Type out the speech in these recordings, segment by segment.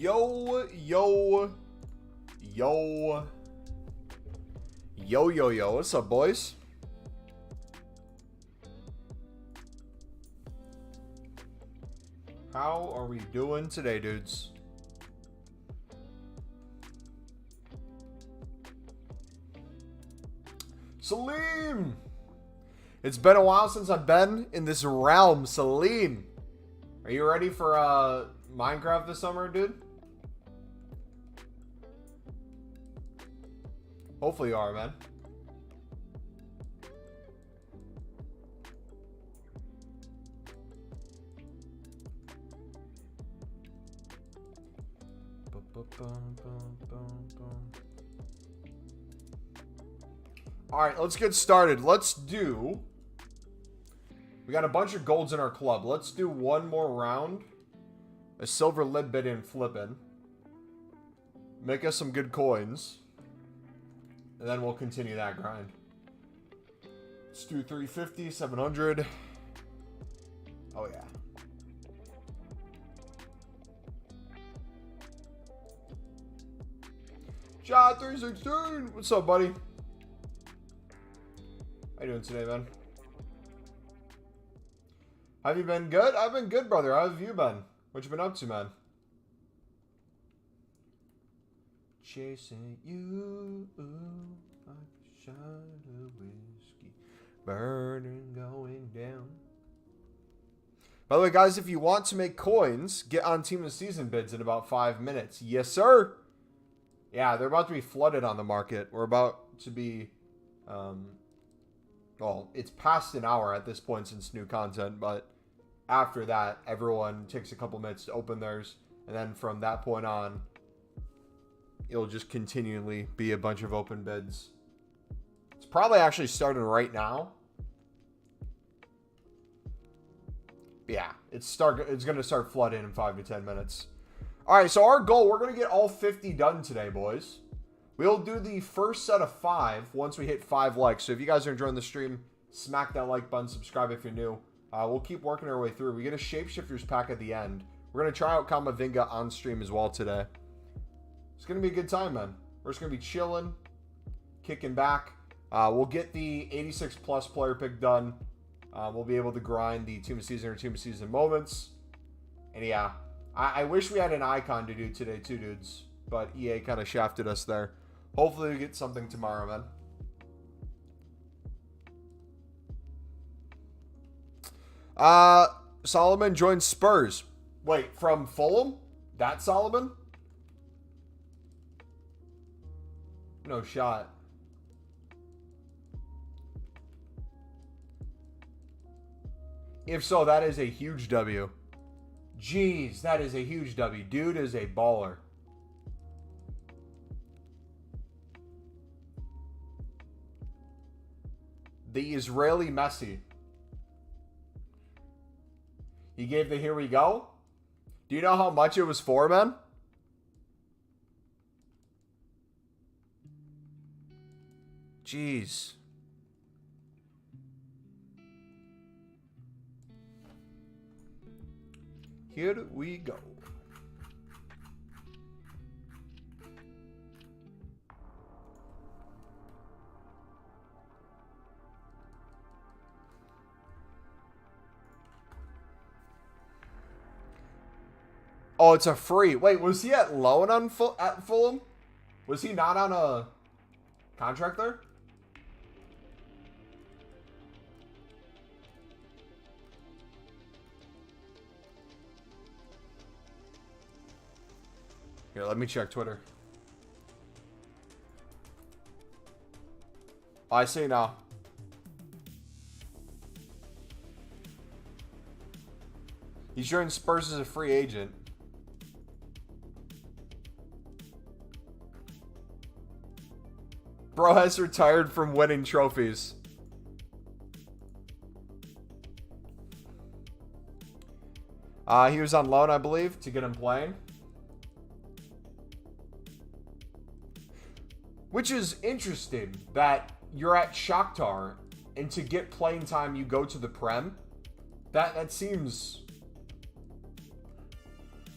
Yo, yo, yo. Yo, yo, yo. What's up, boys? How are we doing today, dudes? Salim! It's been a while since I've been in this realm, Salim. Are you ready for Minecraft this summer, dude? Hopefully you are, man. Alright, let's get started. Let's do... We got a bunch of golds in our club. Let's do one more round. A silver lid bit and flipping. Make us some good coins. And then we'll continue that grind. Let's do 350, 700. Oh, yeah. Shot 316. What's up, buddy? How you doing today, man? Have you been good? I've been good, brother. How have you been? What you been up to, man? Chasing you like a shot of whiskey, burning, going down. By the way, guys, if you want to make coins, get on Team of the Season bids in about 5 minutes. Yes, sir. Yeah, they're about to be flooded on the market. We're about to be, well, it's past an hour at this point since new content, but after that, everyone takes a couple minutes to open theirs, and then from that point on, it'll just continually be a bunch of open bids. It's probably actually starting right now. But yeah, it's going to start flooding in 5 to 10 minutes. All right, so our goal, we're going to get all 50 done today, boys. We'll do the first set of 5 once we hit 5 likes. So if you guys are enjoying the stream, smack that like button, subscribe if you're new. We'll keep working our way through. We get a Shapeshifters pack at the end. We're going to try out Camavinga on stream as well today. It's going to be a good time, man. We're just going to be chilling, kicking back. We'll get the 86 plus player pick done. We'll be able to grind the Team of Season or Team of Season moments. And yeah, I wish we had an icon to do today too, dudes. But EA kind of shafted us there. Hopefully we get something tomorrow, man. Solomon joins Spurs. Wait, from Fulham? That Solomon? No shot. If so, that is a huge W. Jeez, that is a huge W. Dude is a baller. The Israeli Messi. He gave the here we go. Do you know how much it was for, man? Jeez. Here we go. Oh, it's a free. Wait, was he at loan on at Fulham? Was he not on a contract there? Here, let me check Twitter. Oh, I see now. He's joining Spurs as a free agent. Bro has retired from winning trophies. He was on loan, I believe, to get him playing. Which is interesting that you're at Shakhtar and to get playing time you go to the Prem. That seems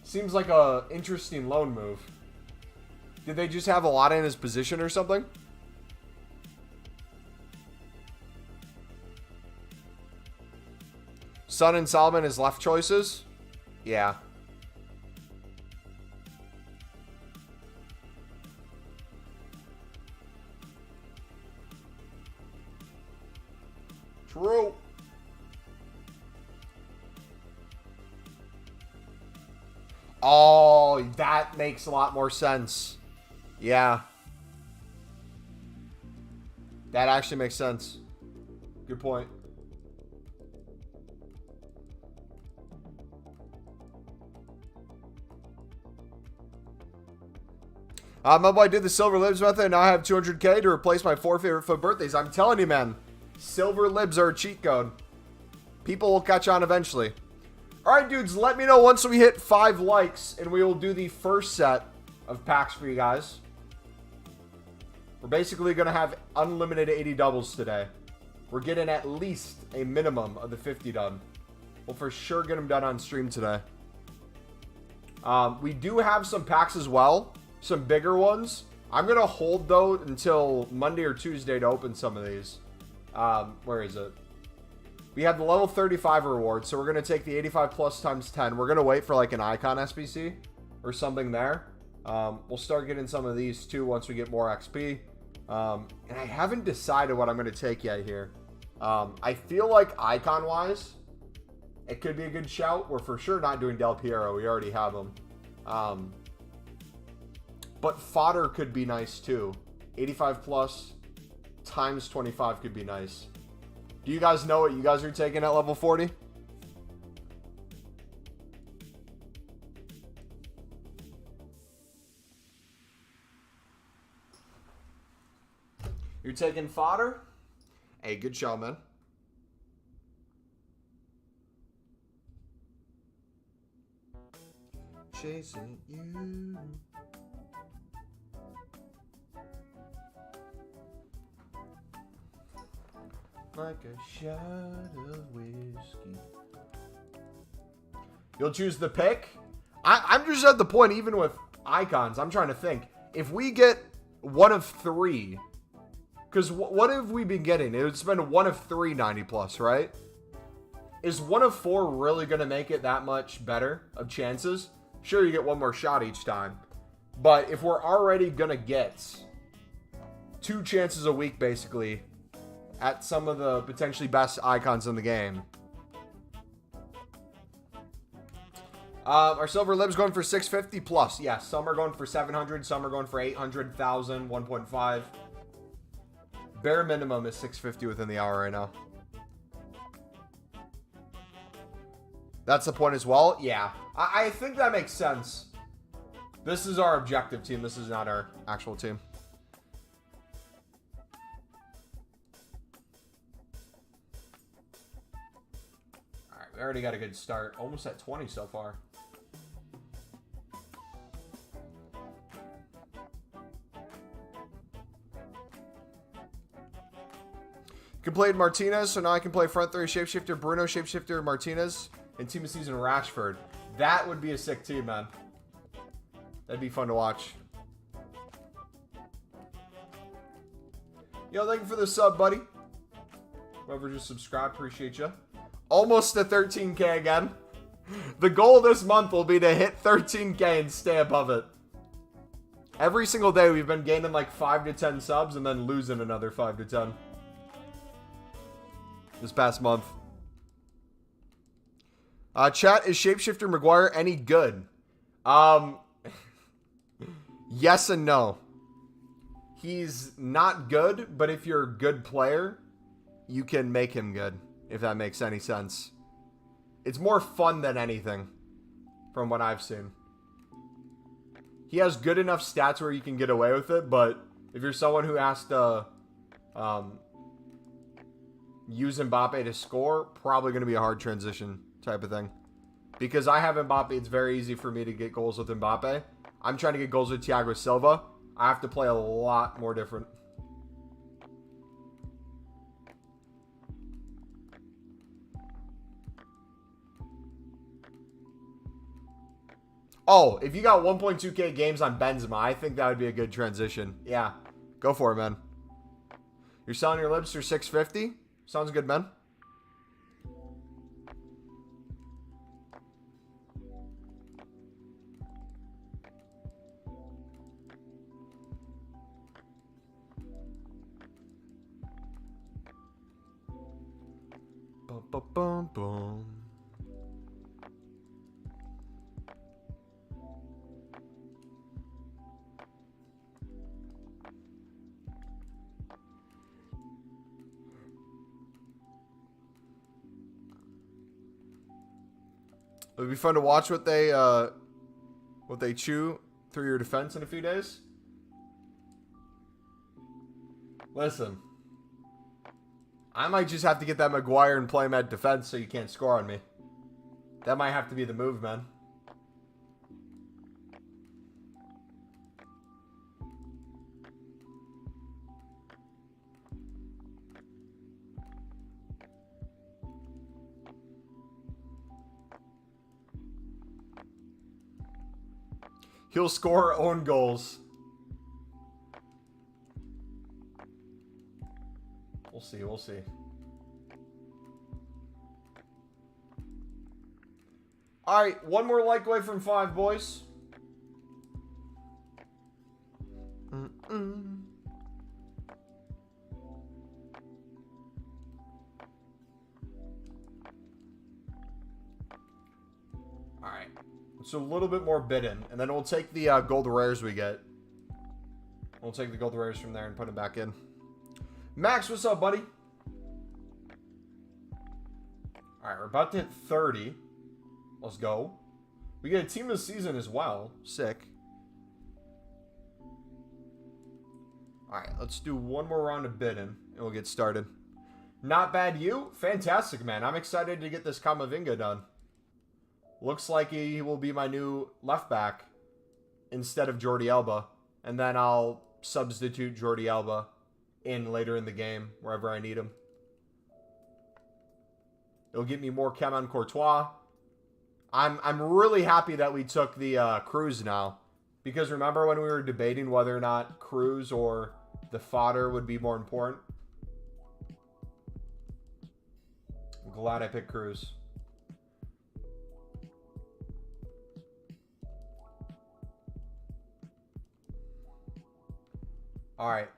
Seems like a interesting loan move. Did they just have a lot in his position or something? Son and Solomon as left choices? Yeah. True. Oh, that makes a lot more sense. Yeah. That actually makes sense. Good point. My boy did the Silver Libs method, and now I have 200K to replace my 4 favorite foot birthdays. I'm telling you, man. Silver Libs are a cheat code. People will catch on eventually. Alright, dudes, let me know once we hit 5 likes, and we will do the first set of packs for you guys. We're basically going to have unlimited 80 doubles today. We're getting at least a minimum of the 50 done. We'll for sure get them done on stream today. We do have some packs as well. Some bigger ones. I'm going to hold, though, until Monday or Tuesday to open some of these. Where is it? We have the level 35 reward, so we're going to take the 85 plus times 10. We're going to wait for like an icon SBC or something there. We'll start getting some of these too once we get more XP. And I haven't decided what I'm going to take yet here. I feel like icon-wise, it could be a good shout. We're for sure not doing Del Piero. We already have him. But fodder could be nice too. 85 plus times 25 could be nice. Do you guys know what you guys are taking at level 40? You're taking fodder? Hey, good show, man. Chasing you. Like a shot of whiskey. You'll choose the pick? I'm just at the point, even with icons, I'm trying to think. If we get one of 3, because what have we been getting? It's been one of 3 90 plus, right? Is one of 4 really going to make it that much better of chances? Sure, you get one more shot each time. But if we're already going to get 2 chances a week, basically, at some of the potentially best icons in the game. Our silver libs going for 650 plus. Yeah, some are going for 700, some are going for 800, 1,000, 1.5. Bare minimum is 650 within the hour right now. That's the point as well? Yeah. I think that makes sense. This is our objective team. This is not our actual team. We already got a good start. Almost at 20 so far. Can play Martinez, so now I can play front 3 Shapeshifter, Bruno, Shapeshifter, Martinez, and team of season Rashford. That would be a sick team, man. That'd be fun to watch. Yo, thank you for the sub, buddy. Whoever just subscribed, appreciate you. Almost to 13K again. The goal this month will be to hit 13K and stay above it. Every single day we've been gaining like 5 to 10 subs and then losing another 5 to 10. This past month. Chat, is Shapeshifter Maguire any good? Yes and no. He's not good, but if you're a good player, you can make him good. If that makes any sense. It's more fun than anything, from what I've seen. He has good enough stats where you can get away with it, but if you're someone who has to use Mbappe to score, probably going to be a hard transition type of thing. Because I have Mbappe, it's very easy for me to get goals with Mbappe. I'm trying to get goals with Thiago Silva. I have to play a lot more different. Oh, if you got 1.2K games on Benzema, I think that would be a good transition. Yeah, go for it, man. You're selling your lips for 650? Sounds good, man. Bum, bum, bum, bum. It would be fun to watch what they chew through your defense in a few days. Listen, I might just have to get that Maguire and play him at defense so you can't score on me. That might have to be the move, man. He'll score own goals. We'll see, we'll see. All right, one more like away from 5, boys. All right, so a little bit more bid in, and then we'll take the gold rares we get. We'll take the gold rares from there and put them back in. Max, what's up, buddy? All right, we're about to hit 30. Let's go. We get a team of the season as well. Sick. All right, let's do one more round of bidding, and we'll get started. Not bad, you? Fantastic, man. I'm excited to get this Camavinga done. Looks like he will be my new left back instead of Jordi Alba. And then I'll substitute Jordi Alba in later in the game, wherever I need him. It'll get me more Cam Courtois. I'm really happy that we took the Cruz now. Because remember when we were debating whether or not Cruz or the fodder would be more important? I'm glad I picked Cruz. All right.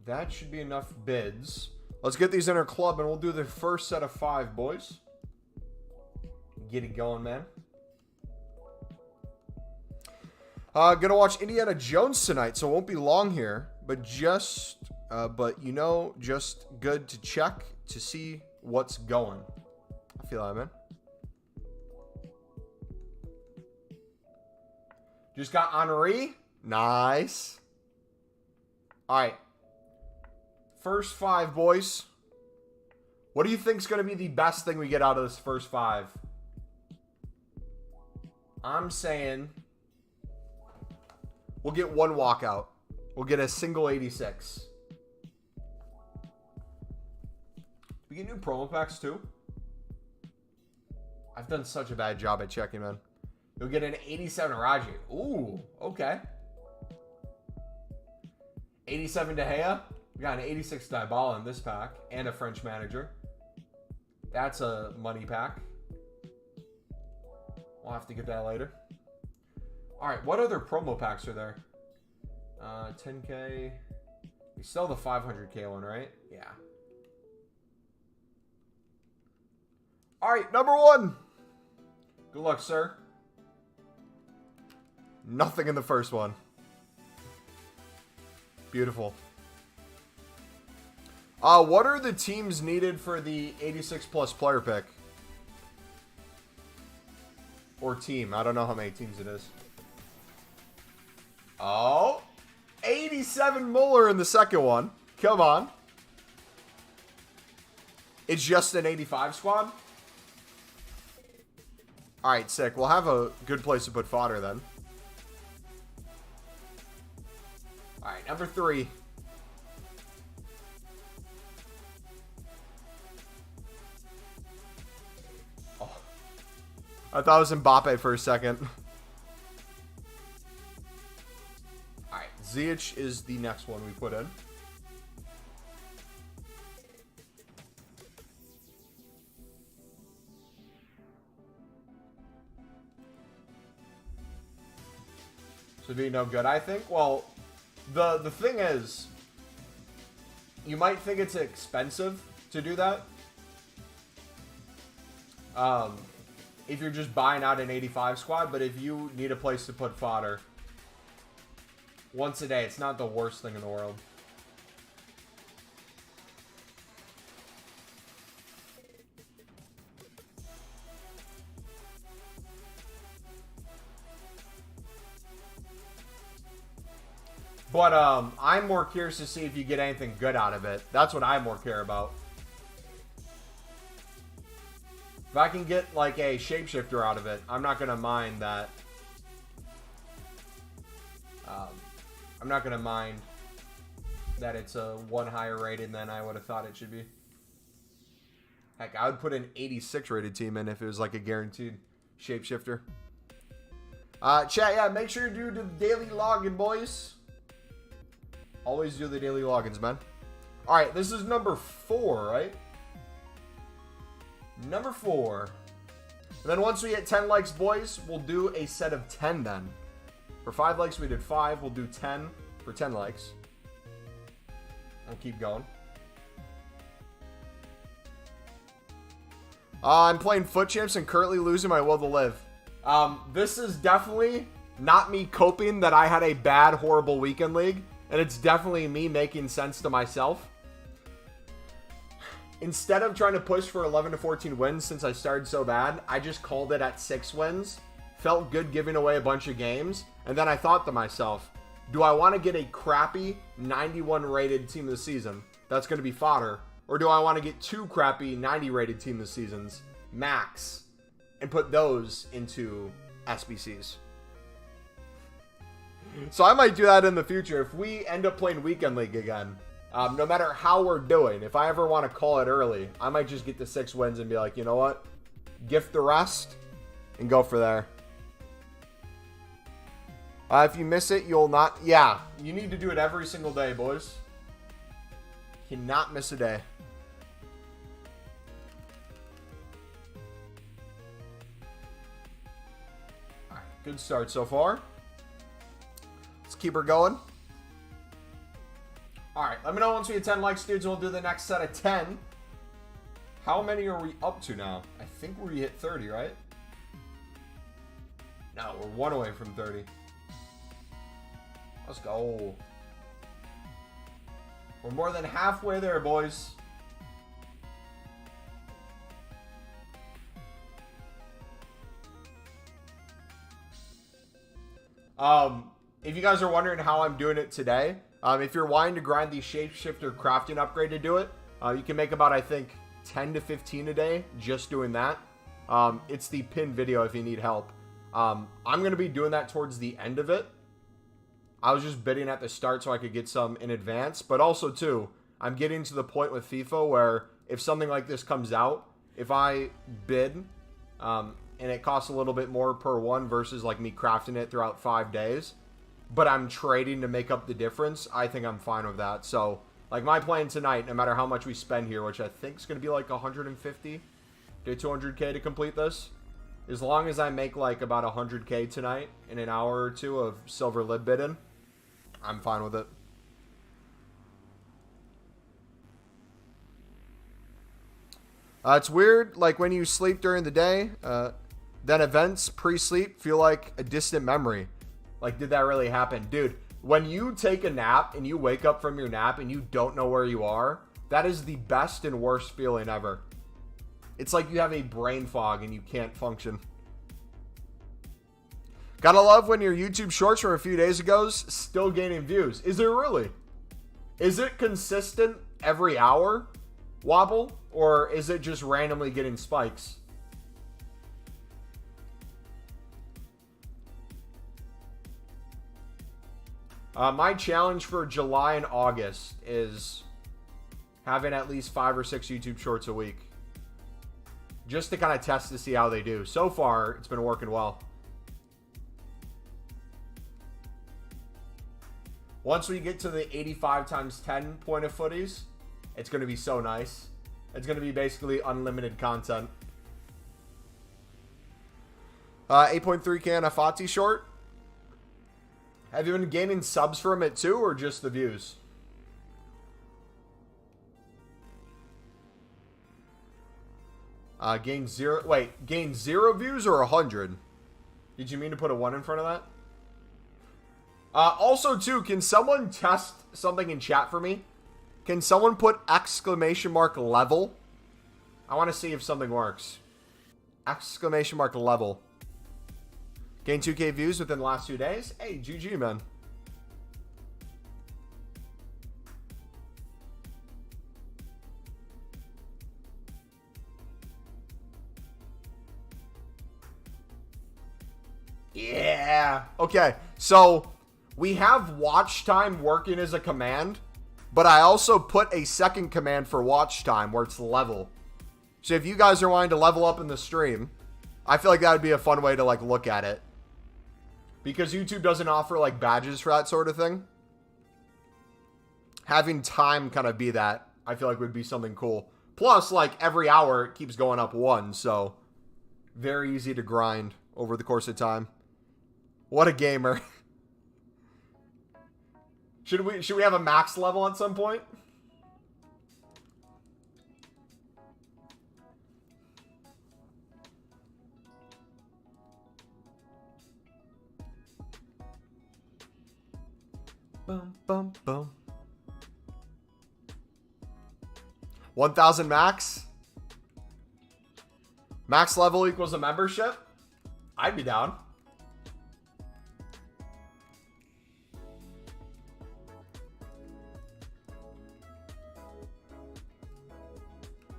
That should be enough bids. Let's get these in our club, and we'll do the first set of 5, boys. Get it going, man. Gonna watch Indiana Jones tonight, so it won't be long here. But just good to check to see what's going. I feel that, man. Just got Henri. Nice. All right. First 5, boys. What do you think is going to be the best thing we get out of this first 5? I'm saying we'll get one walkout. We'll get a single 86. We get new promo packs too. I've done such a bad job at checking, man. You'll get an 87 Raji. Ooh, okay. 87 De Gea. We got an 86 Dybala in this pack. And a French manager. That's a money pack. We'll have to get that later. Alright, what other promo packs are there? 10K. We sell the 500K one, right? Yeah. Alright, number 1. Good luck, sir. Nothing in the first one. Beautiful. What are the teams needed for the 86 plus player pick? Or team. I don't know how many teams it is. Oh. 87 Muller in the second one. Come on. It's just an 85 squad? Alright, sick. We'll have a good place to put fodder then. Alright, number 3. I thought it was Mbappe for a second. Alright, Ziyech is the next one we put in. Should be no good, I think. Well, the thing is, you might think it's expensive to do that. If you're just buying out an 85 squad, but if you need a place to put fodder once a day, it's not the worst thing in the world. But I'm more curious to see if you get anything good out of it. That's what I more care about. If I can get like a shapeshifter out of it, I'm not going to mind that. I'm not going to mind that it's a 1 higher rated than I would have thought it should be. Heck, I would put an 86 rated team in if it was like a guaranteed shapeshifter. Chat, yeah, make sure you do the daily login, boys. Always do the daily logins, man. All right, this is number 4, right? Number 4. And then once we get 10 likes, boys, we'll do a set of 10 then. For 5 likes, we did 5. We'll do 10 for 10 likes. I'll keep going. I'm playing Foot Champs and currently losing my will to live. This is definitely not me coping that I had a bad, horrible weekend league. And it's definitely me making sense to myself. Instead of trying to push for 11 to 14 wins since I started so bad, I just called it at 6 wins. Felt good giving away a bunch of games. And then I thought to myself, do I want to get a crappy 91 rated team of the season that's going to be fodder? Or do I want to get 2 crappy 90 rated team of the seasons, max, and put those into SBCs? So I might do that in the future. If we end up playing Weekend League again, no matter how we're doing, if I ever want to call it early, I might just get the 6 wins and be like, you know what? Gift the rest and go for there. If you miss it, you'll not... Yeah, you need to do it every single day, boys. Cannot miss a day. All right, good start so far. Let's keep her going. All right, let me know once we hit 10 likes, dudes, and we'll do the next set of 10. How many are we up to now? I think we hit 30, right? No, we're 1 away from 30. Let's go. We're more than halfway there, boys. If you guys are wondering how I'm doing it today, if you're wanting to grind the Shapeshifter crafting upgrade to do it, you can make about, I think, 10 to 15 a day just doing that. It's the pinned video if you need help. I'm going to be doing that towards the end of it. I was just bidding at the start so I could get some in advance. But also, too, I'm getting to the point with FIFA where if something like this comes out, if I bid and it costs a little bit more per one versus like me crafting it throughout 5 days, but I'm trading to make up the difference, I think I'm fine with that. So, like my plan tonight, no matter how much we spend here, which I think is going to be like 150 to 200k to complete this, as long as I make like about 100k tonight in an hour or two of silver lid bidding, I'm fine with it. It's weird, like when you sleep during the day, then events pre-sleep feel like a distant memory. Like, did that really happen? Dude, when you take a nap and you wake up from your nap and you don't know where you are, that is the best and worst feeling ever. It's like you have a brain fog and you can't function. Gotta love when your YouTube shorts from a few days ago's still gaining views. Is it really? Is it consistent every hour, Wobble? Or is it just randomly getting spikes? My challenge for July and August is having at least 5 or 6 YouTube shorts a week. just to kind of test to see how they do. So far, it's been working well. Once we get to the 85 times 10 point of footies, it's going to be so nice. It's going to be basically unlimited content. 8.3K on a Fati short. Have you been gaining subs from it too, or just the views? Gain 0. Wait, gain 0 views or 100? Did you mean to put a 1 in front of that? Also, too, can someone test something in chat for me? Can someone put exclamation mark level? I want to see if something works. Exclamation mark level. Gained 2K views within the last 2 days. Hey, GG, man. Yeah. Okay, so we have watch time working as a command, but I also put a second command for watch time where it's level. So if you guys are wanting to level up in the stream, I feel like that would be a fun way to like look at it. Because YouTube doesn't offer like badges for that sort of thing. Having time kind of be that, I feel like would be something cool. Plus, like every hour it keeps going up 1, so very easy to grind over the course of time. What a gamer. Should we have a max level at some point? Bum, bum, bum. 1,000 max? Max level equals a membership? I'd be down.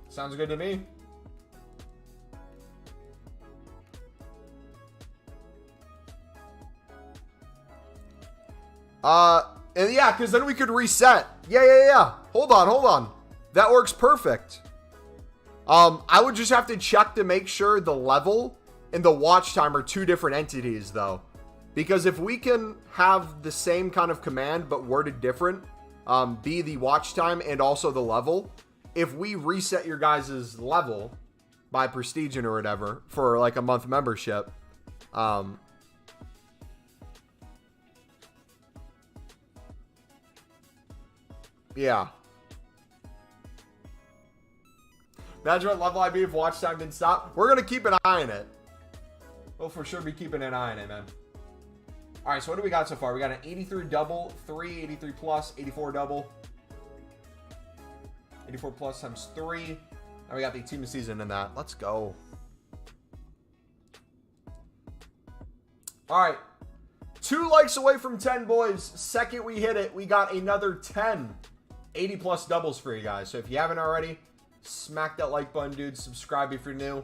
Sounds good to me. And yeah, because then we could reset. Yeah. Hold on. That works perfect. I would just have to check to make sure the level and the watch time are 2 different entities, though. Because if we can have the same kind of command, but worded different, be the watch time and also the level, if we reset your guys' level by prestiging or whatever for like a month membership, yeah. Imagine what level I'd be if watch time didn't stop. We're going to keep an eye on it. We'll for sure be keeping an eye on it, man. All right, so what do we got so far? We got an 83 double, 3, 83 plus, 84 double. 84 plus times 3. And we got the team of season in that. Let's go. All right. 2 likes away from 10, boys. Second we hit it, we got another 10. 80 plus doubles for you guys. So if you haven't already, smack that like button, dude. Subscribe if you're new.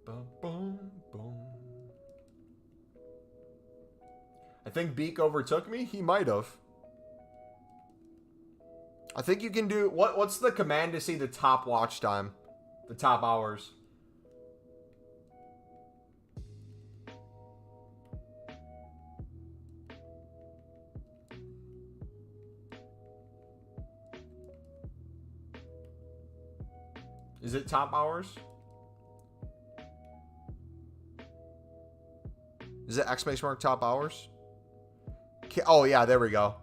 Boom, boom, boom. I think Beak overtook me. He might have. I think you can do... What's the command to see the top watch time? The top hours. Is it top hours? Is it exclamation mark top hours? Oh, yeah, there we go.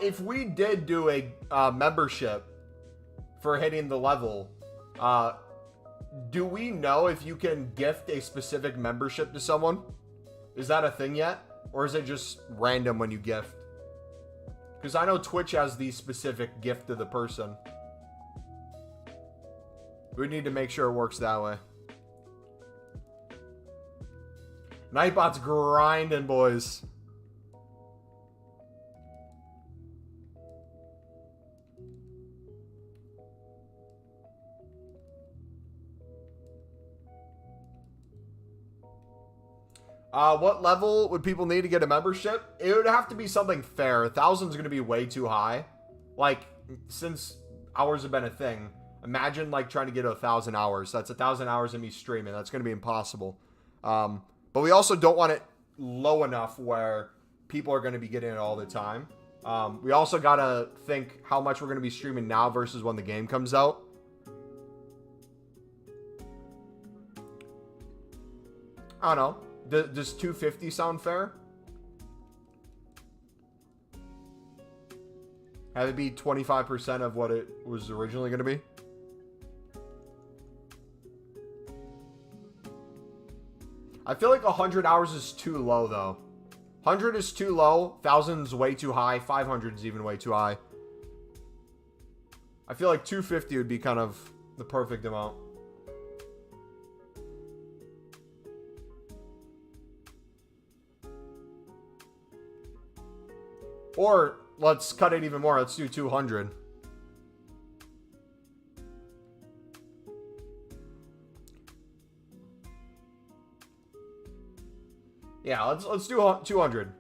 If we did do a membership for hitting the level, do we know if you can gift a specific membership to someone? Is that a thing yet? Or is it just random when you gift? Because I know Twitch has the specific gift to the person. We need to make sure it works that way. Nightbot's grinding, boys. What level would people need to get a membership? It would have to be something fair. 1,000 is going to be way too high. Like, since hours have been a thing, imagine, like, trying to get 1,000 hours. That's 1,000 hours of me streaming. That's going to be impossible. But we also don't want it low enough where people are going to be getting it all the time. We also got to think how much we're going to be streaming now versus when the game comes out. I don't know. Does 250 sound fair? Have it be 25% of what it was originally going to be? I feel like 100 hours is too low, though. 100 is too low. 1,000 is way too high. 500 is even way too high. I feel like 250 would be kind of the perfect amount. Or let's cut it even more. Let's do 200. Yeah, let's do 200.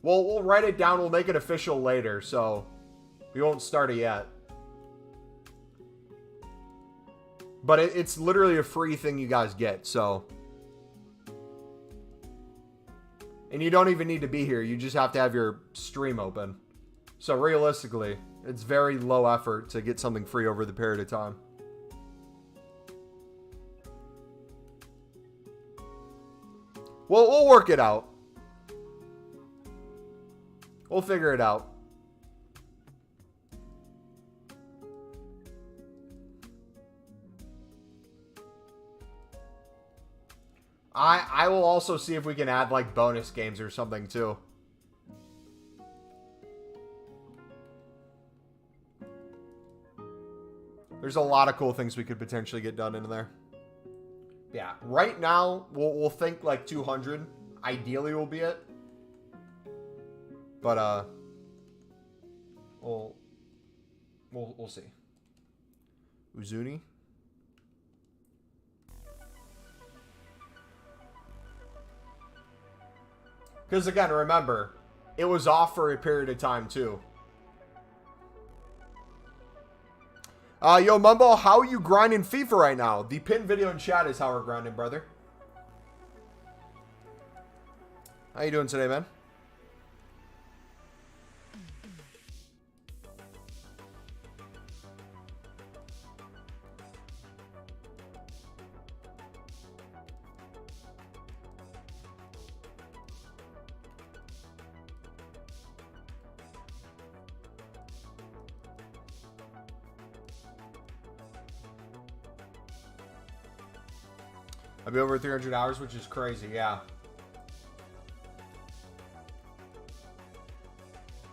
We'll write it down. We'll make it official later, so we won't start it yet. But it's literally a free thing you guys get, so. And you don't even need to be here. You just have to have your stream open. So realistically, it's very low effort to get something free over the period of time. Well, we'll work it out. We'll figure it out. I will also see if we can add like bonus games or something too. There's a lot of cool things we could potentially get done in there. Yeah, right now we'll think like 200. Ideally will be it. But we'll see. Uzuni. Because again, remember, it was off for a period of time too. Yo, Mumbo, how are you grinding FIFA right now? The pinned video in chat is how we're grinding, brother. How you doing today, man? I'll be over 300 hours, which is crazy, yeah.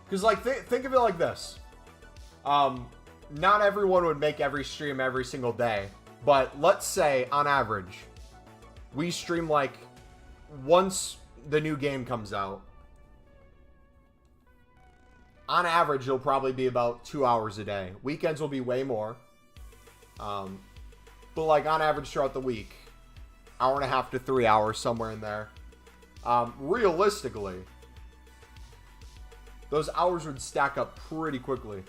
Because, like, think of it like this. Not everyone would make every stream every single day. But let's say, on average, we stream, like, once the new game comes out. On average, it'll probably be about 2 hours a day. Weekends will be way more. But, like, on average throughout the week, 1.5 to 3 hours, somewhere in there. Realistically, those hours would stack up pretty quickly.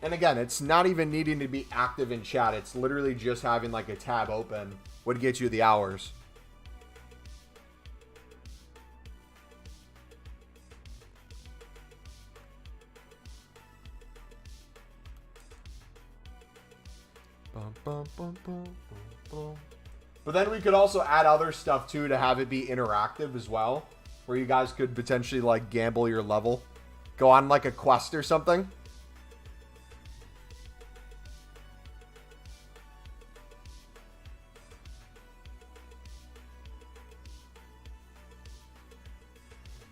And again, it's not even needing to be active in chat. It's literally just having like a tab open would get you the hours. But then we could also add other stuff too to have it be interactive as well, where you guys could potentially like gamble your level, go on like a quest or something.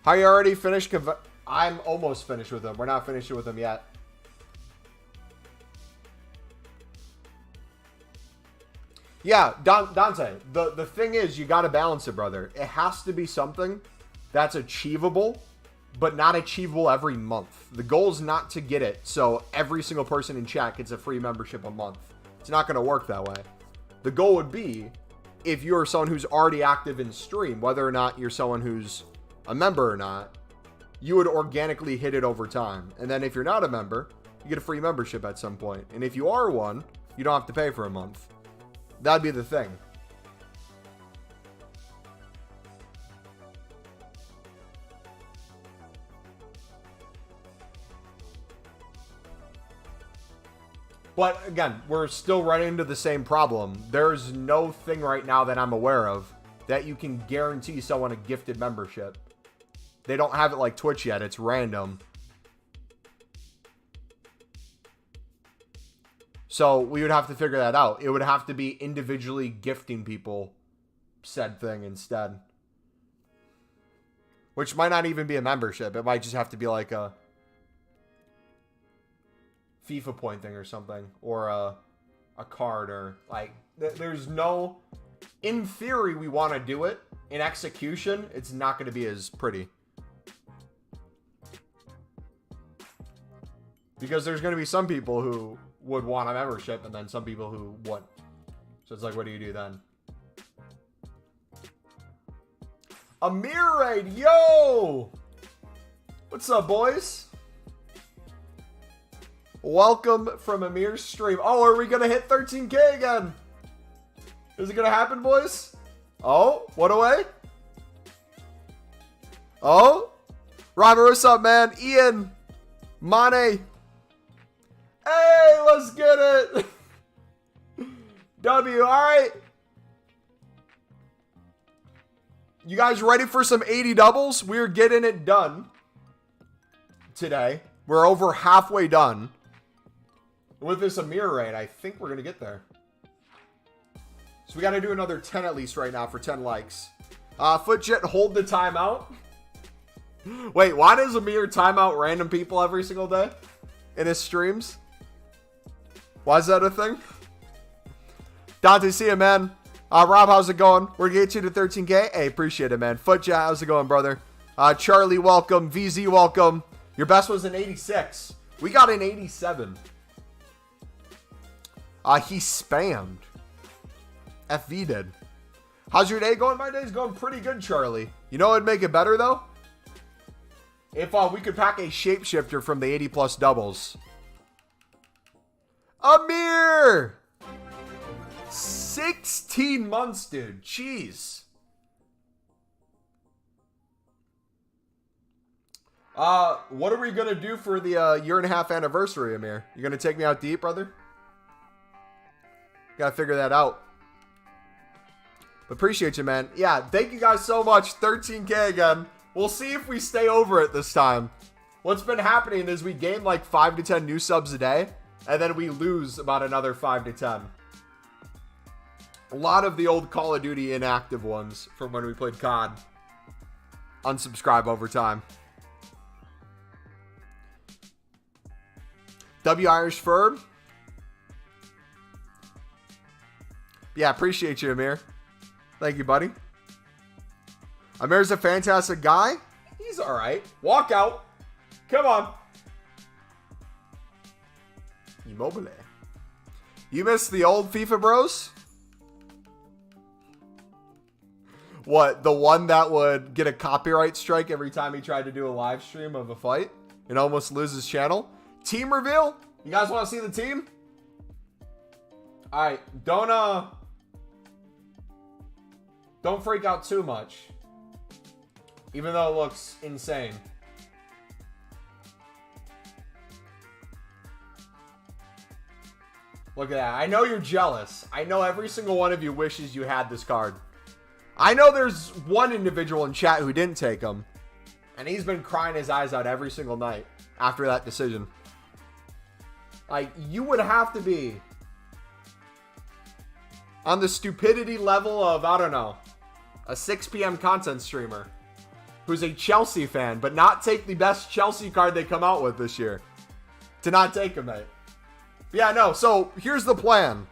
How you already finished? I'm almost finished with them. We're not finished with them yet. Yeah, Dante, the thing is, you got to balance it, brother. It has to be something that's achievable, but not achievable every month. The goal is not to get it so every single person in chat gets a free membership a month. It's not going to work that way. The goal would be, if you're someone who's already active in stream, whether or not you're someone who's a member or not, you would organically hit it over time. And then if you're not a member, you get a free membership at some point. And if you are one, you don't have to pay for a month. That'd be the thing. But again, we're still running into the same problem. There's no thing right now that I'm aware of that you can guarantee someone a gifted membership. They don't have it like Twitch yet. It's random. So we would have to figure that out. It would have to be individually gifting people said thing instead. Which might not even be a membership. It might just have to be like a FIFA point thing or something. Or a card or like... There's no... In theory, we want to do it. In execution, it's not going to be as pretty. Because there's going to be some people who would want a membership and then some people who wouldn't. So it's like, what do you do then? Amir Raid, yo! What's up, boys? Welcome from Amir's stream. Oh, are we going to hit 13K again? Is it going to happen, boys? Oh, what away? Oh? Robert, what's up, man? Ian. Mane. Hey, let's get it. W, all right. You guys ready for some 80 doubles? We're getting it done today. We're over halfway done. With this Amir raid, I think we're going to get there. So we got to do another 10 at least right now for 10 likes. Footjet, hold the timeout. Wait, why does Amir timeout random people every single day in his streams? Why is that a thing? Dante, see you, man. Rob, how's it going? We're going to get you to 13K. Hey, appreciate it, man. Footjet, how's it going, brother? Charlie, welcome. VZ, welcome. Your best was an 86. We got an 87. He spammed. FV did. How's your day going? My day's going pretty good, Charlie. You know what'd make it better, though? If we could pack a shapeshifter from the 80 plus doubles. Amir! 16 months, dude. Jeez. What are we going to do for the year-and-a-half anniversary, Amir? You going to take me out to eat, brother? Got to figure that out. Appreciate you, man. Yeah, thank you guys so much. 13K again. We'll see if we stay over it this time. What's been happening is we gain like 5 to 10 new subs a day, and then we lose about another 5 to 10. A lot of the old Call of Duty inactive ones from when we played COD unsubscribe over time. W Irish Ferb. Yeah, appreciate you, Amir. Thank you, buddy. Amir's a fantastic guy. He's all right. Walk out. Come on. Immobile. You missed the old FIFA bros? What, the one that would get a copyright strike every time he tried to do a live stream of a fight and almost lose his channel? Team reveal? You guys want to see the team? All right, don't freak out too much. Even though it looks insane. Look at that. I know you're jealous. I know every single one of you wishes you had this card. I know there's one individual in chat who didn't take him. And he's been crying his eyes out every single night after that decision. Like, you would have to be on the stupidity level of, I don't know, a 6 p.m. content streamer who's a Chelsea fan, but not take the best Chelsea card they come out with this year. To not take him, mate. Yeah, no, so here's the plan.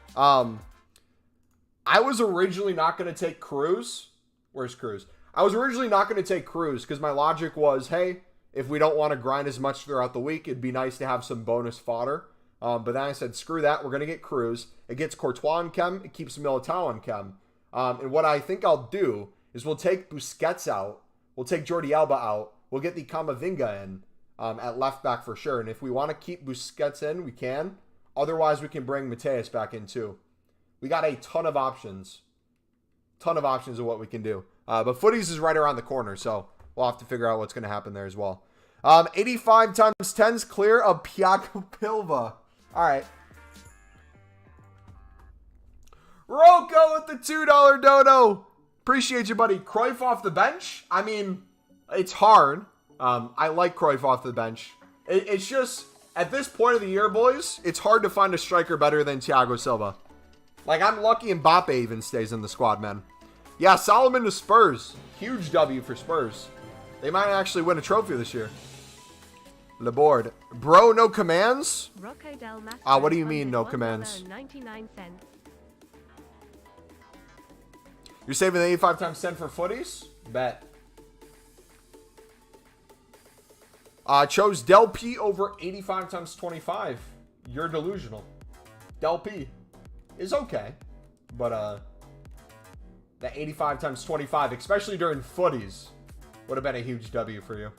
I was originally not going to take Cruz. Where's Cruz? I was originally not going to take Cruz because my logic was, hey, if we don't want to grind as much throughout the week, it'd be nice to have some bonus fodder. But then I said, screw that. We're going to get Cruz. It gets Courtois on chem. It keeps Militao on chem. And what I think I'll do is we'll take Busquets out. We'll take Jordi Alba out. We'll get the Camavinga in at left back for sure. And if we want to keep Busquets in, we can. Otherwise, we can bring Mateus back in too. We got a ton of options. Ton of options of what we can do. But Footies is right around the corner, so we'll have to figure out what's going to happen there as well. 85 times 10's clear of Piago Pilva. All right. Rocco with the $2 dodo. Appreciate you, buddy. Cruyff off the bench. I mean, it's hard. I like Cruyff off the bench. It's just, at this point of the year, boys, it's hard to find a striker better than Thiago Silva. Like, I'm lucky Mbappe even stays in the squad, man. Yeah, Solomon to Spurs. Huge W for Spurs. They might actually win a trophy this year. Laborde. Bro, no commands? What do you mean, no commands? You're saving the 85 times 10 for Footies? Bet. Chose Del P over 85 times 25. You're delusional. Del P is okay. But, that 85 times 25, especially during Footies, would have been a huge W for you.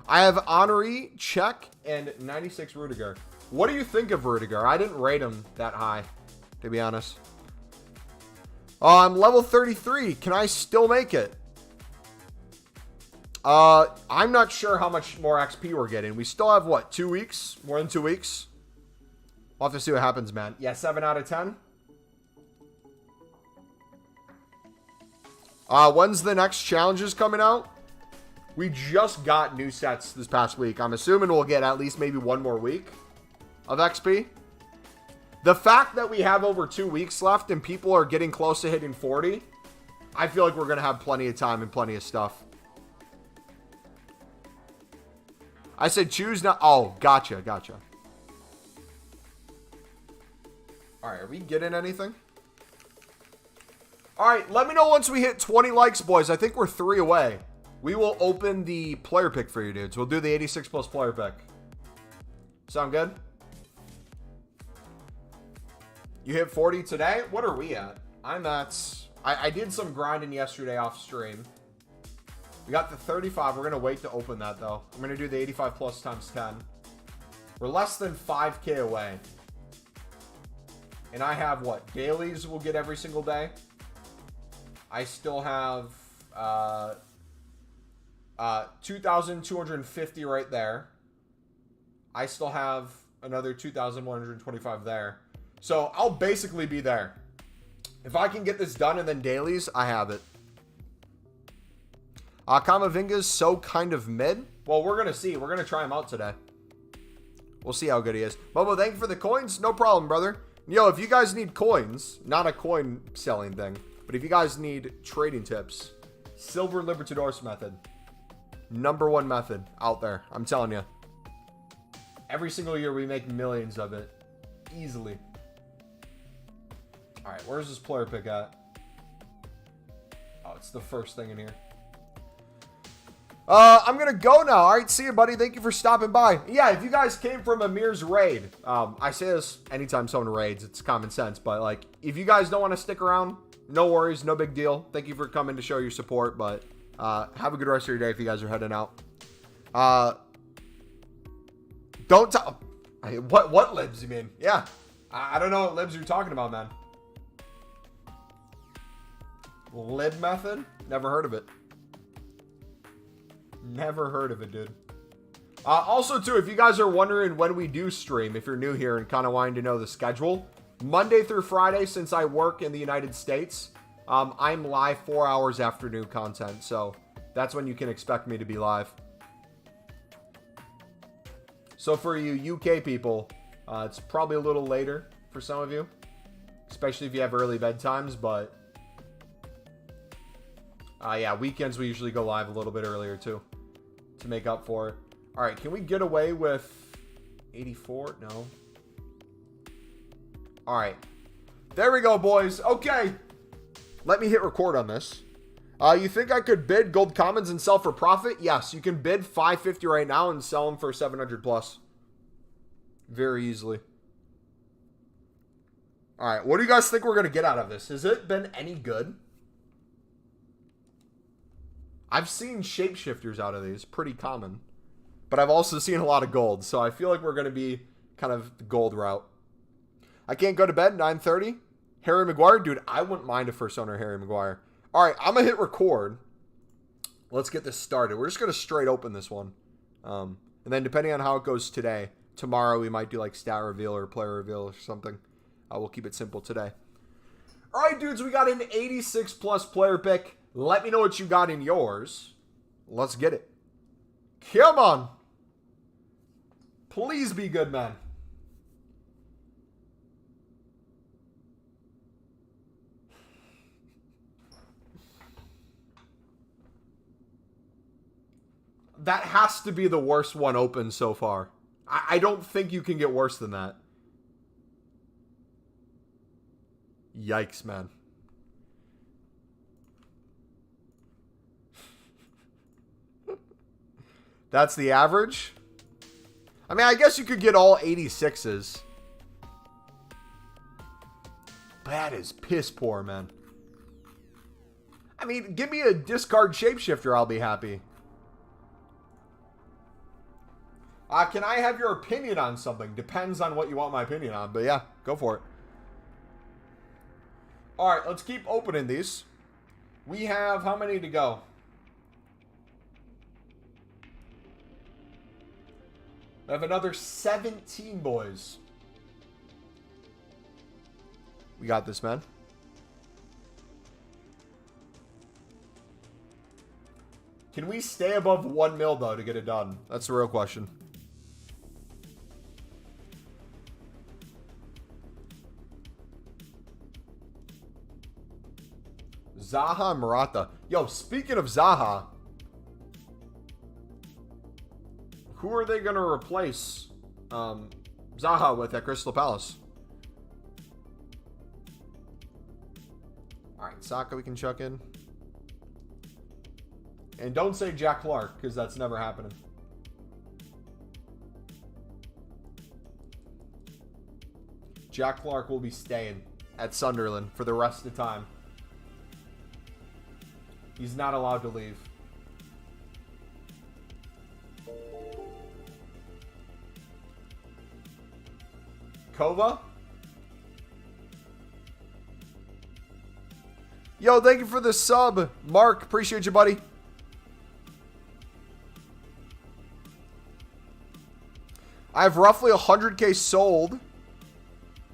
I have Henry, Czech, and 96 Rudiger. What do you think of Rudiger? I didn't rate him that high, to be honest. I'm level 33. Can I still make it? I'm not sure how much more XP we're getting. We still have, what, 2 weeks? More than 2 weeks? We'll have to see what happens, man. Yeah, 7 out of 10. When's the next challenges coming out? We just got new sets this past week. I'm assuming we'll get at least maybe 1 more week of XP. The fact that we have over 2 weeks left and people are getting close to hitting 40, I feel like we're going to have plenty of time and plenty of stuff. I said choose now. Oh, gotcha. All right, are we getting anything? All right, let me know once we hit 20 likes, boys. I think we're 3 away. We will open the player pick for you, dudes. We'll do the 86 plus player pick. Sound good? You hit 40 today? What are we at? I'm at... I did some grinding yesterday off stream. We got the 35. We're going to wait to open that, though. I'm going to do the 85 plus times 10. We're less than 5K away. And I have, what? Dailies we'll get every single day. I still have 2,250 right there. I still have another 2,125 there. So I'll basically be there. If I can get this done and then dailies, I have it. Camavinga's so kind of mid. Well, we're going to see. We're going to try him out today. We'll see how good he is. Bobo, thank you for the coins. No problem, brother. Yo, if you guys need coins, not a coin selling thing, but if you guys need trading tips, Silver Libertadores method. #1 method out there. I'm telling you. Every single year we make millions of it. Easily. All right, where's this player pick at? Oh, it's the first thing in here. I'm going to go now. All right, see you, buddy. Thank you for stopping by. Yeah, if you guys came from Amir's raid, I say this anytime someone raids. It's common sense. But, like, if you guys don't want to stick around, no worries. No big deal. Thank you for coming to show your support. But have a good rest of your day if you guys are heading out. Don't tell... What libs you mean? Yeah. I don't know what libs you're talking about, man. Lib method? Never heard of it. Never heard of it, dude. Also, too, if you guys are wondering when we do stream, if you're new here and kind of wanting to know the schedule, Monday through Friday, since I work in the United States, I'm live 4 hours after new content. So that's when you can expect me to be live. So for you UK people, it's probably a little later for some of you, especially if you have early bedtimes, but yeah, weekends we usually go live a little bit earlier too to make up for it. All right, can we get away with 84? No. All right. There we go, boys. Okay. Let me hit record on this. You think I could bid gold commons and sell for profit? Yes, you can bid 550 right now and sell them for 700 plus. Very easily. All right, what do you guys think we're going to get out of this? Has it been any good? I've seen shapeshifters out of these, pretty common. But I've also seen a lot of gold, so I feel like we're going to be kind of the gold route. I can't go to bed, 9:30. Harry Maguire? Dude, I wouldn't mind a first owner Harry Maguire. All right, I'm going to hit record. Let's get this started. We're just going to straight open this one. And then depending on how it goes today, tomorrow we might do like stat reveal or player reveal or something. We'll keep it simple today. All right, dudes, we got an 86 plus player pick. Let me know what you got in yours. Let's get it. Come on. Please be good, man. That has to be the worst one open so far. I don't think you can get worse than that. Yikes, man. That's the average? I mean, I guess you could get all 86s. But that is piss poor, man. I mean, give me a discard shapeshifter, I'll be happy. Can I have your opinion on something? Depends on what you want my opinion on. But yeah, go for it. Alright, let's keep opening these. We have how many to go? I have another 17, boys. We got this, man. Can we stay above 1 mil, though, to get it done? That's the real question. Zaha Morata. Yo, speaking of Zaha, who are they going to replace Zaha with at Crystal Palace? All right, Saka we can chuck in. And don't say Jack Clark, because that's never happening. Jack Clark will be staying at Sunderland for the rest of the time. He's not allowed to leave. Kova? Yo, thank you for the sub. Mark, appreciate you, buddy. I have roughly 100K sold.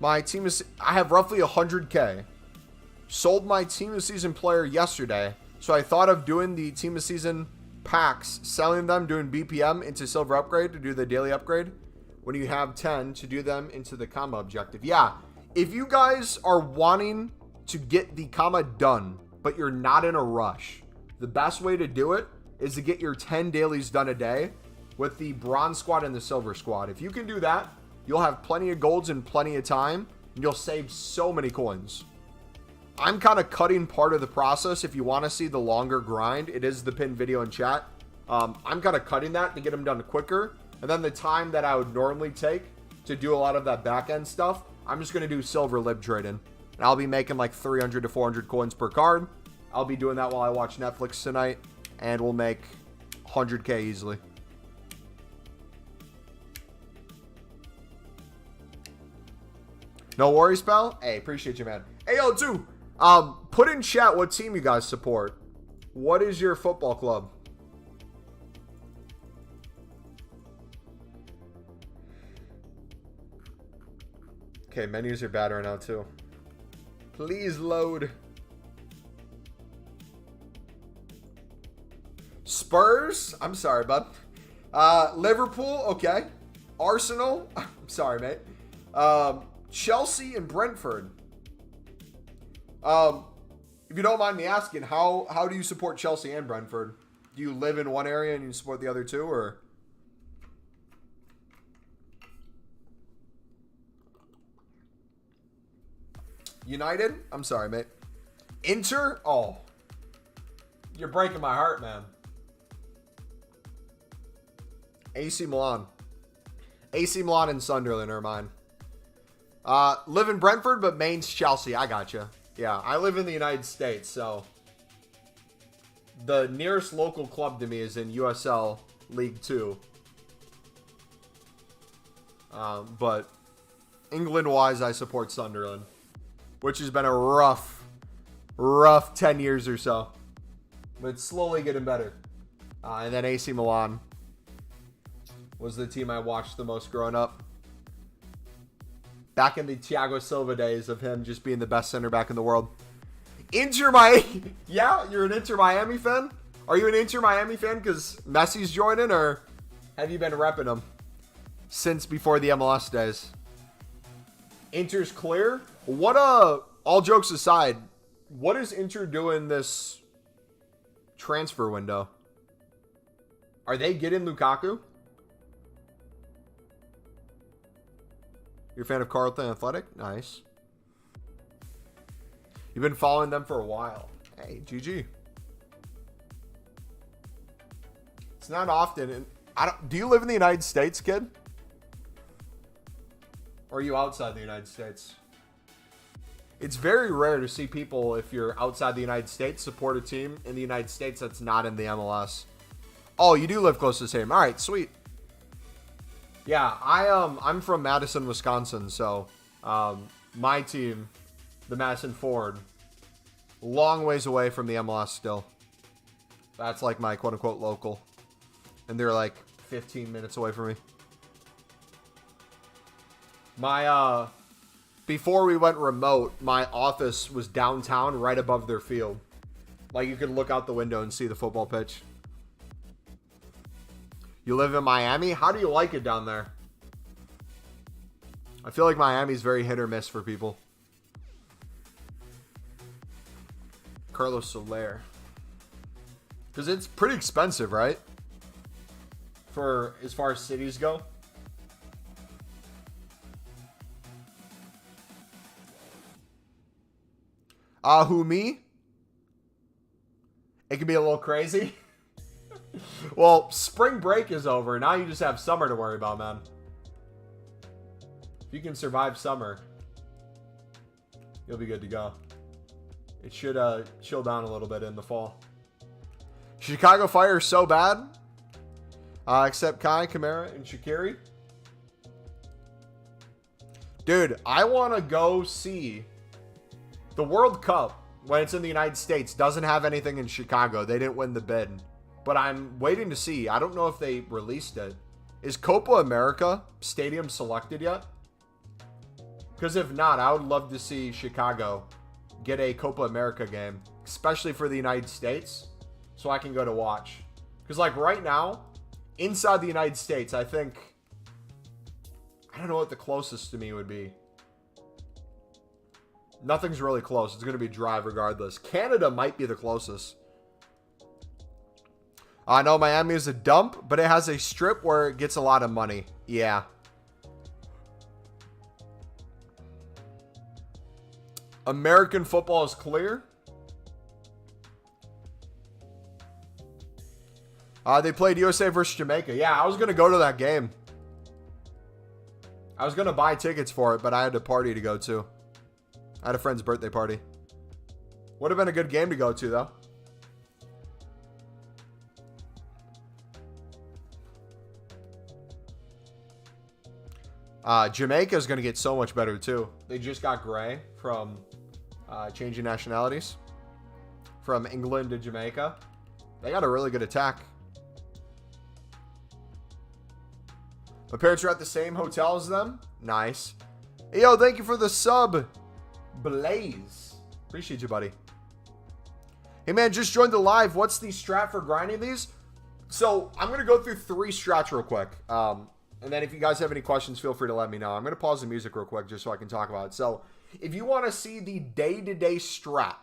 My team is... I have roughly 100K. Sold my team of season player yesterday. So I thought of doing the team of season packs, selling them, doing BPM into silver upgrade to do the daily upgrade. When you have 10 to do them into the comma objective. Yeah, if you guys are wanting to get the comma done, but you're not in a rush, the best way to do it is to get your 10 dailies done a day with the bronze squad and the silver squad. If you can do that, you'll have plenty of golds and plenty of time, and you'll save so many coins. I'm kind of cutting part of the process. If you want to see the longer grind, it is the pinned video in chat. I'm kind of cutting that to get them done quicker. And then the time that I would normally take to do a lot of that back end stuff, I'm just going to do silver lib trading. And I'll be making like 300 to 400 coins per card. I'll be doing that while I watch Netflix tonight. And we'll make 100K easily. No worries, pal. Hey, appreciate you, man. Hey, yo, too. Put in chat what team you guys support. What is your football club? Okay, menus are bad right now, too. Please load. Spurs? I'm sorry, bud. Liverpool? Okay. Arsenal? I'm sorry, mate. Chelsea and Brentford. If you don't mind me asking, how do you support Chelsea and Brentford? Do you live in one area and you support the other two, or? United? I'm sorry, mate. Inter? Oh. You're breaking my heart, man. AC Milan. AC Milan and Sunderland are mine. Live in Brentford, but main's Chelsea. I gotcha. Yeah, I live in the United States, so the nearest local club to me is in USL League 2. But England-wise, I support Sunderland, which has been a rough 10 years or so. But it's slowly getting better. And then AC Milan was the team I watched the most growing up. Back in the Thiago Silva days of him just being the best center back in the world. Inter Miami. Yeah, you're an Inter Miami fan? Are you an Inter Miami fan because Messi's joining, or have you been repping them since before the MLS days? Inter's clear? All jokes aside, what is Inter doing this transfer window? Are they getting Lukaku? You're a fan of Carlton Athletic? Nice. You've been following them for a while. Hey, GG. It's not often. Do you live in the United States, kid? Or are you outside the United States? It's very rare to see people, if you're outside the United States, support a team in the United States that's not in the MLS. Oh, you do live close to the same. All right, sweet. Yeah, I'm from Madison, Wisconsin, so my team, the Madison Ford, long ways away from the MLS still. That's like my quote-unquote local. And they're like 15 minutes away from me. My, before we went remote, my office was downtown right above their field. Like, you could look out the window and see the football pitch. You live in Miami? How do you like it down there? I feel like Miami's very hit or miss for people. Carlos Soler. Because it's pretty expensive, right? For as far as cities go. Who, me? It can be a little crazy. Well, spring break is over. Now you just have summer to worry about, man. If you can survive summer, you'll be good to go. It should chill down a little bit in the fall. Chicago Fire is so bad. Except Kai, Kamara, and Shaqiri. Dude, I want to go see the World Cup when it's in the United States. Doesn't have anything in Chicago. They didn't win the bid. But I'm waiting to see. I don't know if they released it. Is Copa America stadium selected yet? Because if not, I would love to see Chicago get a Copa America game, especially for the United States, so I can go to watch. Because like right now, inside the United States, I think, I don't know what the closest to me would be. Nothing's really close. It's going to be dry regardless. Canada might be the closest. I know Miami is a dump, but it has a strip where it gets a lot of money. Yeah. American football is clear. They played USA versus Jamaica. Yeah, I was going to go to that game. I was going to buy tickets for it, but I had a party to go to. I had a friend's birthday party. Would have been a good game to go to, though. Jamaica is going to get so much better, too. They just got Gray from changing nationalities. From England to Jamaica. They got a really good attack. My parents are at the same hotel as them. Nice. Hey, yo, thank you for the sub. Blaze. Appreciate you, buddy. Hey, man, just joined the live. What's the strat for grinding these? So, I'm going to go through 3 strats real quick. And then if you guys have any questions, feel free to let me know. I'm going to pause the music real quick just so I can talk about it. So, if you want to see the day-to-day strat,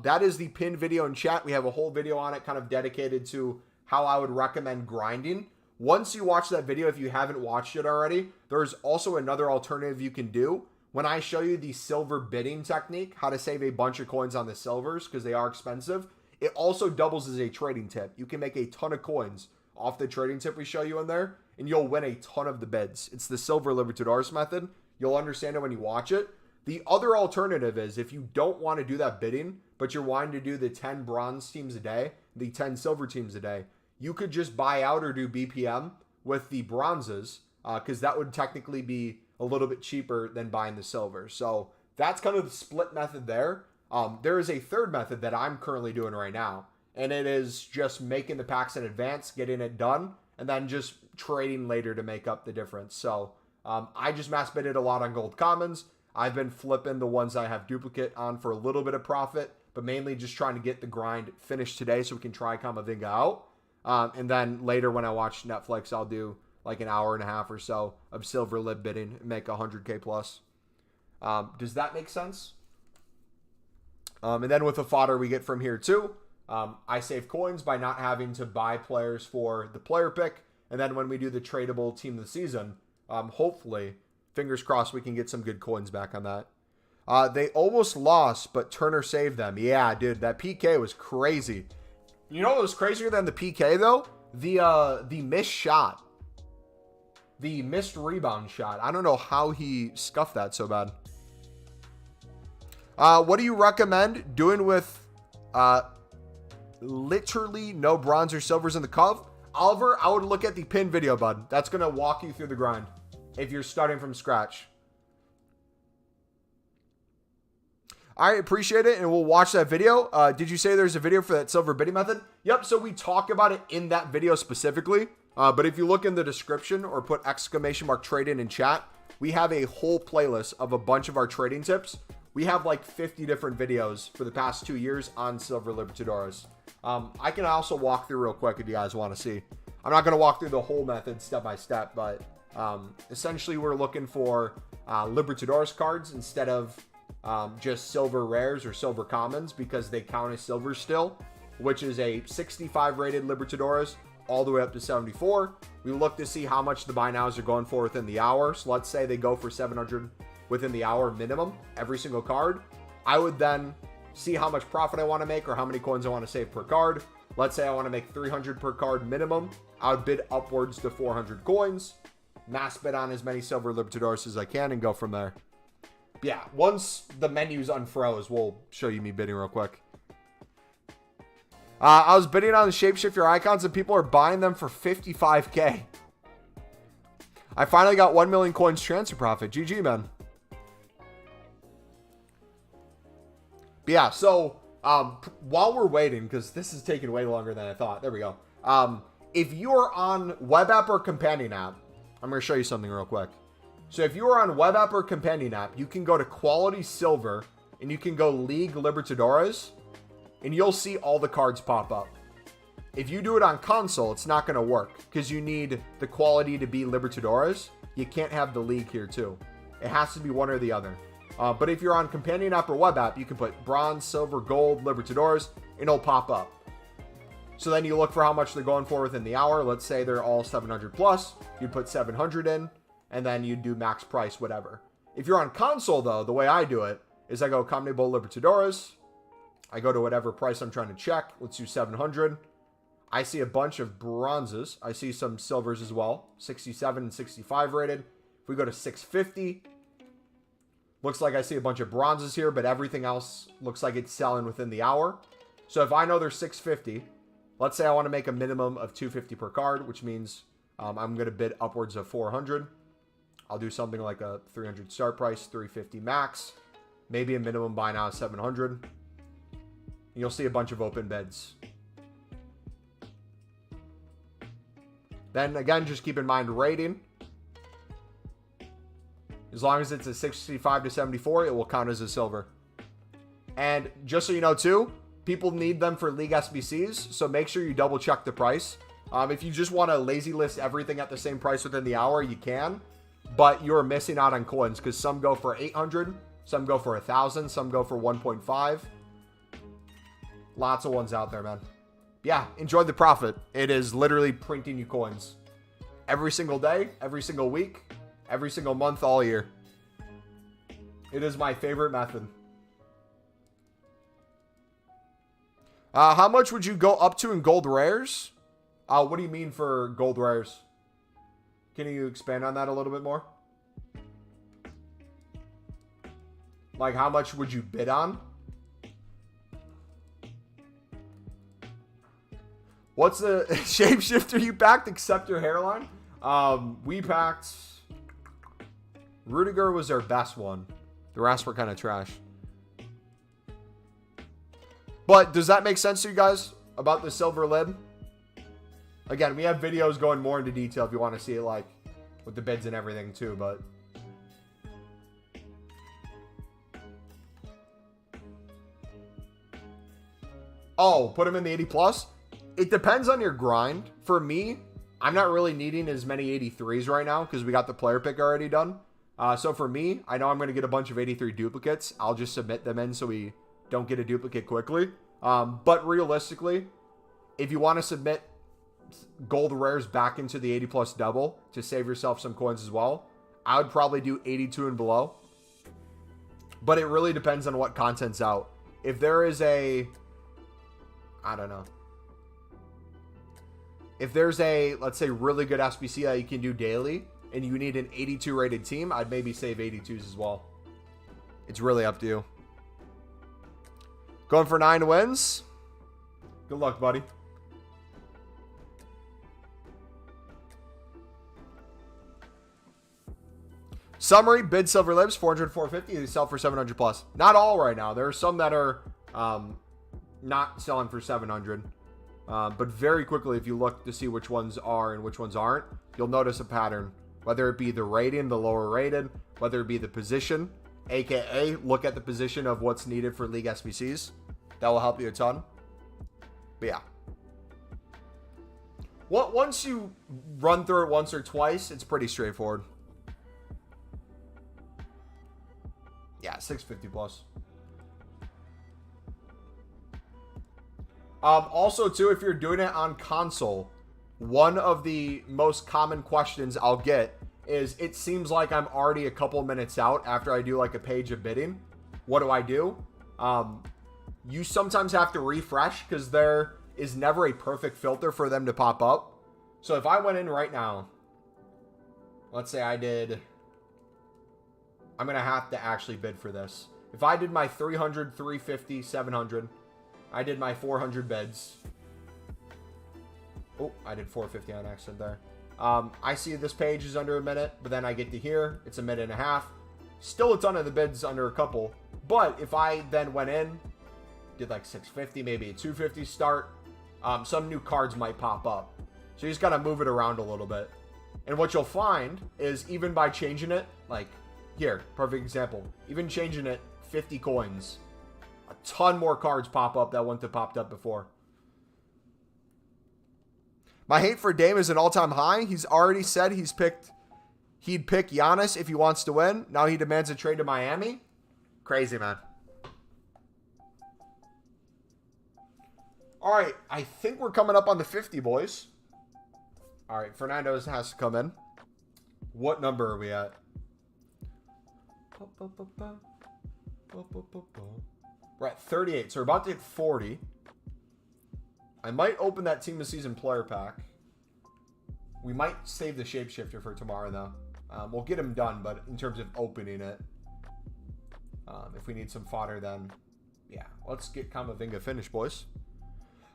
that is the pinned video in chat. We have a whole video on it kind of dedicated to how I would recommend grinding. Once you watch that video, if you haven't watched it already, there's also another alternative you can do when I show you the silver bidding technique, how to save a bunch of coins on the silvers because they are expensive, it also doubles as a trading tip. You can make a ton of coins off the trading tip we show you in there, and you'll win a ton of the bids. It's the Silver Libertadores method. You'll understand it when you watch it. The other alternative is if you don't want to do that bidding, but you're wanting to do the 10 bronze teams a day, the 10 silver teams a day, you could just buy out or do BPM with the bronzes because that would technically be a little bit cheaper than buying the silver. So that's kind of the split method there. There is a third method that I'm currently doing right now, and it is just making the packs in advance, getting it done, and then just trading later to make up the difference. So I just mass bidded a lot on gold commons. I've been flipping the ones I have duplicate on for a little bit of profit, but mainly just trying to get the grind finished today so we can try Camavinga out. And then later when I watch Netflix, I'll do like an hour and a half or so of silver lib bidding and make 100K plus. Does that make sense? And then with the fodder we get from here too, I save coins by not having to buy players for the player pick. And then when we do the tradable team of the season, hopefully, fingers crossed, we can get some good coins back on that. They almost lost, but Turner saved them. Yeah, dude, that PK was crazy. You know what was crazier than the PK, though? The missed shot. The missed rebound shot. I don't know how he scuffed that so bad. What do you recommend doing with literally no bronze or silvers in the Cov? Oliver, I would look at the pin video, bud. That's going to walk you through the grind if you're starting from scratch. I appreciate it, and we'll watch that video. Did you say there's a video for that silver bidding method? Yep, so we talk about it in that video specifically. But if you look in the description or put !trade-in in chat, we have a whole playlist of a bunch of our trading tips. We have like 50 different videos for the past 2 years on Silver Libertadores. I can also walk through real quick if you guys want to see. I'm not going to walk through the whole method step by step, but essentially we're looking for Libertadores cards instead of just silver rares or silver commons because they count as silver still, which is a 65 rated Libertadores all the way up to 74. We look to see how much the buy nows are going for within the hour. So let's say they go for 700 within the hour minimum, every single card. I would then see how much profit I want to make or how many coins I want to save per card. Let's say I want to make 300 per card minimum. I would bid upwards to 400 coins, mass bid on as many silver Libertadores as I can, and go from there. But yeah, once the menu's unfroze, we'll show you me bidding real quick. I was bidding on the Shapeshifter icons and people are buying them for 55K. I finally got 1 million coins transfer profit. GG, man. But yeah, so while we're waiting, because this is taking way longer than I thought. There we go. If you're on web app or companion app, I'm going to show you something real quick. So if you are on web app or companion app, you can go to quality silver and you can go League Libertadores and you'll see all the cards pop up. If you do it on console, it's not going to work because you need the quality to be Libertadores. You can't have the league here too. It has to be one or the other. But if you're on companion app or web app, you can put bronze, silver, gold, Libertadores, and it'll pop up. So then you look for how much they're going for within the hour. Let's say they're all 700 plus. You'd put 700 in, and then you'd do max price, whatever. If you're on console, though, the way I do it is I go Combinable Libertadores. I go to whatever price I'm trying to check. Let's do 700. I see a bunch of bronzes. I see some silvers as well. 67 and 65 rated. If we go to 650, looks like I see a bunch of bronzes here, but everything else looks like it's selling within the hour. So if I know they're 650, let's say I want to make a minimum of 250 per card, which means I'm going to bid upwards of 400. I'll do something like a 300 start price, 350 max, maybe a minimum buy now of 700. You'll see a bunch of open bids. Then again, just keep in mind rating. As long as it's a 65 to 74, it will count as a silver. And just so you know too, people need them for League SBCs, so make sure you double check the price. If you just want to lazy list everything at the same price within the hour, you can. But you're missing out on coins because some go for 800, some go for 1,000, some go for 1.5. Lots of ones out there, man. Yeah, enjoy the profit. It is literally printing you coins. Every single day, every single week, every single month, all year. It is my favorite method. How much would you go up to in gold rares? What do you mean for gold rares? Can you expand on that a little bit more? Like, how much would you bid on? What's the shapeshifter you packed except your hairline? We packed... Rudiger was our best one. The rest were kind of trash. But does that make sense to you guys about the silver lid? Again, we have videos going more into detail if you want to see it, like, with the bids and everything too, but... Oh, put them in the 80 plus? It depends on your grind. For me, I'm not really needing as many 83s right now because we got the player pick already done. So for me, I know I'm going to get a bunch of 83 duplicates. I'll just submit them in so we don't get a duplicate quickly. But realistically, if you want to submit gold rares back into the 80 plus double to save yourself some coins as well, I would probably do 82 and below. But it really depends on what content's out. If there is a... I don't know. If there's a, let's say, really good SBC that you can do daily, and you need an 82 rated team, I'd maybe save 82s as well. It's really up to you. Going for 9 wins. Good luck, buddy. Summary, bid silver libs, 400, 450. They sell for 700 plus. Not all right now. There are some that are not selling for 700. But very quickly, if you look to see which ones are and which ones aren't, you'll notice a pattern. Whether it be the rating, the lower rated, whether it be the position, aka look at the position of what's needed for league SBCs. That will help you a ton. But yeah. Once you run through it once or twice, it's pretty straightforward. Yeah, 650 plus. Also, too, if you're doing it on console, one of the most common questions I'll get is, it seems like I'm already a couple minutes out after I do like a page of bidding. What do I do? You sometimes have to refresh because there is never a perfect filter for them to pop up. So if I went in right now, let's say I'm going to have to actually bid for this. If I did my 300, 350, 700... I did my 400 bids. Oh, I did 450 on accident there. I see this page is under a minute, but then I get to here. It's a minute and a half. Still a ton of the bids under a couple. But if I then went in, did like 650, maybe a 250 start, some new cards might pop up. So you just got to move it around a little bit. And what you'll find is even by changing it, like here, perfect example, even changing it 50 coins, a ton more cards pop up that wouldn't have popped up before. My hate for Dame is an all-time high. He's already said he'd pick Giannis if he wants to win. Now he demands a trade to Miami. Crazy, man. All right, I think we're coming up on the 50, boys. All right, Fernando has to come in. What number are we at? We're at 38, so we're about to hit 40. I might open that Team of the Season player pack. We might save the Shapeshifter for tomorrow, though. We'll get him done, but in terms of opening it, if we need some fodder, then yeah. Let's get Camavinga finished, boys.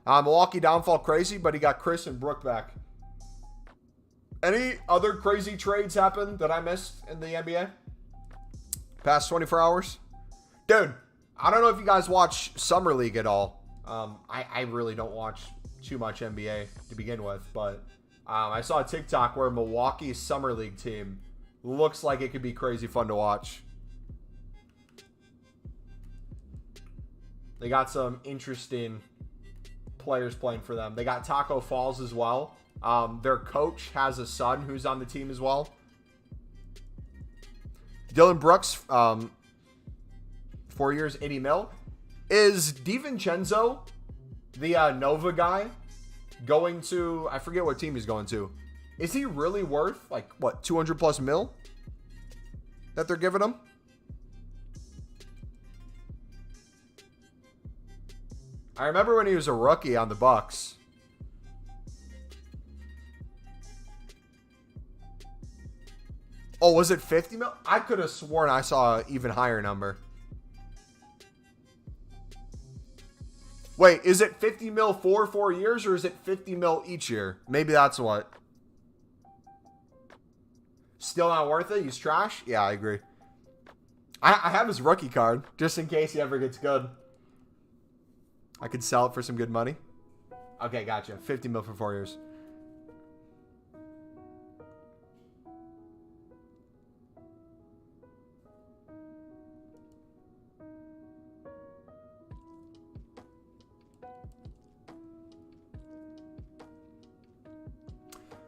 Milwaukee downfall crazy, but he got Chris and Brook back. Any other crazy trades happen that I missed in the NBA? Past 24 hours? Dude, I don't know if you guys watch Summer League at all. I really don't watch too much NBA to begin with, but I saw a TikTok where Milwaukee's Summer League team looks like it could be crazy fun to watch. They got some interesting players playing for them. They got Taco Falls as well. Their coach has a son who's on the team as well. Dylan Brooks, 4 years, 80 mil. Is DiVincenzo, the Nova guy, going to... I forget what team he's going to. Is he really worth, like, what, 200 plus mil that they're giving him? I remember when he was a rookie on the Bucks. Oh, was it 50 mil? I could have sworn I saw an even higher number. Wait, is it 50 mil for 4 years, or is it 50 mil each year? Maybe that's what. Still not worth it? He's trash? Yeah, I agree. I have his rookie card, just in case he ever gets good. I could sell it for some good money. Okay, gotcha. 50 mil for 4 years.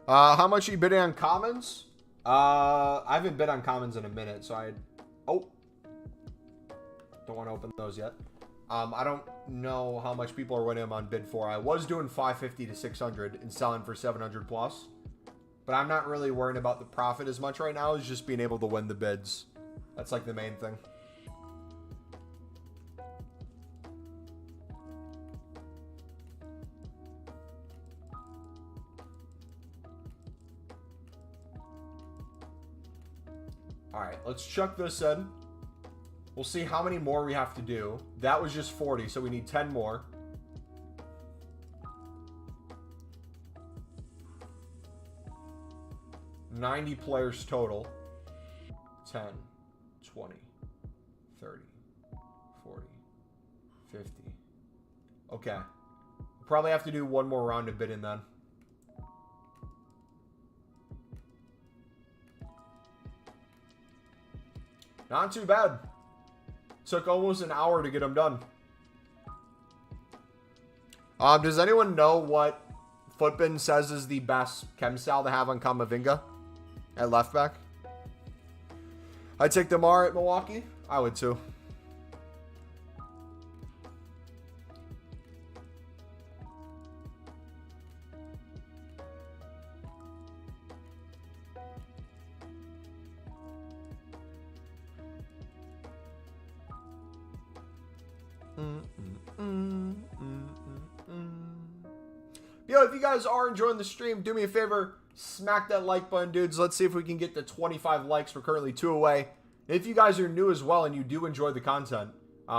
How much are you bidding on commons? I haven't bid on commons in a minute, so oh. Don't want to open those yet. I don't know how much people are winning them on bid for. I was doing 550 to 600 and selling for 700 plus. But I'm not really worrying about the profit as much right now. It's just being able to win the bids. That's like the main thing. Alright, let's chuck this in. We'll see how many more we have to do. That was just 40, so we need 10 more. $90 players total. 10, 20, 30, 40, 50. Okay. We'll probably have to do one more round of bidding then. Not too bad. Took almost an hour to get them done. Does anyone know what Footbin says is the best chem style to have on Camavinga at left back? I'd take DeMar at Milwaukee. I would too. Yo, if you guys are enjoying the stream, do me a favor, smack that like button, dudes. Let's see if we can get to 25 likes. We're currently 2 away. If you guys are new as well and you do enjoy the content,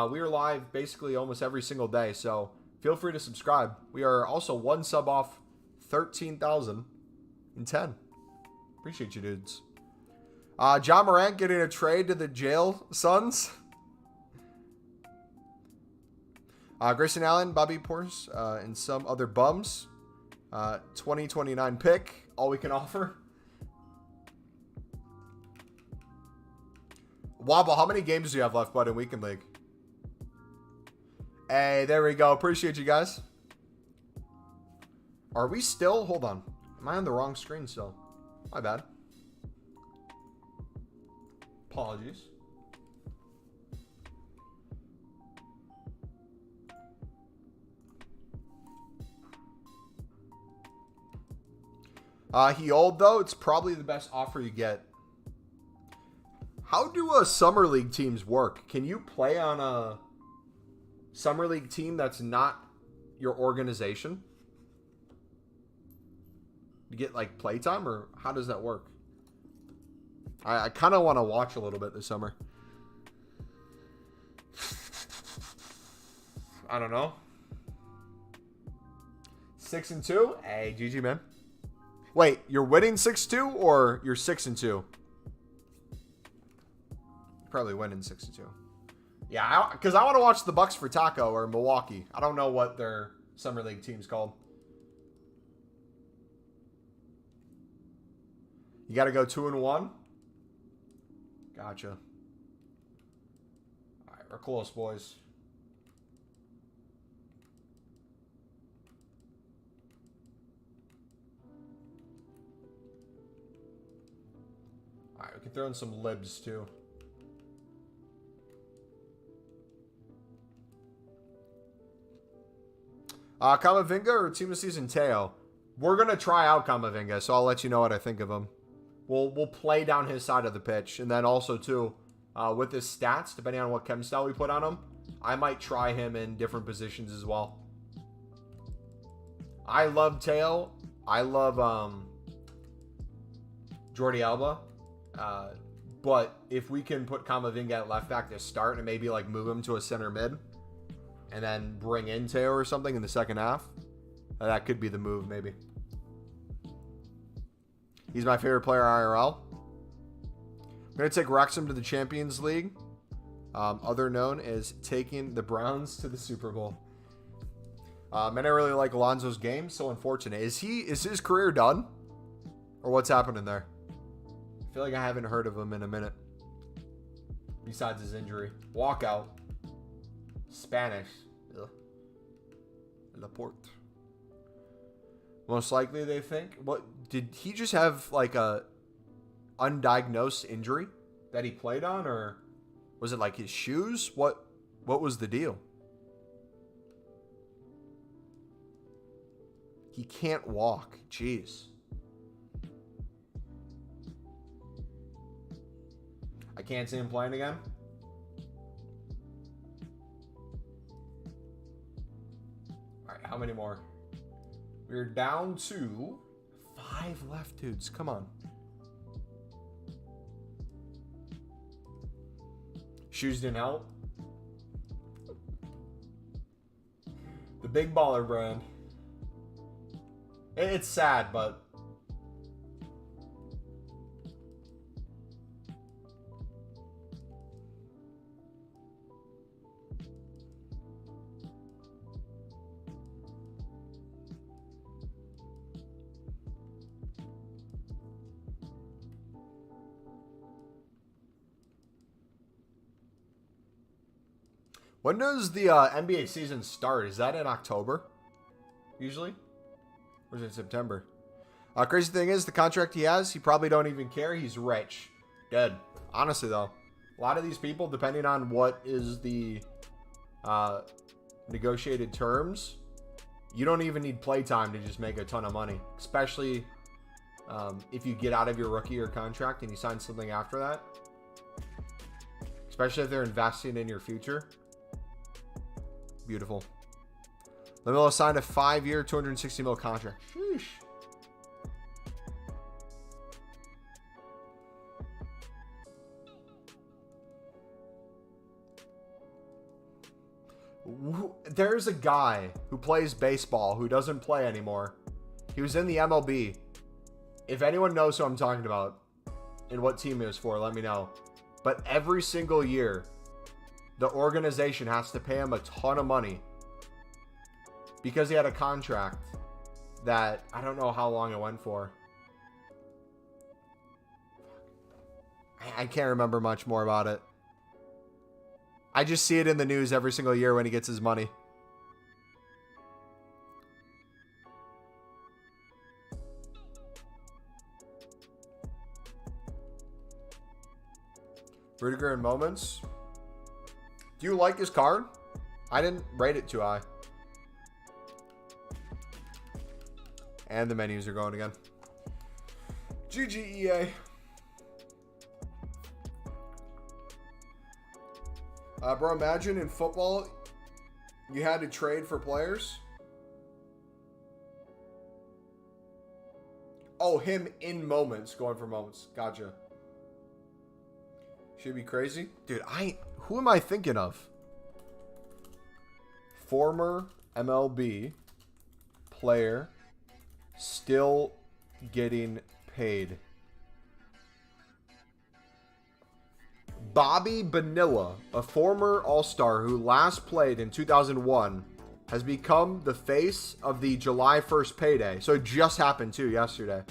we are live basically almost every single day, so feel free to subscribe. We are also 1 sub off 13,010. Appreciate you, dudes. John Morant getting a trade to the jail Suns. Grayson Allen, Bobby Portis, and some other bums. 2029 pick, all we can offer. Wobble, how many games do you have left, bud, in Weekend League? Hey, there we go. Appreciate you guys. Are we still? Hold on. Am I on the wrong screen still? My bad. Apologies. He old, though. It's probably the best offer you get. How do Summer League teams work? Can you play on a Summer League team that's not your organization? You get, like, playtime, or how does that work? I kind of want to watch a little bit this summer. I don't know. 6-2? Hey, GG, man. Wait, you're winning 6-2 or you're 6-2? Probably winning 6-2. Yeah, because I want to watch the Bucks for Taco or Milwaukee. I don't know what their Summer League team's called. You got to go 2-1? Gotcha. All right, we're close, boys. All right, we can throw in some libs, too. Camavinga or Team of Season Teo? We're going to try out Camavinga, so I'll let you know what I think of him. We'll play down his side of the pitch. And then also, too, with his stats, depending on what chem style we put on him, I might try him in different positions as well. I love Teo. I love Jordi Alba. But if we can put Camavinga at left back to start and maybe like move him to a center mid and then bring in Teo or something in the second half, that could be the move maybe. He's my favorite player IRL. I'm going to take Wrexham to the Champions League. Other known as taking the Browns to the Super Bowl. And I really like Alonso's game. So unfortunate. Is his career done? Or what's happening there? I feel like I haven't heard of him in a minute. Besides his injury. Walkout. Spanish. Ugh. Laporte. Most likely they think. What did he just have like a undiagnosed injury that he played on, or was it like his shoes? What was the deal? He can't walk. Jeez. I can't see him playing again. All right, how many more? We're down to 5 left, dudes. Come on. Shoes didn't help. The Big Baller brand. It's sad, but when does the NBA season start? Is that in October? Usually? Or is it September? Crazy thing is, the contract he has, he probably don't even care. He's rich. Good. Honestly, though, a lot of these people, depending on what is the negotiated terms, you don't even need playtime to just make a ton of money. Especially if you get out of your rookie year contract and you sign something after that. Especially if they're investing in your future. Beautiful. Lamelo signed a 5-year, $260 million contract. Sheesh. There's a guy who plays baseball who doesn't play anymore. He was in the MLB. If anyone knows who I'm talking about and what team it was for, let me know. But every single year, the organization has to pay him a ton of money because he had a contract that I don't know how long it went for. I can't remember much more about it. I just see it in the news every single year when he gets his money. Rudiger in moments. Do you like his card? I didn't rate it too high. And the menus are going again. GGEA. Bro, imagine in football, you had to trade for players. Oh, him in moments, going for moments. Gotcha. Should be crazy. Dude, who am I thinking of? Former MLB player still getting paid. Bobby Bonilla, a former All-Star who last played in 2001, has become the face of the July 1st payday. So it just happened too yesterday.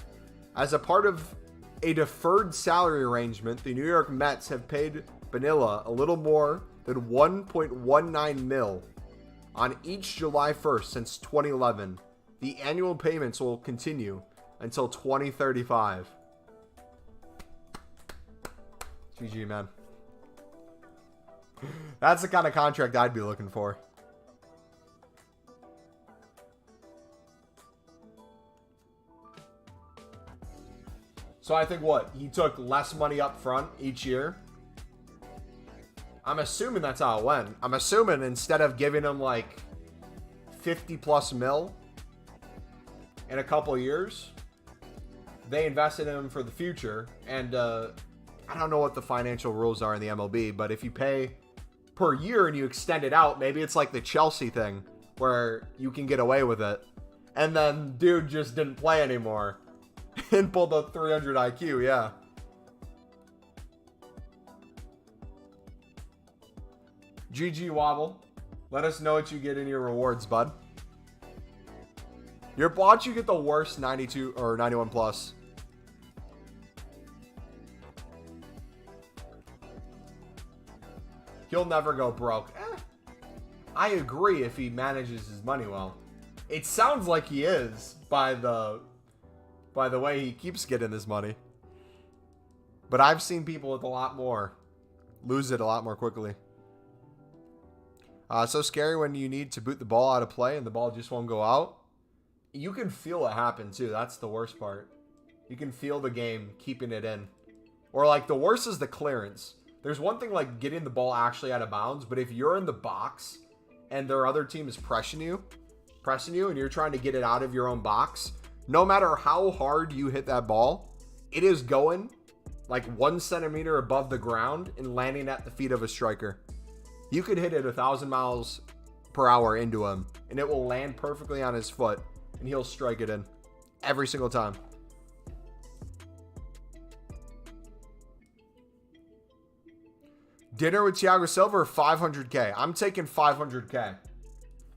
As a part of a deferred salary arrangement, the New York Mets have paid Bonilla a little more than $1.19 million on each July 1st since 2011. The annual payments will continue until 2035. GG, man. That's the kind of contract I'd be looking for. So I think what? He took less money up front each year. I'm assuming that's how it went. I'm assuming instead of giving him like 50 plus mil in a couple of years, they invested in him for the future. And I don't know what the financial rules are in the MLB, but if you pay per year and you extend it out, maybe it's like the Chelsea thing where you can get away with it. And then dude just didn't play anymore and pulled a 300 IQ. Yeah. GG Wobble. Let us know what you get in your rewards, bud. Watch you get the worst 92 or 91 plus. He'll never go broke. I agree if he manages his money well. It sounds like he is by the way he keeps getting his money. But I've seen people with a lot more lose it a lot more quickly. So scary when you need to boot the ball out of play and the ball just won't go out. You can feel it happen too. That's the worst part. You can feel the game keeping it in. Or like the worst is the clearance. There's one thing like getting the ball actually out of bounds, but if you're in the box and their other team is pressing you and you're trying to get it out of your own box, no matter how hard you hit that ball, it is going like 1 centimeter above the ground and landing at the feet of a striker. You could hit it 1,000 miles per hour into him, and it will land perfectly on his foot, and he'll strike it in every single time. Dinner with Thiago Silva or 500K? I'm taking 500K.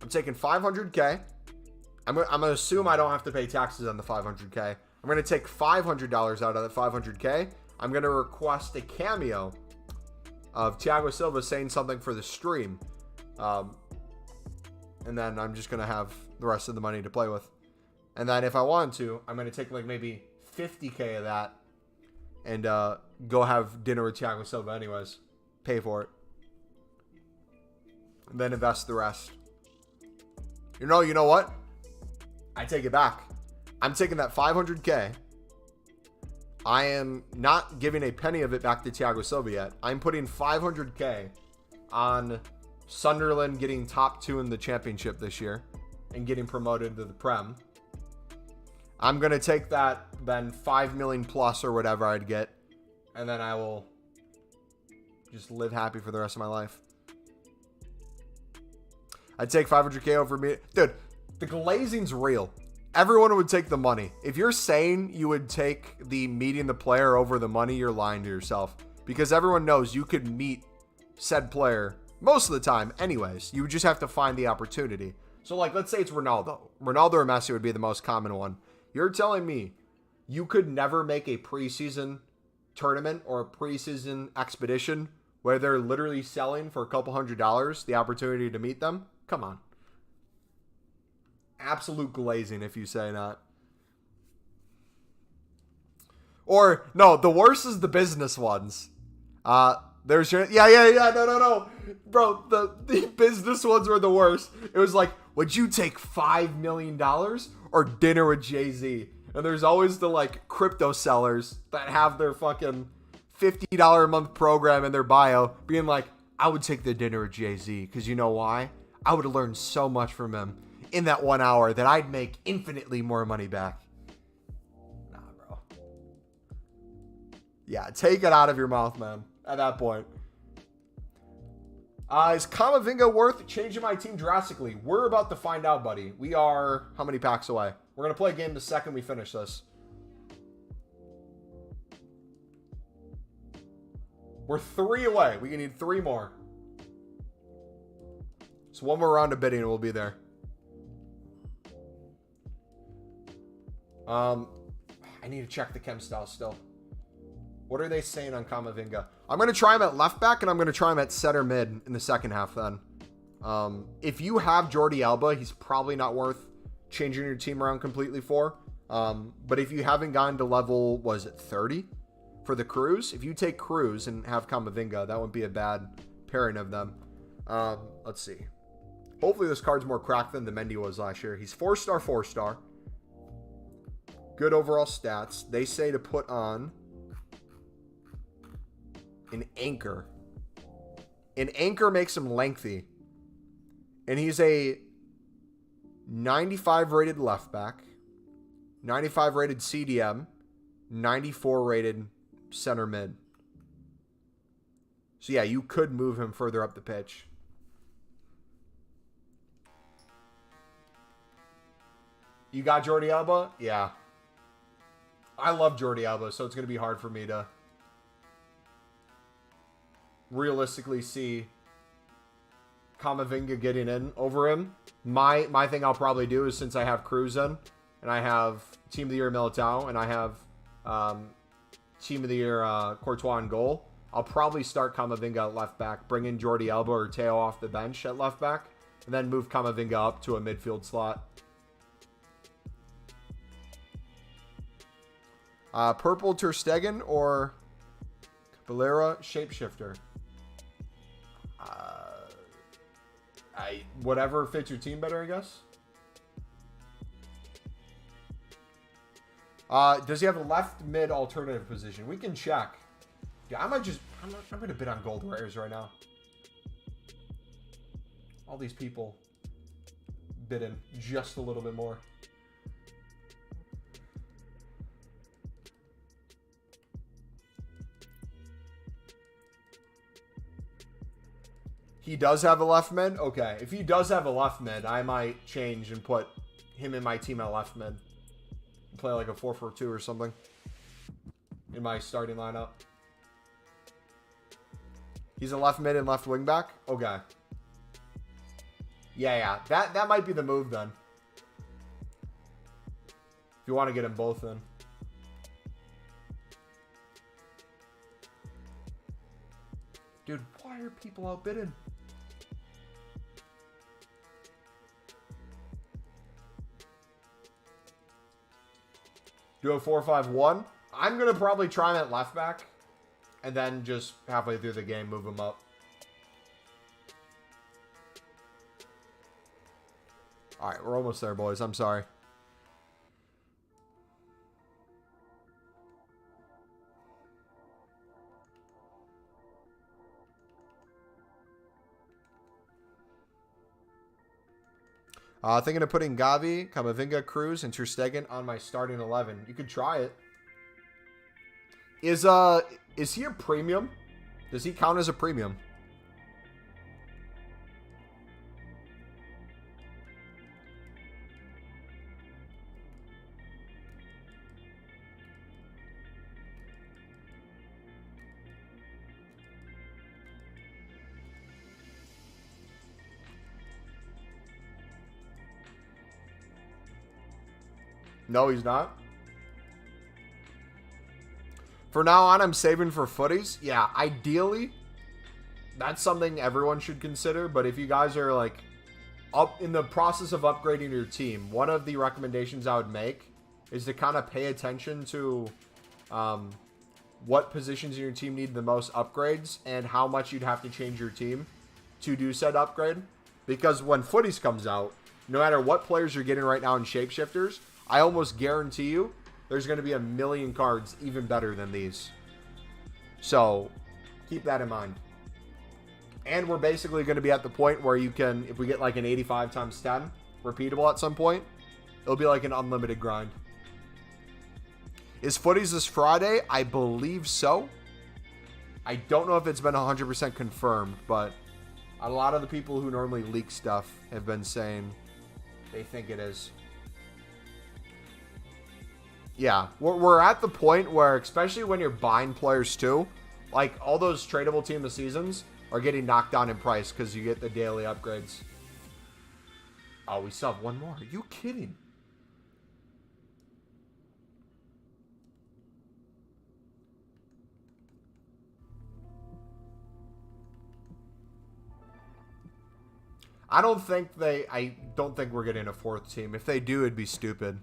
I'm taking 500K. I'm going to assume I don't have to pay taxes on the 500K. I'm going to take $500 out of the 500K. I'm going to request a cameo of Thiago Silva saying something for the stream. And then I'm just going to have the rest of the money to play with. And then if I want to, I'm going to take like maybe 50K of that and go have dinner with Thiago Silva anyways. Pay for it. And then invest the rest. You know what? I take it back. I'm taking that 500K. I am not giving a penny of it back to Thiago Silva yet. I'm putting 500K on Sunderland getting top 2 in the championship this year and getting promoted to the Prem. I'm going to take that then 5 million plus or whatever I'd get, and then I will just live happy for the rest of my life. I'd take 500K over me. Dude, the glazing's real. Everyone would take the money. If you're saying you would take the meeting the player over the money, you're lying to yourself. Because everyone knows you could meet said player most of the time anyways. You would just have to find the opportunity. So like, let's say it's Ronaldo. Ronaldo or Messi would be the most common one. You're telling me you could never make a preseason tournament or a preseason expedition where they're literally selling for a couple $100 the opportunity to meet them? Come on. Absolute glazing if you say not. Or, no, the worst is the business ones. There's your... Yeah, no. Bro, the business ones were the worst. It was like, would you take $5 million or dinner with Jay-Z? And there's always the, like, crypto sellers that have their fucking $50 a month program in their bio being like, I would take the dinner with Jay-Z because you know why? I would have learned so much from him in that 1 hour that I'd make infinitely more money back. Nah, bro. Yeah, take it out of your mouth, man, at that point. Is Camavinga worth changing my team drastically? We're about to find out, buddy. We are how many packs away? We're going to play a game the second we finish this. We're 3 away. We need 3 more. So one more round of bidding and we'll be there. I need to check the chem style still. What are they saying on Camavinga? I'm going to try him at left back and I'm going to try him at center mid in the second half then. If you have Jordi Alba, he's probably not worth changing your team around completely for. But if you haven't gotten to level, was it 30 for the Cruz? If you take Cruz and have Camavinga, that wouldn't be a bad pairing of them. Let's see. Hopefully this card's more cracked than the Mendy was last year. He's 4-star, 4-star. Good overall stats. They say to put on an anchor An anchor makes him lengthy. And he's a 95 rated left back, 95 rated CDM, 94 rated center mid. So yeah, you could move him further up the pitch. You got Jordi Alba? Yeah. I love Jordi Alba, so it's going to be hard for me to realistically see Camavinga getting in over him. My thing I'll probably do is, since I have Cruz in, and I have Team of the Year Militao, and I have Team of the Year Courtois in goal, I'll probably start Camavinga at left back, bring in Jordi Alba or Teo off the bench at left back, and then move Camavinga up to a midfield slot. Purple Ter Stegen or Valera Shapeshifter? Whatever fits your team better, I guess. Does he have a left mid alternative position? We can check. Yeah, I'm going to bid on gold rares right now. All these people bidding just a little bit more. He does have a left mid? Okay. If he does have a left mid, I might change and put him in my team at left mid. Play like a 4-4-2 or something in my starting lineup. He's a left mid and left wing back? Okay. Yeah. That might be the move then. If you want to get them both in. Dude, why are people outbidding? Do a 4-5-1. I'm going to probably try him at left back. And then just halfway through the game, move him up. Alright, we're almost there, boys. I'm sorry. Thinking of putting Gavi, Camavinga, Cruz, and Ter Stegen on my starting 11. You could try it. Is he a premium? Does he count as a premium? No, he's not. For now on, I'm saving for footies. Yeah, ideally, that's something everyone should consider. But if you guys are like up in the process of upgrading your team, one of the recommendations I would make is to kind of pay attention to what positions in your team need the most upgrades and how much you'd have to change your team to do said upgrade. Because when footies comes out, no matter what players you're getting right now in Shapeshifters, I almost guarantee you there's going to be a million cards even better than these. So keep that in mind. And we're basically going to be at the point where you can, if we get like an 85 times 10 repeatable at some point, it'll be like an unlimited grind. Is footies this Friday? I believe so. I don't know if it's been 100% confirmed, but a lot of the people who normally leak stuff have been saying they think it is. Yeah, we're at the point where, especially when you're buying players too, like all those tradable team of seasons are getting knocked down in price because you get the daily upgrades. Oh, we still have one more. Are you kidding? I don't think we're getting a fourth team. If they do, it'd be stupid.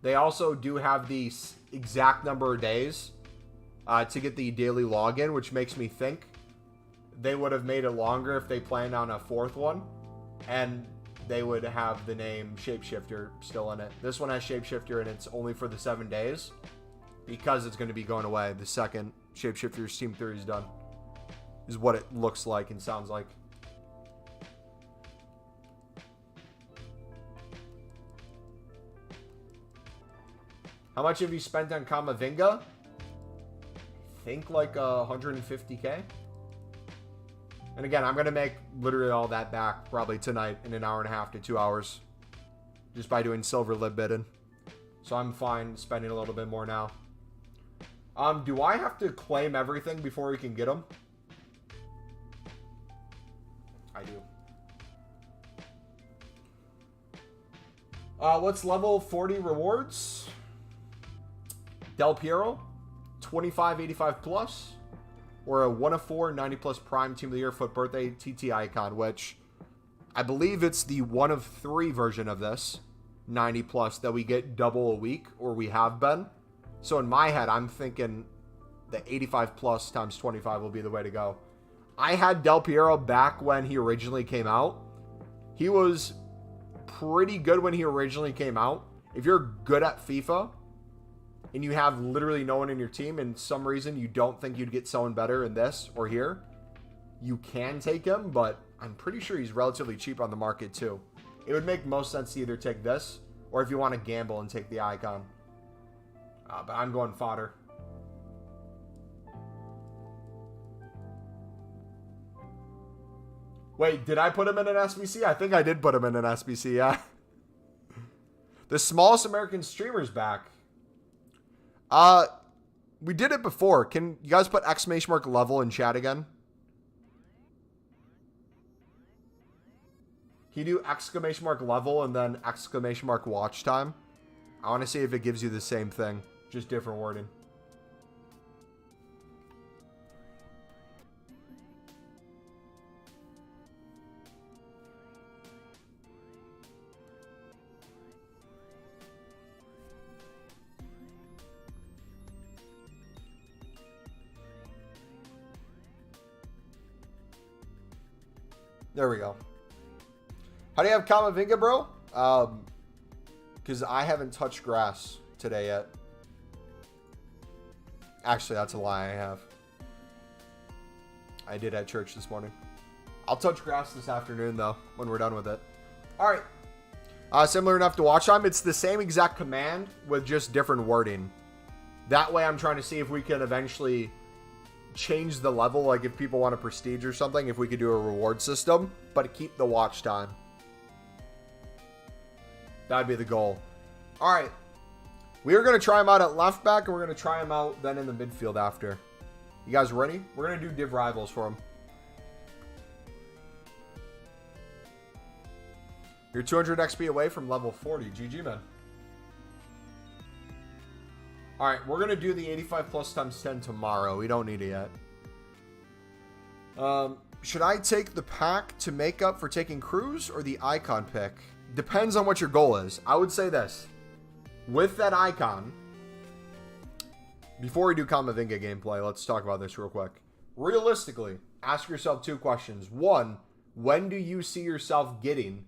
They also do have the exact number of days to get the daily login, which makes me think they would have made it longer if they planned on a fourth one. And they would have the name Shapeshifter still in it. This one has Shapeshifter and it's only for the 7 days because it's going to be going away the second Shapeshifters Team 3 is done. is what it looks like and sounds like. How much have you spent on Camavinga? I think like 150K. And again, I'm going to make literally all that back probably tonight in an hour and a half to 2 hours. Just by doing silver lib bidding. So I'm fine spending a little bit more now. Do I have to claim everything before we can get them? I do. What's level 40 rewards? Del Piero, 2585 plus, or a 1 of 4 90 plus prime team of the year foot birthday TT icon, which I believe it's the 1 of 3 version of this 90 plus that we get double a week, or we have been. So in my head, I'm thinking the 85 plus times 25 will be the way to go. I had Del Piero back when he originally came out. He was pretty good when he originally came out. If you're good at FIFA and you have literally no one in your team and some reason you don't think you'd get someone better in this or here, you can take him, but I'm pretty sure he's relatively cheap on the market too. It would make most sense to either take this or if you want to gamble and take the icon. But I'm going fodder. Wait, did I put him in an SBC? I think I did put him in an SBC, yeah. The smallest American streamer's back. We did it before. Can you guys put exclamation mark level in chat again? Can you do exclamation mark level and then exclamation mark watch time? I want to see if it gives you the same thing. Just different wording. There we go. How do you have Camavinga, bro? Because I haven't touched grass today yet. Actually, that's a lie. I have. I did at church this morning. I'll touch grass this afternoon, though, when we're done with it. All right. Similar enough to watch time. It's the same exact command with just different wording. That way, I'm trying to see if we can eventually change the level, like if people want a prestige or something, if we could do a reward system, but keep the watch time. That'd be the goal. All right. We are going to try him out at left back, and we're going to try him out then in the midfield after. You guys ready? We're going to do div rivals for him. You're 200 XP away from level 40. GG, man. All right, we're going to do the 85 plus times 10 tomorrow. We don't need it yet. Should I take the pack to make up for taking Cruz or the icon pick? Depends on what your goal is. I would say this. With that icon, before we do Camavinga gameplay, let's talk about this real quick. Realistically, ask yourself 2 questions. 1, when do you see yourself getting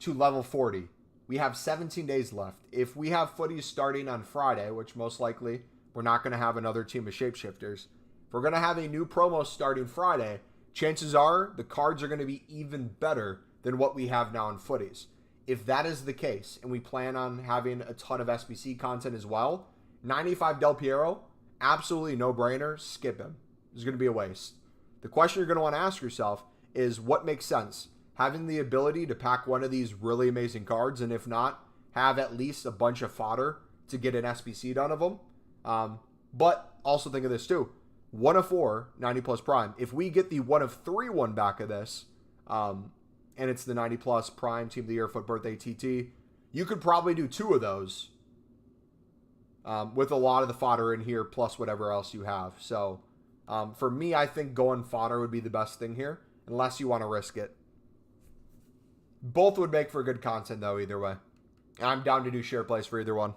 to level 40? We have 17 days left. If we have footies starting on Friday, which most likely we're not going to have another team of Shapeshifters. If we're going to have a new promo starting Friday, chances are the cards are going to be even better than what we have now in footies. If that is the case, and we plan on having a ton of SBC content as well, 95 Del Piero, absolutely no-brainer, skip him. It's going to be a waste. The question you're going to want to ask yourself is what makes sense? Having the ability to pack one of these really amazing cards, and if not, have at least a bunch of fodder to get an SBC done of them. But also think of this too. 1 of 4, 90 plus prime. If we get the 1 of 3 one back of this, and it's the 90 plus prime team of the year foot birthday TT, you could probably do 2 of those with a lot of the fodder in here plus whatever else you have. So for me, I think going fodder would be the best thing here, unless you want to risk it. Both would make for good content, though, either way. And I'm down to do share plays for either one.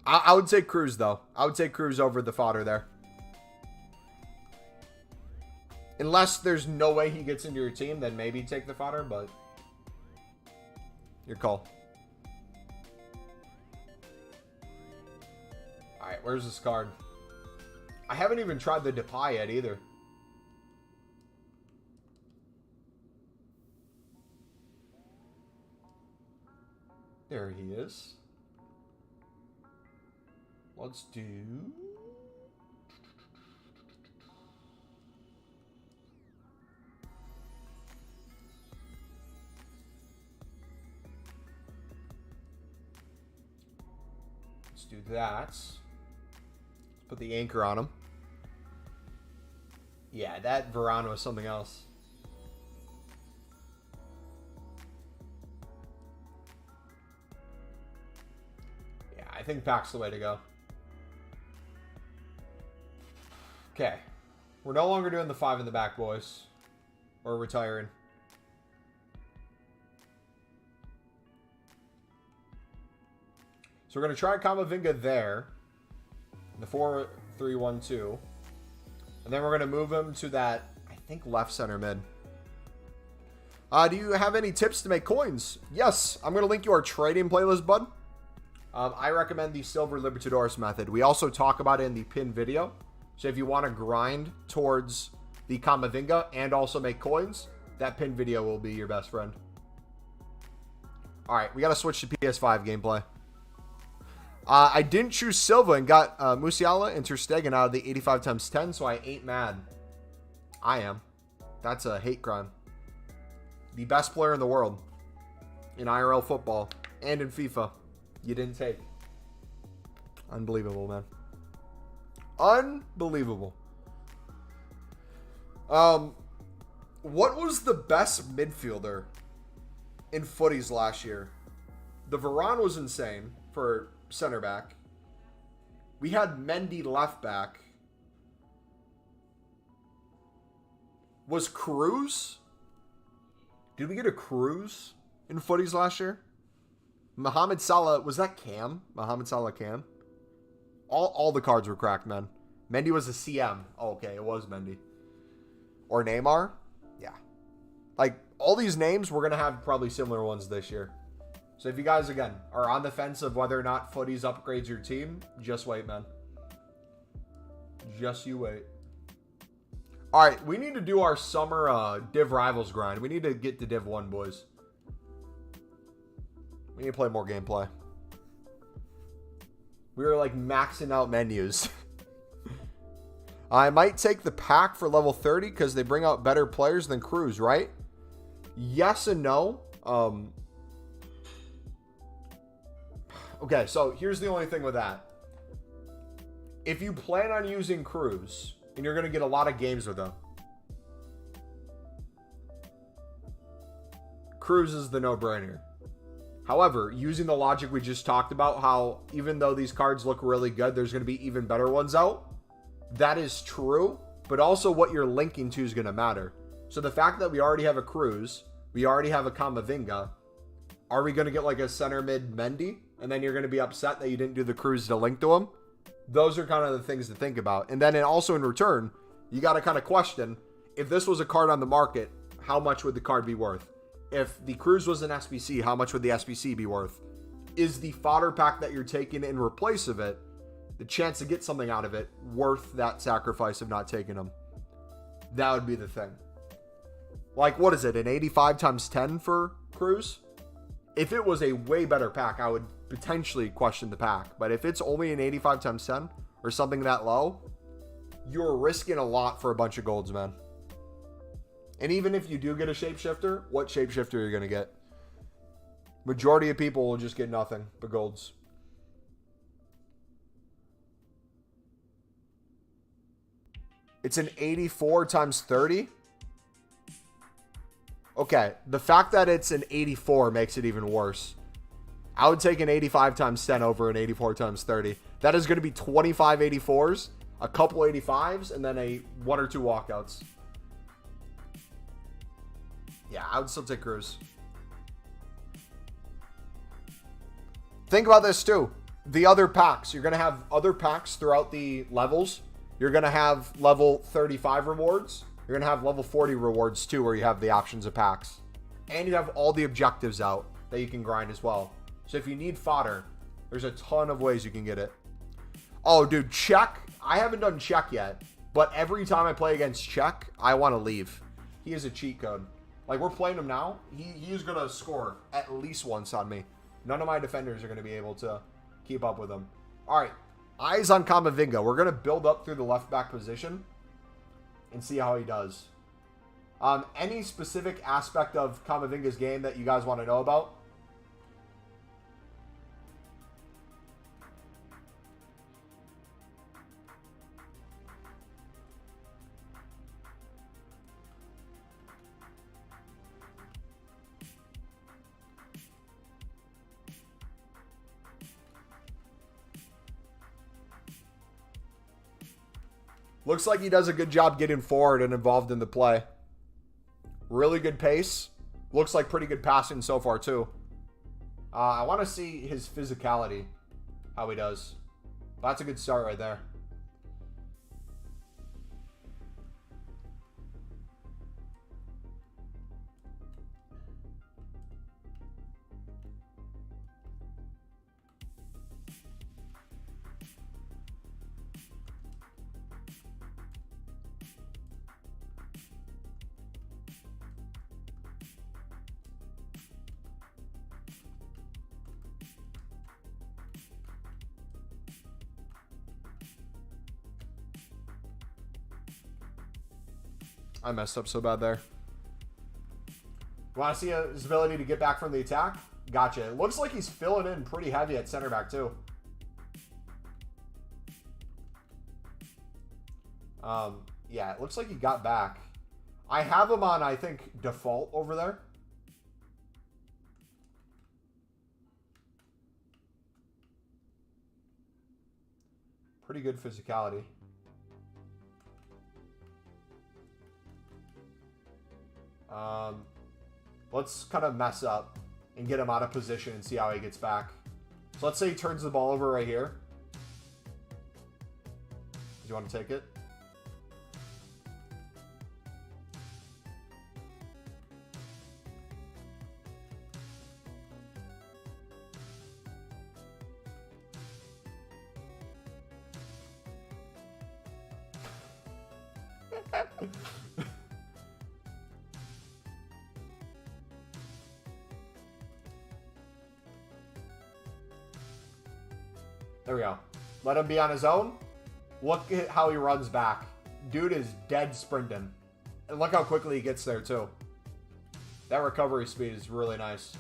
I would take Cruz, though. I would take Cruz over the fodder there. Unless there's no way he gets into your team, then maybe take the fodder, but your call. All right, where's this card? I haven't even tried the Depay yet either. There he is. Let's do... Let's do that. Let's put the anchor on him. Yeah, that Varane was something else. Yeah, I think pack's the way to go. Okay. We're no longer doing the 5 in the back, boys. We're retiring. So we're going to try Camavinga there. The 4-3-1-2. And then we're going to move him to that, I think, left center mid. Do you have any tips to make coins? Yes. I'm going to link you our trading playlist, bud. I recommend the Silver Libertadores method. We also talk about it in the pinned video. So if you want to grind towards the Camavinga and also make coins, that pinned video will be your best friend. All right, we got to switch to PS5 gameplay. I didn't choose Silva and got Musiala and Ter Stegen out of the 85 times 10, so I ain't mad. I am. That's a hate crime. The best player in the world in IRL football and in FIFA. You didn't take. Unbelievable, man. Unbelievable. What was the best midfielder in footies last year? The Varane was insane for center back. We had Mendy left back. Was Cruz? Did we get a Cruz in footies last year? Mohamed Salah, was that Cam? Mohamed Salah Cam? All the cards were cracked, man. Mendy was a CM. Oh, okay, it was Mendy. Or Neymar? Yeah. Like, all these names, we're going to have probably similar ones this year. So if you guys, again, are on the fence of whether or not footies upgrades your team, just wait, man. Just you wait. All right, we need to do our summer Div Rivals grind. We need to get to Div 1, boys. We need to play more gameplay. We were like maxing out menus. I might take the pack for level 30 because they bring out better players than Cruz, right? Yes and no. Okay, so here's the only thing with that. If you plan on using Cruz, and you're going to get a lot of games with him, Cruz is the no-brainer. However, using the logic we just talked about, how even though these cards look really good, there's going to be even better ones out. That is true, but also what you're linking to is going to matter. So the fact that we already have a Cruz, we already have a Camavinga, are we going to get like a center mid Mendy? And then you're going to be upset that you didn't do the Cruz to link to him? Those are kind of the things to think about. And then also in return, you got to kind of question, if this was a card on the market, how much would the card be worth? If the Cruz was an SBC, how much would the SBC be worth? Is the fodder pack that you're taking in replace of it, the chance to get something out of it, worth that sacrifice of not taking them? That would be the thing. Like, what is it, an 85 times 10 for Cruz? If it was a way better pack, I would potentially question the pack. But if it's only an 85 times 10 or something that low, you're risking a lot for a bunch of golds, man. And even if you do get a shapeshifter, what shapeshifter are you going to get? Majority of people will just get nothing but golds. It's an 84 times 30. Okay, the fact that it's an 84 makes it even worse. I would take an 85 times 10 over an 84 times 30. That is going to be 25 84s, a couple 85s, and then a 1 or 2 walkouts. Yeah, I would still take Cruz. Think about this too. The other packs. You're going to have other packs throughout the levels. You're going to have level 35 rewards. You're going to have level 40 rewards too, where you have the options of packs. And you have all the objectives out that you can grind as well. So if you need fodder, there's a ton of ways you can get it. Oh, dude, Czech. I haven't done Czech yet. But every time I play against Czech, I want to leave. He is a cheat code. Like, we're playing him now. He is going to score at least once on me. None of my defenders are going to be able to keep up with him. All right. Eyes on Camavinga. We're going to build up through the left back position and see how he does. Any specific aspect of Camavinga's game that you guys want to know about? Looks like he does a good job getting forward and involved in the play. Really good pace. Looks like pretty good passing so far, too. I want to see his physicality, how he does. That's a good start right there. I messed up so bad there. Want to see his ability to get back from the attack? Gotcha. It looks like he's filling in pretty heavy at center back, too. Yeah, it looks like he got back. I have him on, I think, default over there. Pretty good physicality. Let's kind of mess up and get him out of position and see how he gets back. So let's say he turns the ball over right here. Do you want to take it? There we go. Let him be on his own. Look at how he runs back. Dude is dead sprinting. And look how quickly he gets there, too. That recovery speed is really nice.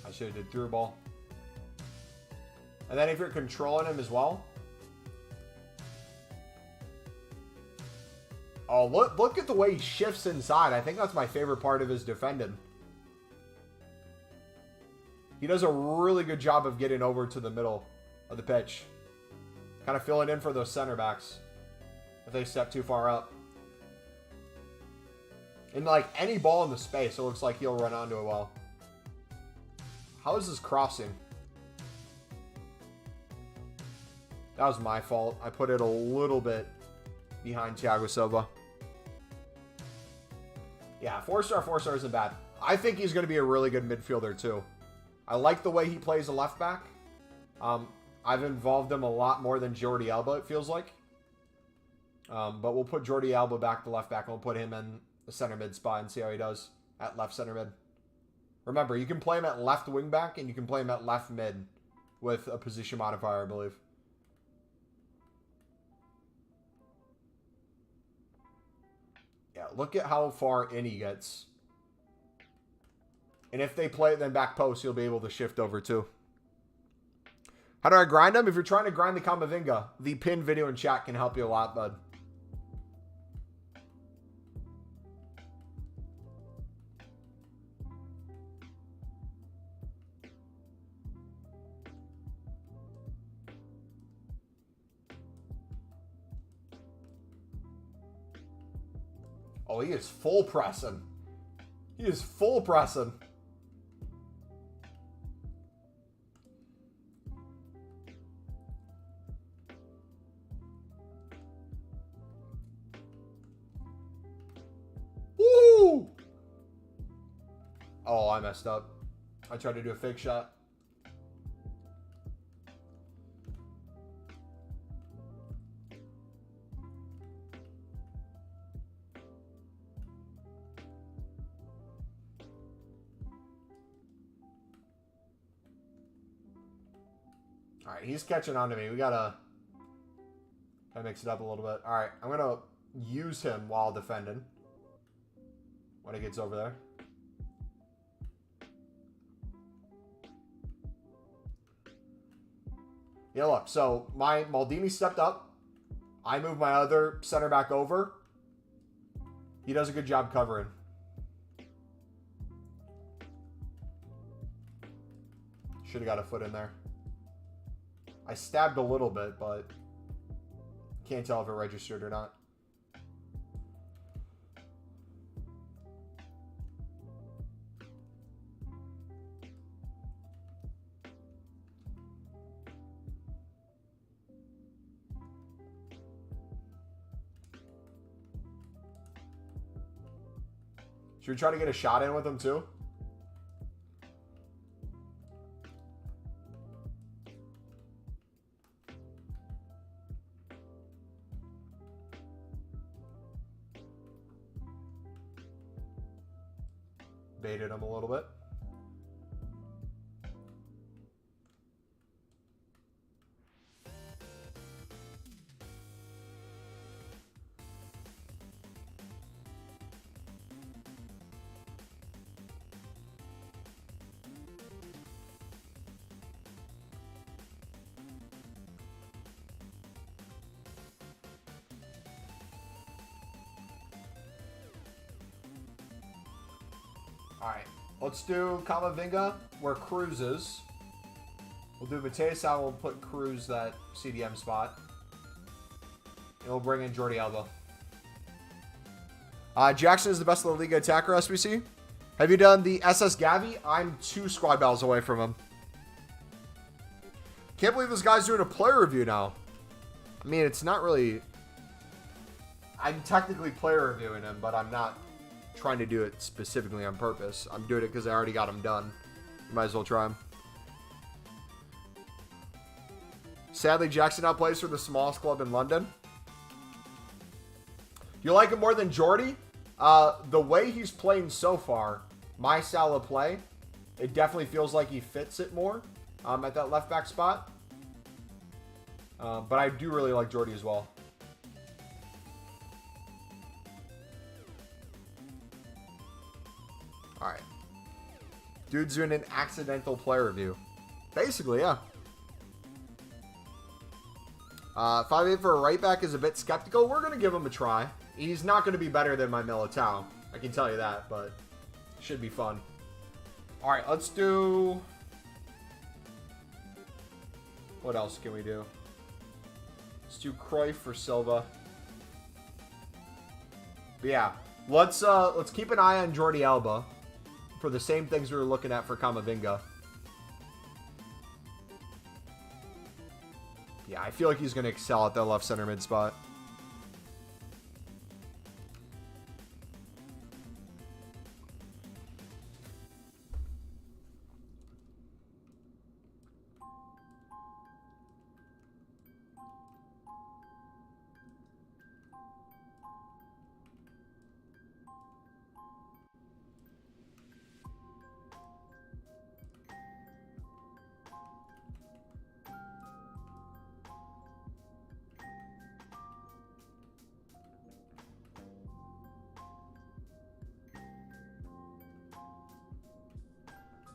I should have did through ball. And then if you're controlling him as well. Oh, look at the way he shifts inside. I think that's my favorite part of his defending. He does a really good job of getting over to the middle of the pitch. Kind of filling in for those center backs if they step too far up. And like any ball in the space, it looks like he'll run onto it well. How is this crossing? That was my fault. I put it a little bit behind Thiago Silva. Yeah, 4-star isn't bad. I think he's going to be a really good midfielder too. I like the way he plays a left back. I've involved him a lot more than Jordi Alba, it feels like. But we'll put Jordi Alba back to left back, and we'll put him in the center mid spot and see how he does at left center mid. Remember, you can play him at left wing back, and you can play him at left mid with a position modifier, I believe. Yeah, look at how far in he gets. And if they play it then back post, you'll be able to shift over too. How do I grind them? If you're trying to grind the Camavinga, the pinned video in chat can help you a lot, bud. Oh, he is full pressing. He is full pressing. Oh, I messed up. I tried to do a fake shot. All right, he's catching on to me. We gotta mix it up a little bit. All right, I'm gonna use him while defending when he gets over there. Yeah, look. So my Maldini stepped up. I moved my other center back over. He does a good job covering. Should have got a foot in there. I stabbed a little bit, but can't tell if it registered or not. Should we try to get a shot in with him too? Baited him a little bit. Alright, let's do Camavinga where Cruz is. We'll do Mateus out, we'll put Cruz that CDM spot. And we'll bring in Jordi Alba. Jackson is the best La Liga attacker, SBC. Have you done the SS Gavi? I'm 2 squad battles away from him. Can't believe this guy's doing a player review now. I mean, it's not really... I'm technically player reviewing him, but I'm not trying to do it specifically on purpose. I'm doing it because I already got him done. You might as well try him. Sadly, Jackson now plays for the smallest club in London. You like him more than Jordi? The way he's playing so far, my style of play, it definitely feels like he fits it more at that left back spot. But I do really like Jordi as well. Alright. Dude's doing an accidental player review. Basically, yeah. 5'8" for a right back is a bit skeptical. We're going to give him a try. He's not going to be better than my Militao. I can tell you that, but should be fun. Alright, let's do... What else can we do? Let's do Cruyff for Silva. But yeah, let's keep an eye on Jordi Alba for the same things we were looking at for Camavinga. Yeah, I feel like he's going to excel at that left center mid spot.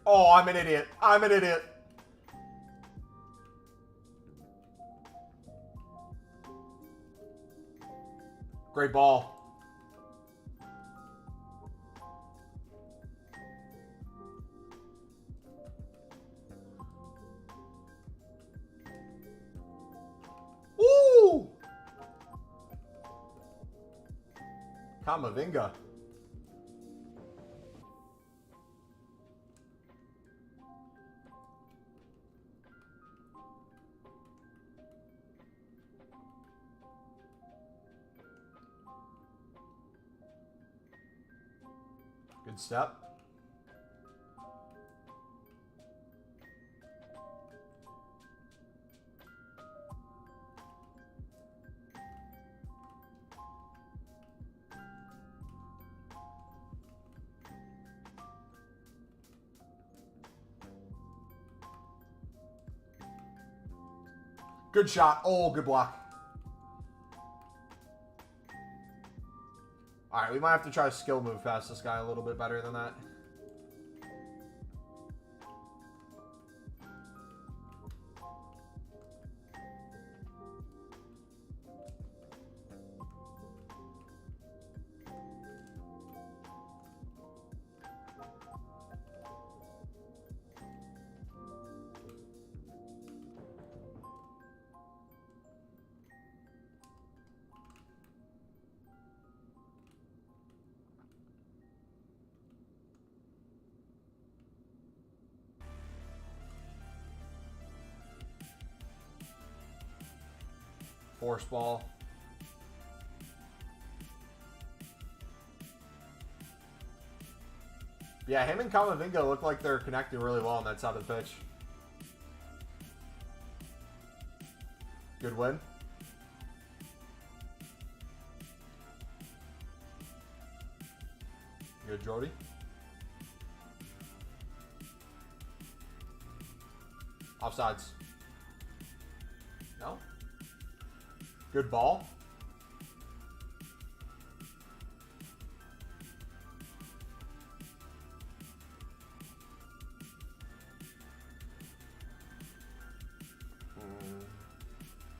Oh, I'm an idiot. I'm an idiot. Great ball. Woo! Camavinga. Good step. Good shot. Oh, good block. All right, we might have to try to skill move past this guy a little bit better than that. Force ball. Yeah, him and Camavinga look like they're connecting really well on that side of the pitch. Good win. Good, Jordy. Offsides. No? Good ball.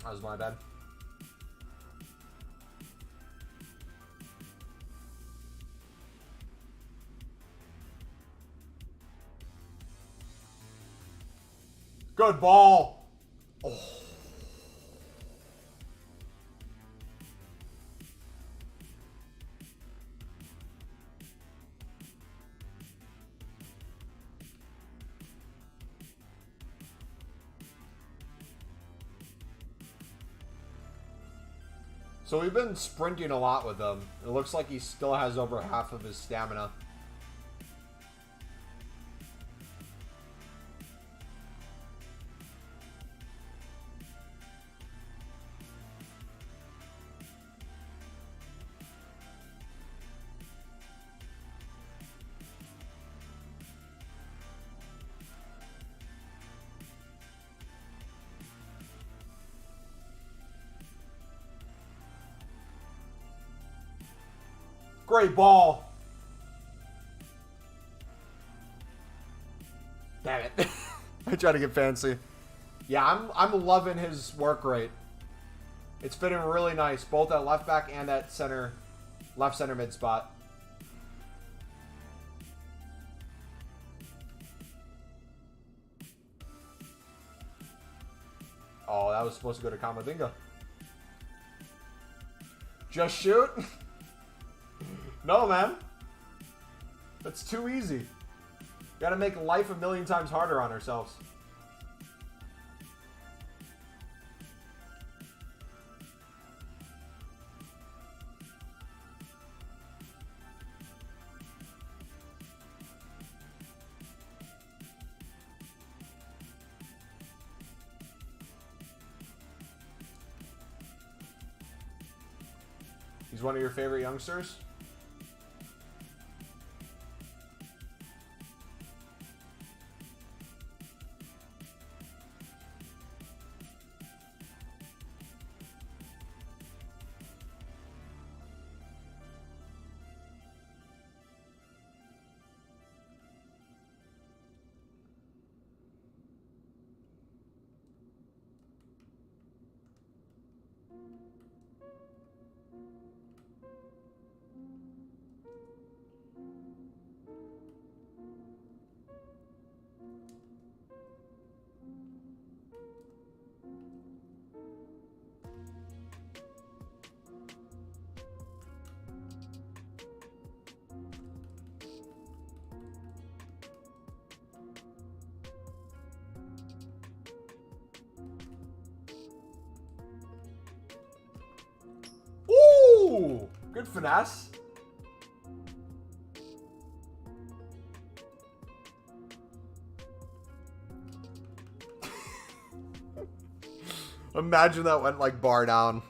That was my bad. Good ball. Oh. So we've been sprinting a lot with him. It looks like he still has over half of his stamina. Great ball. Damn it. I try to get fancy. Yeah, I'm loving his work rate. It's fitting really nice, both at left back and at center, left center mid spot. Oh, that was supposed to go to Camavinga. Just shoot. No, man. That's too easy. Gotta make life a million times harder on ourselves. He's one of your favorite youngsters? Ooh, good finesse. Imagine that went like bar down.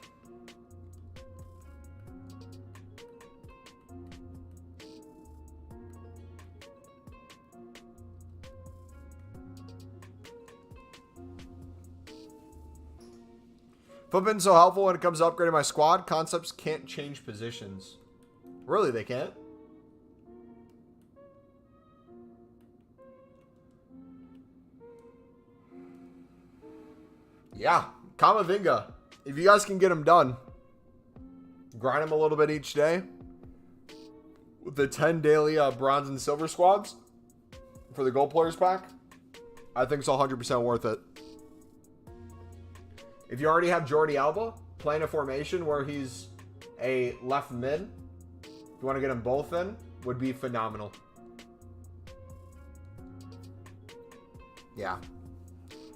Footbin's so helpful when it comes to upgrading my squad. Concepts can't change positions. Really, they can't? Yeah, Camavinga. If you guys can get him done, grind him a little bit each day with the 10 daily bronze and silver squads for the gold players pack, I think it's 100% worth it. If you already have Jordi Alba playing a formation where he's a left mid, if you want to get them both in, would be phenomenal. Yeah.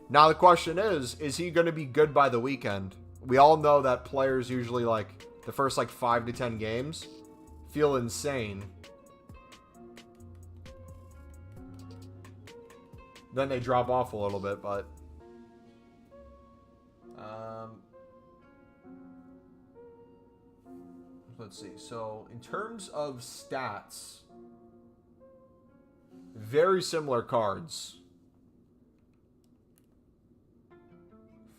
Now the question is he going to be good by the weekend? We all know that players usually, like, the first, like, 5 to 10 games feel insane. Then they drop off a little bit, but... let's see. So, in terms of stats, very similar cards.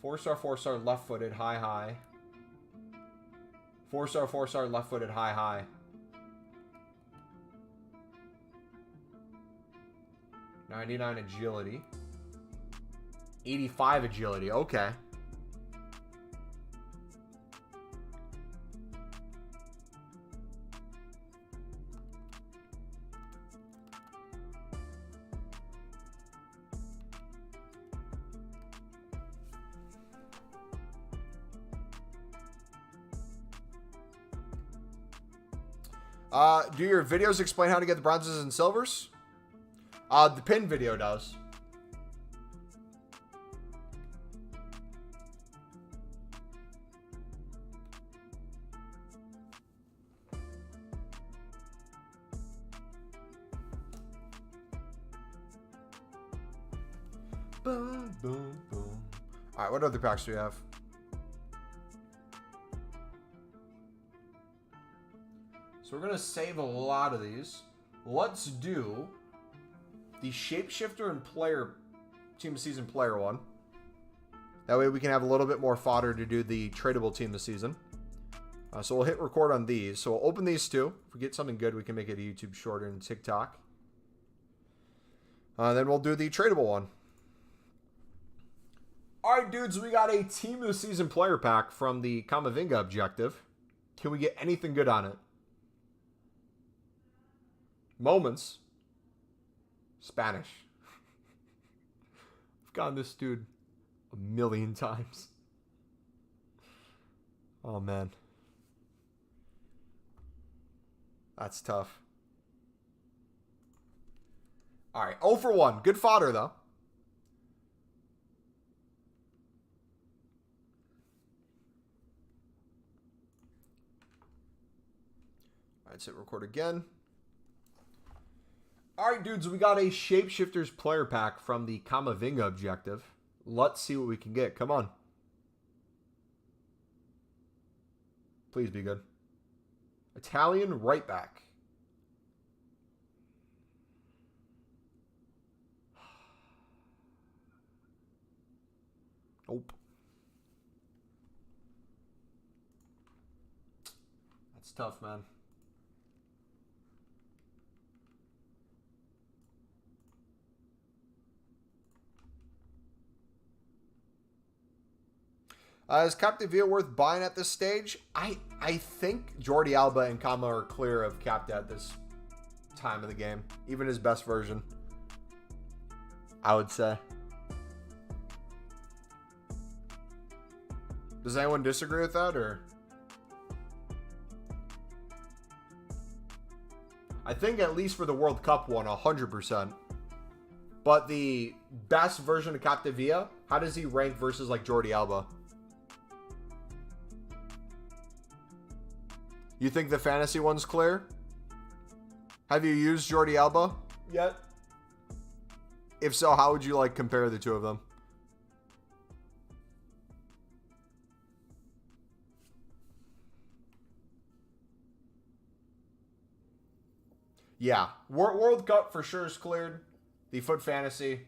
4-star, 4-star, left-footed, high. 4-star, 4-star, left-footed, high. 99 agility. 85 agility. Okay. Do your videos explain how to get the bronzes and silvers? The pin video does. Boom, boom, boom. All right, what other packs do we have? So we're going to save a lot of these. Let's do the Shapeshifter and player team of season player one. That way we can have a little bit more fodder to do the tradable team this season. So we'll hit record on these. So we'll open these two. If we get something good, we can make it a YouTube short and TikTok. Then we'll do the tradable one. All right, dudes, we got a team of the season player pack from the Camavinga objective. Can we get anything good on it? Moments. Spanish. I've gotten this dude a million times. Oh, man. That's tough. All right, 0 for 1. Good fodder, though. All right, let's hit record again. All right, dudes, we got a Shapeshifters player pack from the Camavinga objective. Let's see what we can get. Come on. Please be good. Italian right back. Nope. That's tough, man. Is Capdevia worth buying at this stage? I think Jordi Alba and Kama are clear of Capta at this time of the game. Even his best version, I would say. Does anyone disagree with that, or? I think at least for the World Cup one, 100%. But the best version of Capdevia, how does he rank versus like Jordi Alba? You think the fantasy one's clear? Have you used Jordi Alba yet? If so, how would you like compare the two of them? Yeah, World Cup for sure is cleared. The Foot Fantasy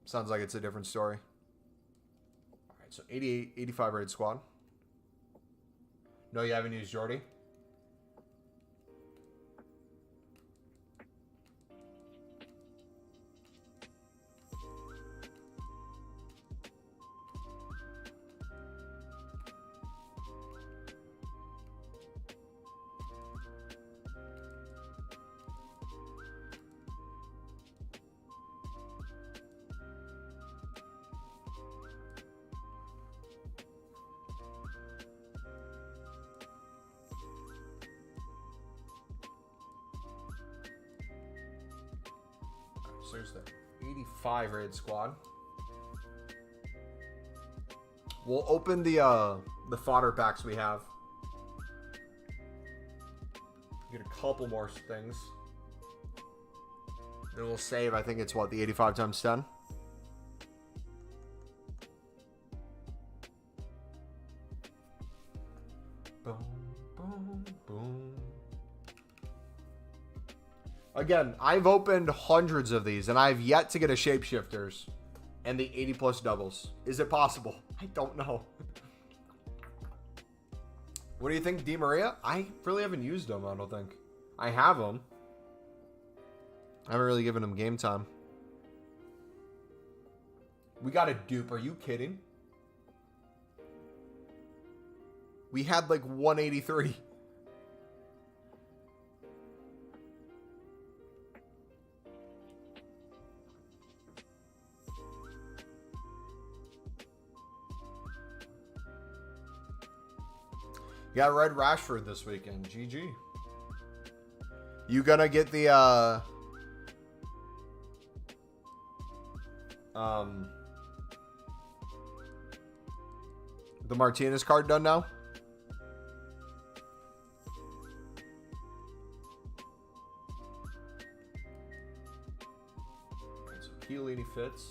sounds like it's a different story. So 88, 85 raid squad. No, you haven't used Jordy? So there's the 85 raid squad. We'll open the fodder packs we have. Get a couple more things. Then we'll save, I think it's what, the 85 times 10? Boom, boom, boom. Again, I've opened hundreds of these, and I've yet to get a Shapeshifters and the 80 plus doubles. Is it possible? I don't know. What do you think, Di Maria? I really haven't used them, I don't think. I have them. I haven't really given them game time. We got a dupe. Are you kidding? We had like 183. You got Red Rashford this weekend. GG. You gonna get the Martinez card done now? So Chiellini fits.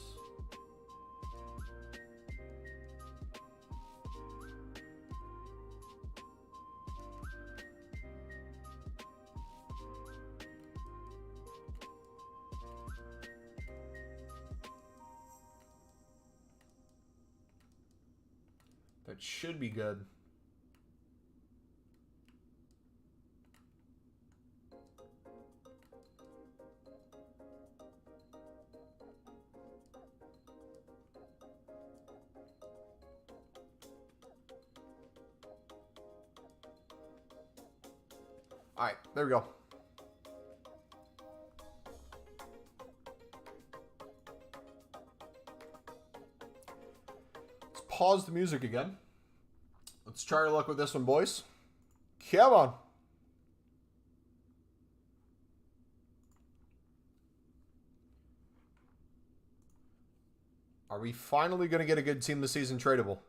That should be good. All right, there we go. Let's pause the music again. Let's try our luck with this one, boys. Come on. Are we finally going to get a good team this season tradable?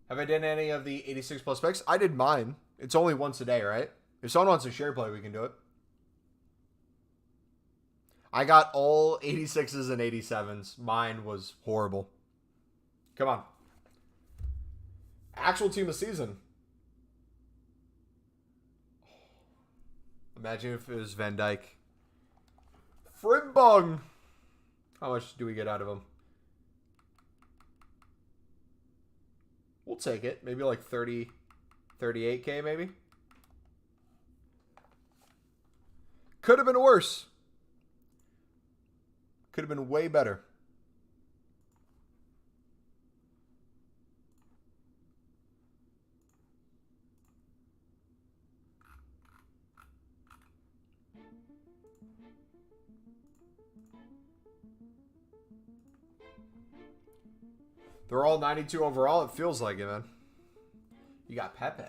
Have I done any of the 86 plus picks? I did mine. It's only once a day, right? If someone wants to share play, we can do it. I got all 86s and 87s. Mine was horrible. Come on. Actual team of season. Imagine if it was Van Dijk. Frimbong. How much do we get out of him? We'll take it. Maybe like 30, 38K maybe. Could have been worse. Could have been way better. They're all 92 overall. It feels like it, man. You got Pepe.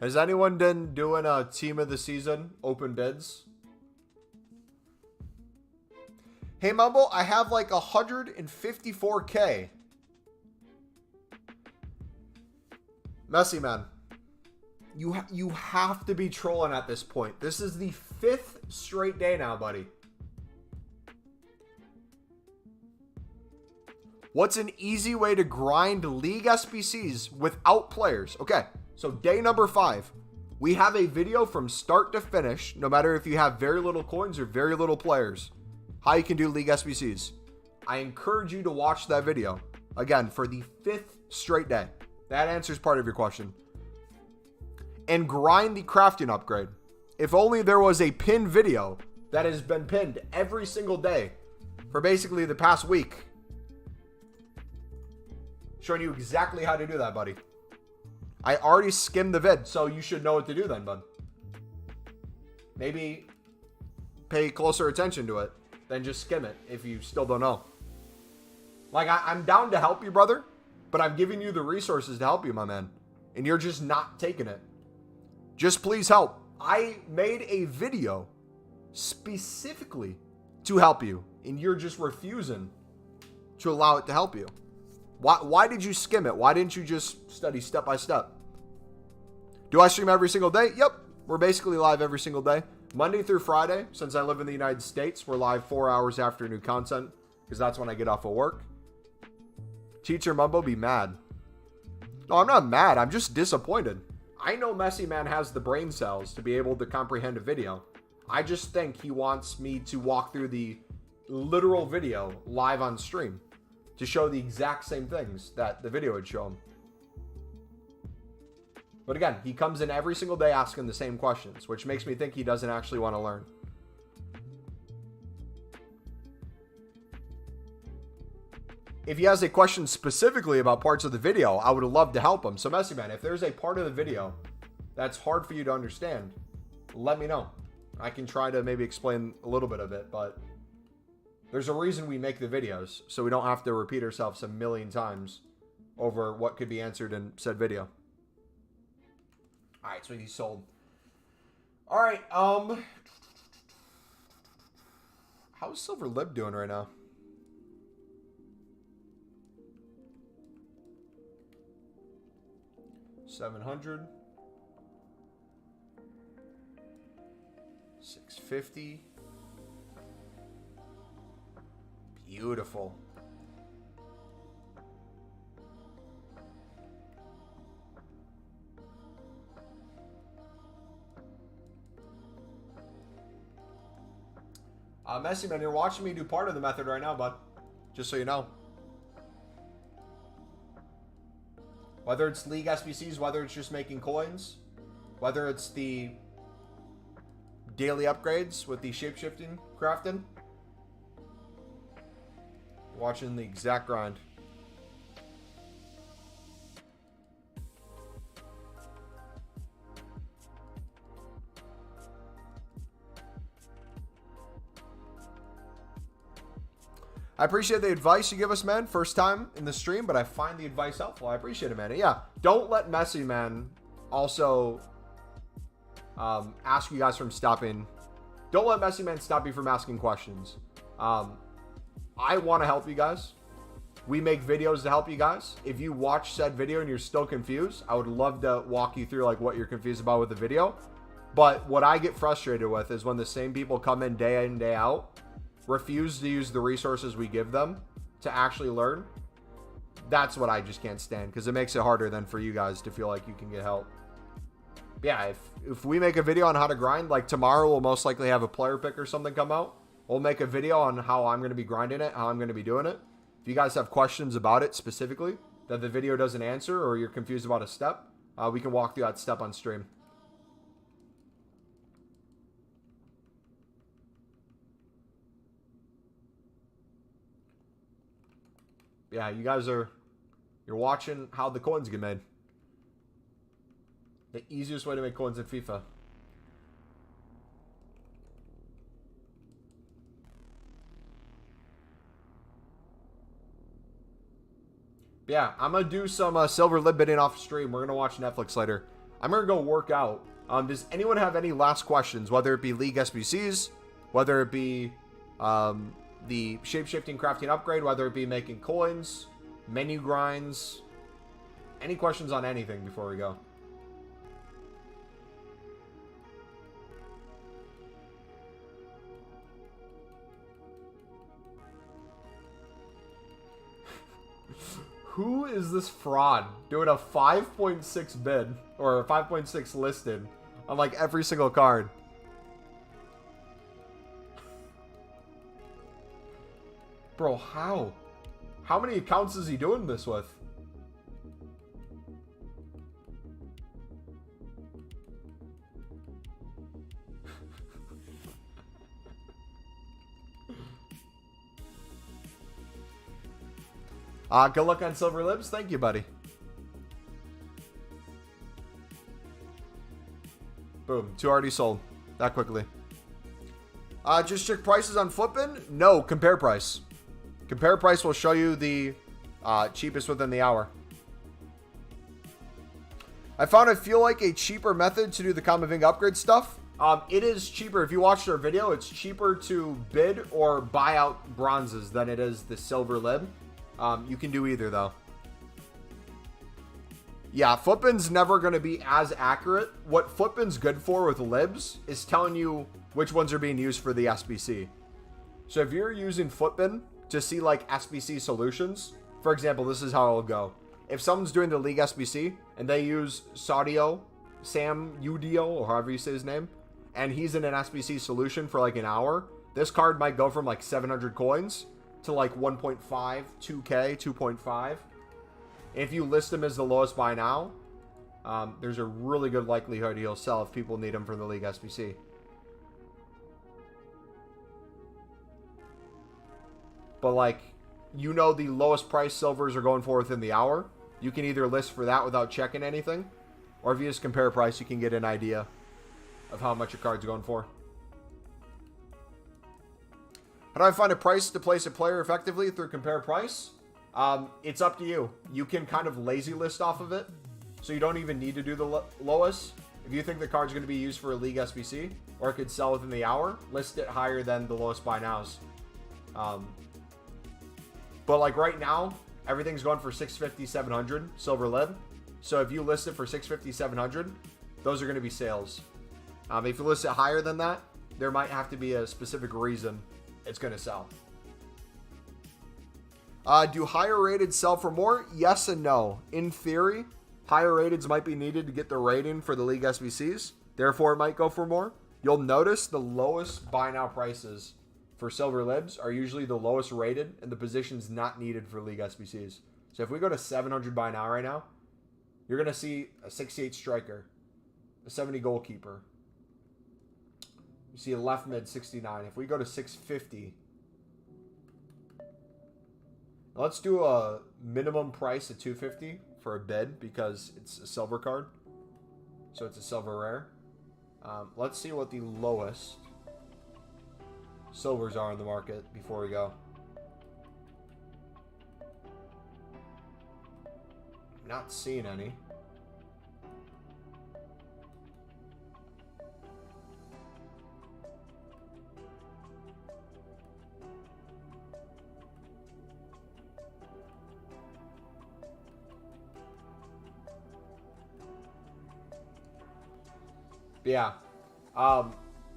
Has anyone been doing a team of the season open bids? Hey, Mumbo, I have like 154K. Messi, man. You have to be trolling at this point. This is the 5th straight day now, buddy. What's an easy way to grind league SBCs without players? Okay, So day number 5, we have a video from start to finish, no matter if you have very little coins or very little players, how you can do League SBCs. I encourage you to watch that video, again, for the 5th straight day. That answers part of your question. And grind the crafting upgrade. If only there was a pinned video that has been pinned every single day for basically the past week, showing you exactly how to do that, buddy. I already skimmed the vid, so you should know what to do then, bud. Maybe pay closer attention to it than just skim it if you still don't know. Like, I'm down to help you, brother, but I'm giving you the resources to help you, my man, and you're just not taking it. Just please help. I made a video specifically to help you, and you're just refusing to allow it to help you. Why did you skim it? Why didn't you just study step by step? Do I stream every single day? Yep. We're basically live every single day. Monday through Friday, since I live in the United States, we're live 4 hours after new content, because that's when I get off of work. Teacher Mumbo be mad. No, I'm not mad. I'm just disappointed. I know Messi Man has the brain cells to be able to comprehend a video. I just think he wants me to walk through the literal video live on stream to show the exact same things that the video would show him. But again, he comes in every single day asking the same questions, which makes me think he doesn't actually want to learn. If he has a question specifically about parts of the video, I would love to help him. So Messi Man, if there's a part of the video that's hard for you to understand, let me know. I can try to maybe explain a little bit of it, but there's a reason we make the videos, so we don't have to repeat ourselves a million times over what could be answered in said video. Alright, so he's sold. Alright, how's Silver Lib doing right now? $700. $650. Beautiful. Messi Man, you're watching me do part of the method right now, bud. Just so you know. Whether it's League SBCs, whether it's just making coins, whether it's the daily upgrades with the shapeshifting crafting. Watching the exact grind. I appreciate the advice you give us, man. First time in the stream, but I find the advice helpful. I appreciate it, man. Yeah, don't let Messi Man also ask you guys from stopping. Don't let Messi Man stop you from asking questions. I want to help you guys. We make videos to help you guys. If you watch said video and you're still confused, I would love to walk you through like what you're confused about with the video. But what I get frustrated with is when the same people come in day out, refuse to use the resources we give them to actually learn. That's what I just can't stand, because it makes it harder than for you guys to feel like you can get help. But yeah, if we make a video on how to grind, like tomorrow we'll most likely have a player pick or something come out. We'll make a video on how I'm going to be grinding it, how I'm going to be doing it. If you guys have questions about it specifically that the video doesn't answer, or you're confused about a step, we can walk through that step on stream. Yeah, you guys you're watching how the coins get made. The easiest way to make coins in FIFA. Yeah, I'm going to do some Silver Lib bidding off stream. We're going to watch Netflix later. I'm going to go work out. Does anyone have any last questions? Whether it be League SBCs, whether it be the shape-shifting crafting upgrade, whether it be making coins, menu grinds. Any questions on anything before we go? Who is this fraud doing a 5.6 bid or a 5.6 listed on like every single card? Bro, how? How many accounts is he doing this with? Good luck on Silver Lips. Thank you, buddy. Boom. 2 already sold. That quickly. Just check prices on Flippin'? No, compare price. Compare price will show you the cheapest within the hour. I feel like a cheaper method to do the Camavinga upgrade stuff. It is cheaper. If you watched our video, it's cheaper to bid or buy out bronzes than it is the silver lib. You can do either, though. Yeah, Flippin's never going to be as accurate. What Flippin's good for with libs is telling you which ones are being used for the SBC. So if you're using Flippin to see like SBC solutions, for example, this is how it'll go. If someone's doing the League SBC and they use Sam Udio, or however you say his name, and he's in an SBC solution for like an hour, this card might go from like 700 coins to like 1.5, 2K, 2.5. If you list him as the lowest buy now, there's a really good likelihood he'll sell if people need him for the League SBC. But like, you know the lowest price silvers are going for within the hour. You can either list for that without checking anything, or if you just compare price, you can get an idea of how much a card's going for. How do I find a price to place a player effectively through compare price? It's up to you. You can kind of lazy list off of it, so you don't even need to do the lowest. If you think the card's going to be used for a League SBC, or it could sell within the hour, list it higher than the lowest buy nows. But like right now, everything's going for 650, 700 silver lib. So if you list it for 650, 700, those are going to be sales. If you list it higher than that, there might have to be a specific reason it's going to sell. Do higher rated sell for more? Yes and no. In theory, higher rateds might be needed to get the rating for the League SBCs. Therefore, it might go for more. You'll notice the lowest buy now prices for silver libs are usually the lowest rated and the positions not needed for League SBCs. So if we go to 700 buy now right now, you're going to see a 68 striker, a 70 goalkeeper. You see a left mid 69. If we go to 650, let's do a minimum price of 250 for a bid because it's a silver card. So it's a silver rare. Let's see what the lowest silvers are in the market before we go. Not seeing any. Yeah.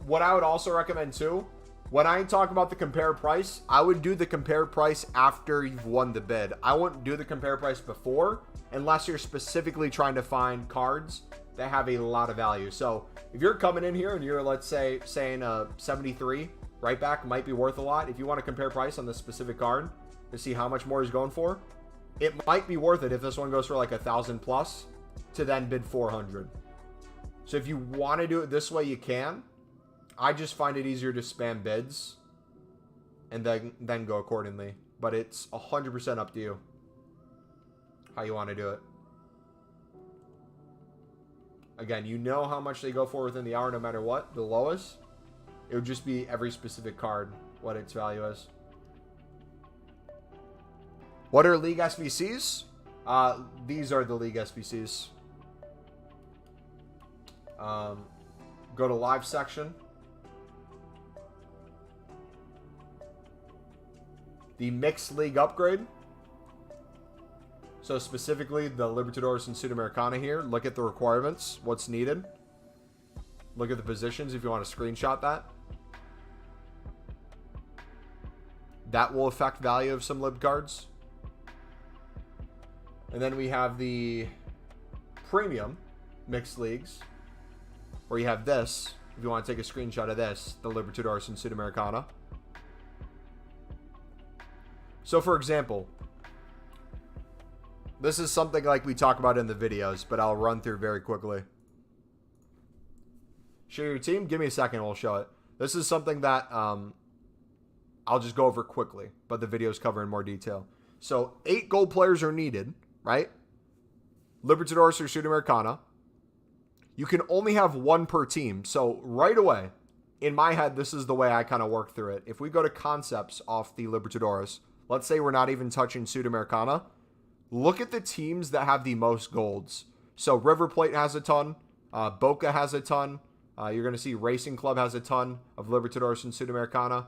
What I would also recommend too, when I talk about the compare price, I would do the compare price after you've won the bid. I wouldn't do the compare price before unless you're specifically trying to find cards that have a lot of value. So if you're coming in here and you're, let's say, saying a 73 right back might be worth a lot. If you want to compare price on this specific card to see how much more he's going for, it might be worth it if this one goes for like 1,000 plus to then bid 400. So if you want to do it this way, you can. I just find it easier to spam bids and then go accordingly. But it's 100% up to you how you want to do it. Again, you know how much they go for within the hour no matter what. The lowest, it would just be every specific card, what its value is. What are League SBCs? These are the League SBCs. Go to live section. The mixed league upgrade. So specifically the Libertadores and Sudamericana here. Look at the requirements, what's needed. Look at the positions if you want to screenshot that. That will affect value of some lib cards. And then we have the premium mixed leagues, where you have this. If you want to take a screenshot of this, the Libertadores and Sudamericana. So, for example, this is something like we talk about in the videos, but I'll run through very quickly. Share your team? Give me a second, we'll show it. This is something that I'll just go over quickly, but the videos cover in more detail. So, 8 gold players are needed, right? Libertadores or Sudamericana. You can only have 1 per team. So, right away, in my head, this is the way I kind of work through it. If we go to concepts off the Libertadores, let's say we're not even touching Sudamericana, look at the teams that have the most golds. So, River Plate has a ton. Boca has a ton. You're going to see Racing Club has a ton of Libertadores and Sudamericana.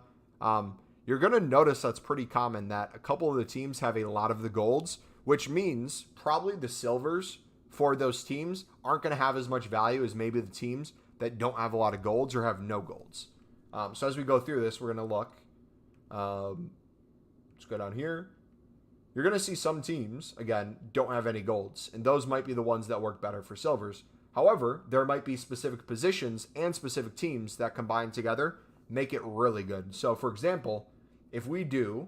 You're going to notice that's pretty common that a couple of the teams have a lot of the golds, which means probably the silvers for those teams aren't going to have as much value as maybe the teams that don't have a lot of golds or have no golds. So as we go through this, we're going to look. Let's go down here. You're going to see some teams, again, don't have any golds, and those might be the ones that work better for silvers. However, there might be specific positions and specific teams that combine together make it really good. So, for example, if we do,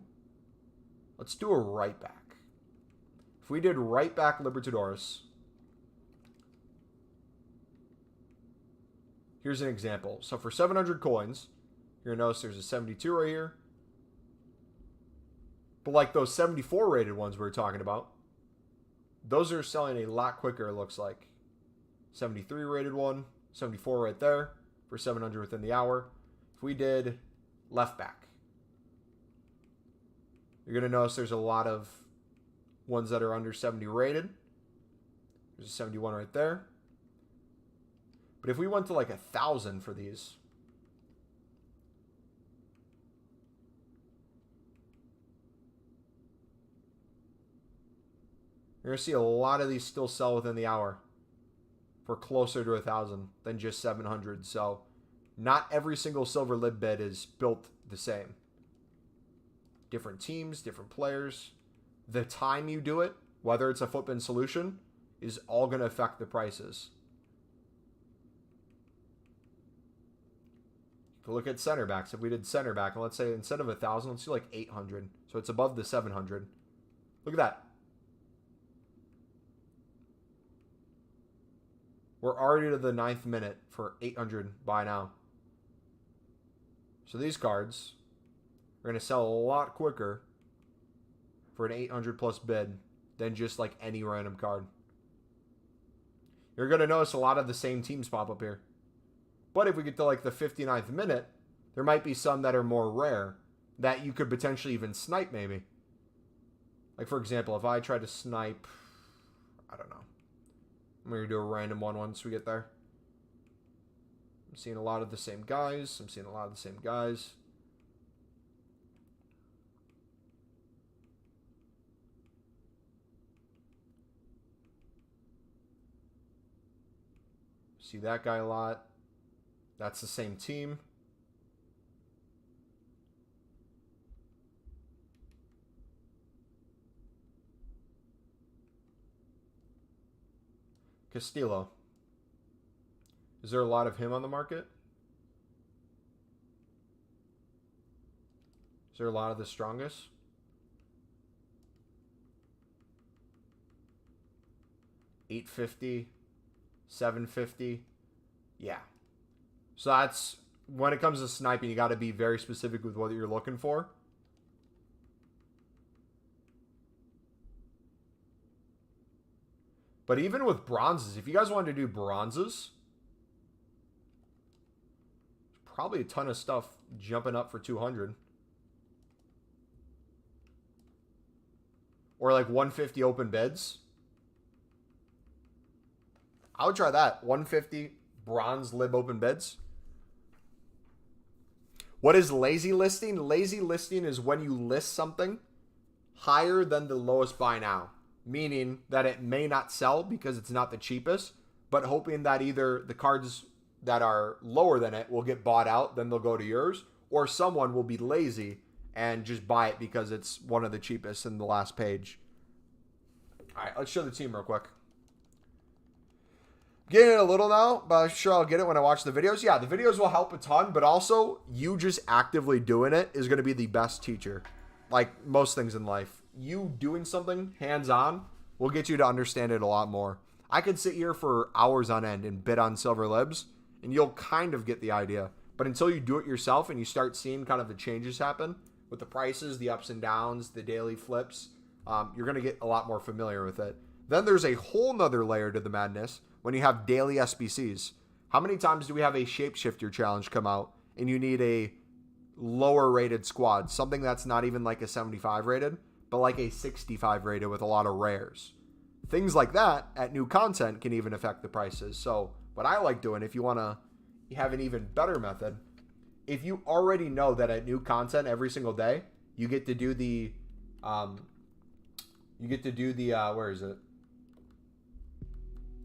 let's do a right back. If we did right back Libertadores, here's an example. So for 700 coins, you're going to notice there's a 72 right here. But like those 74 rated ones we were talking about, those are selling a lot quicker, it looks like. 73 rated one, 74 right there for 700 within the hour. If we did left back, you're going to notice there's a lot of ones that are under 70 rated. There's a 71 right there. But if we went to like 1,000 for these, you're going to see a lot of these still sell within the hour for closer to 1,000 than just 700. So not every single silver lib bid is built the same. Different teams, different players. The time you do it, whether it's a footbin solution, is all going to affect the prices. If you look at center backs, if we did center back, and let's say instead of 1,000, let's do like 800. So it's above the 700. Look at that. We're already to the 9th minute for 800 buy now. So these cards are going to sell a lot quicker for an 800 plus bid than just like any random card. You're going to notice a lot of the same teams pop up here. But if we get to like the 59th minute, there might be some that are more rare that you could potentially even snipe maybe. Like for example, if I try to snipe, I don't know. I'm going to do a random one once we get there. I'm seeing a lot of the same guys. See that guy a lot. That's the same team. Castillo. Is there a lot of him on the market? Is there a lot of the strongest? $850, $750. Yeah. So that's when it comes to sniping, you got to be very specific with what you're looking for. But even with bronzes, if you guys wanted to do bronzes, probably a ton of stuff jumping up for 200. Or like 150 open bids. I would try that. 150 bronze lib open bids. What is lazy listing? Lazy listing is when you list something higher than the lowest buy now. Meaning that it may not sell because it's not the cheapest, but hoping that either the cards that are lower than it will get bought out, then they'll go to yours, or someone will be lazy and just buy it because it's one of the cheapest in the last page. All right, let's show the team real quick. Getting it a little now, but I'm sure I'll get it when I watch the videos. Yeah, the videos will help a ton, but also you just actively doing it is going to be the best teacher. Like most things in life. You doing something hands-on will get you to understand it a lot more. I could sit here for hours on end and bid on silver libs, and you'll kind of get the idea. But until you do it yourself and you start seeing kind of the changes happen with the prices, the ups and downs, the daily flips, you're going to get a lot more familiar with it. Then there's a whole nother layer to the madness when you have daily SBCs. How many times do we have a Shapeshifter challenge come out and you need a lower rated squad, something that's not even like a 75 rated, but like a 65 rated with a lot of rares? Things like that at new content can even affect the prices. So what I like doing, if you want to have an even better method, if you already know that at new content every single day, you get to do the, where is it?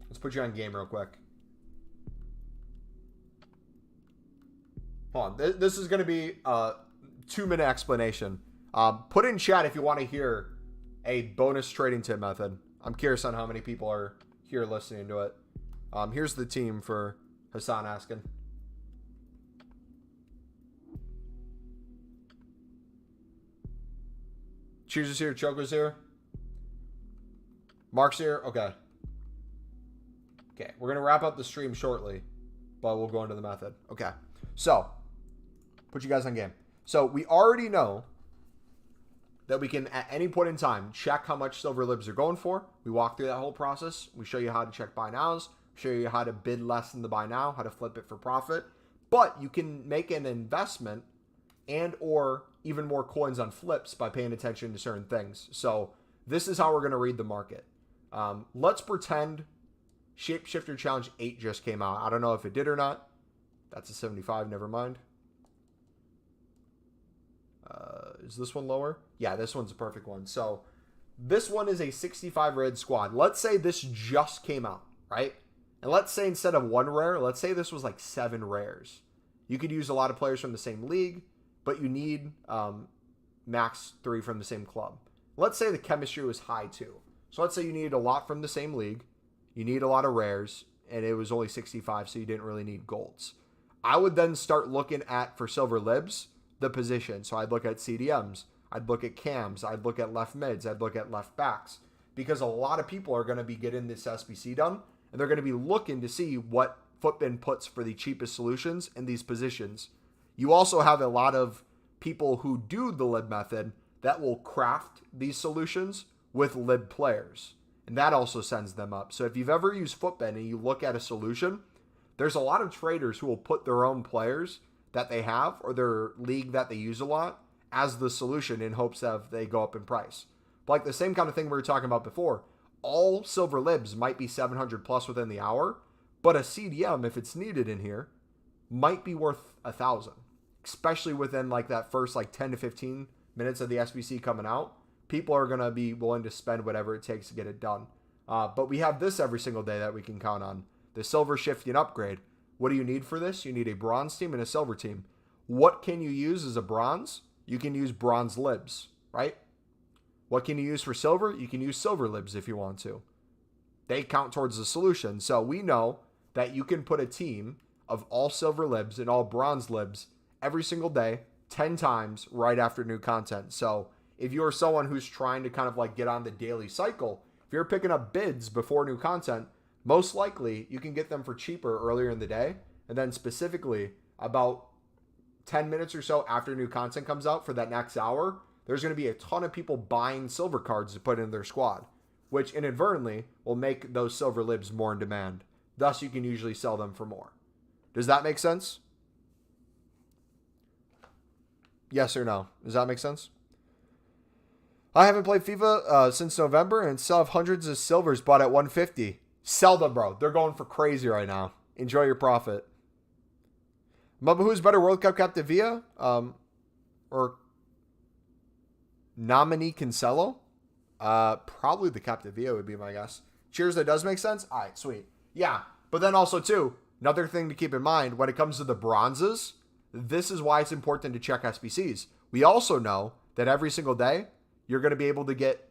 Let's put you on game real quick. Hold on. This is going to be a 2-minute explanation. Put in chat if you want to hear a bonus trading tip method. I'm curious on how many people are here listening to it. Here's the team for Hassan asking. Cheers is here. Choco's here. Mark's here. Okay. Okay, we're going to wrap up the stream shortly, but we'll go into the method. Okay, so put you guys on game. So we already know that we can, at any point in time, check how much silver libs are going for. We walk through that whole process. We show you how to check buy nows, show you how to bid less than the buy now, how to flip it for profit. But you can make an investment and or even more coins on flips by paying attention to certain things. So this is how we're going to read the market. Let's pretend Shapeshifter Challenge 8 just came out. I don't know if it did or not. That's a 75, never mind. Is this one lower? Yeah, this one's a perfect one. So this one is a 65 red squad. Let's say this just came out, right? And let's say instead of 1 rare, let's say this was like 7 rares. You could use a lot of players from the same league, but you need max 3 from the same club. Let's say the chemistry was high too. So let's say you needed a lot from the same league. You need a lot of rares, and it was only 65, so you didn't really need golds. I would then start looking at, for silver libs, the position. So I'd look at CDMs. I'd look at cams. I'd look at left mids. I'd look at left backs. Because a lot of people are going to be getting this SBC done, and they're going to be looking to see what Footbin puts for the cheapest solutions in these positions. You also have a lot of people who do the lib method that will craft these solutions with lib players. And that also sends them up. So if you've ever used Footbin and you look at a solution, there's a lot of traders who will put their own players that they have or their league that they use a lot as the solution in hopes that they go up in price. But like the same kind of thing we were talking about before, all silver libs might be 700 plus within the hour, but a CDM, if it's needed in here, might be worth 1,000, especially within like that first like 10 to 15 minutes of the SBC coming out. People are going to be willing to spend whatever it takes to get it done. But we have this every single day that we can count on. The silver shifting upgrade. What do you need for this? You need a bronze team and a silver team. What can you use as a bronze? You can use bronze libs, right? What can you use for silver? You can use silver libs if you want to. They count towards the solution. So we know that you can put a team of all silver libs and all bronze libs every single day, 10 times right after new content. So if you're someone who's trying to kind of like get on the daily cycle, if you're picking up bids before new content, most likely you can get them for cheaper earlier in the day. And then specifically about 10 minutes or so after new content comes out for that next hour, there's going to be a ton of people buying silver cards to put in their squad, which inadvertently will make those silver libs more in demand. Thus, you can usually sell them for more. Does that make sense? Yes or no? Does that make sense? I haven't played FIFA since November and still have hundreds of silvers bought at 150. Sell them, bro. They're going for crazy right now. Enjoy your profit. Mumbo, who's better, World Cup Captavia or nominee Cancelo? Probably the Captavia would be my guess. Cheers, that does make sense. All right, sweet. Yeah, but then also too, another thing to keep in mind when it comes to the bronzes, this is why it's important to check SBCs. We also know that every single day, you're going to be able to get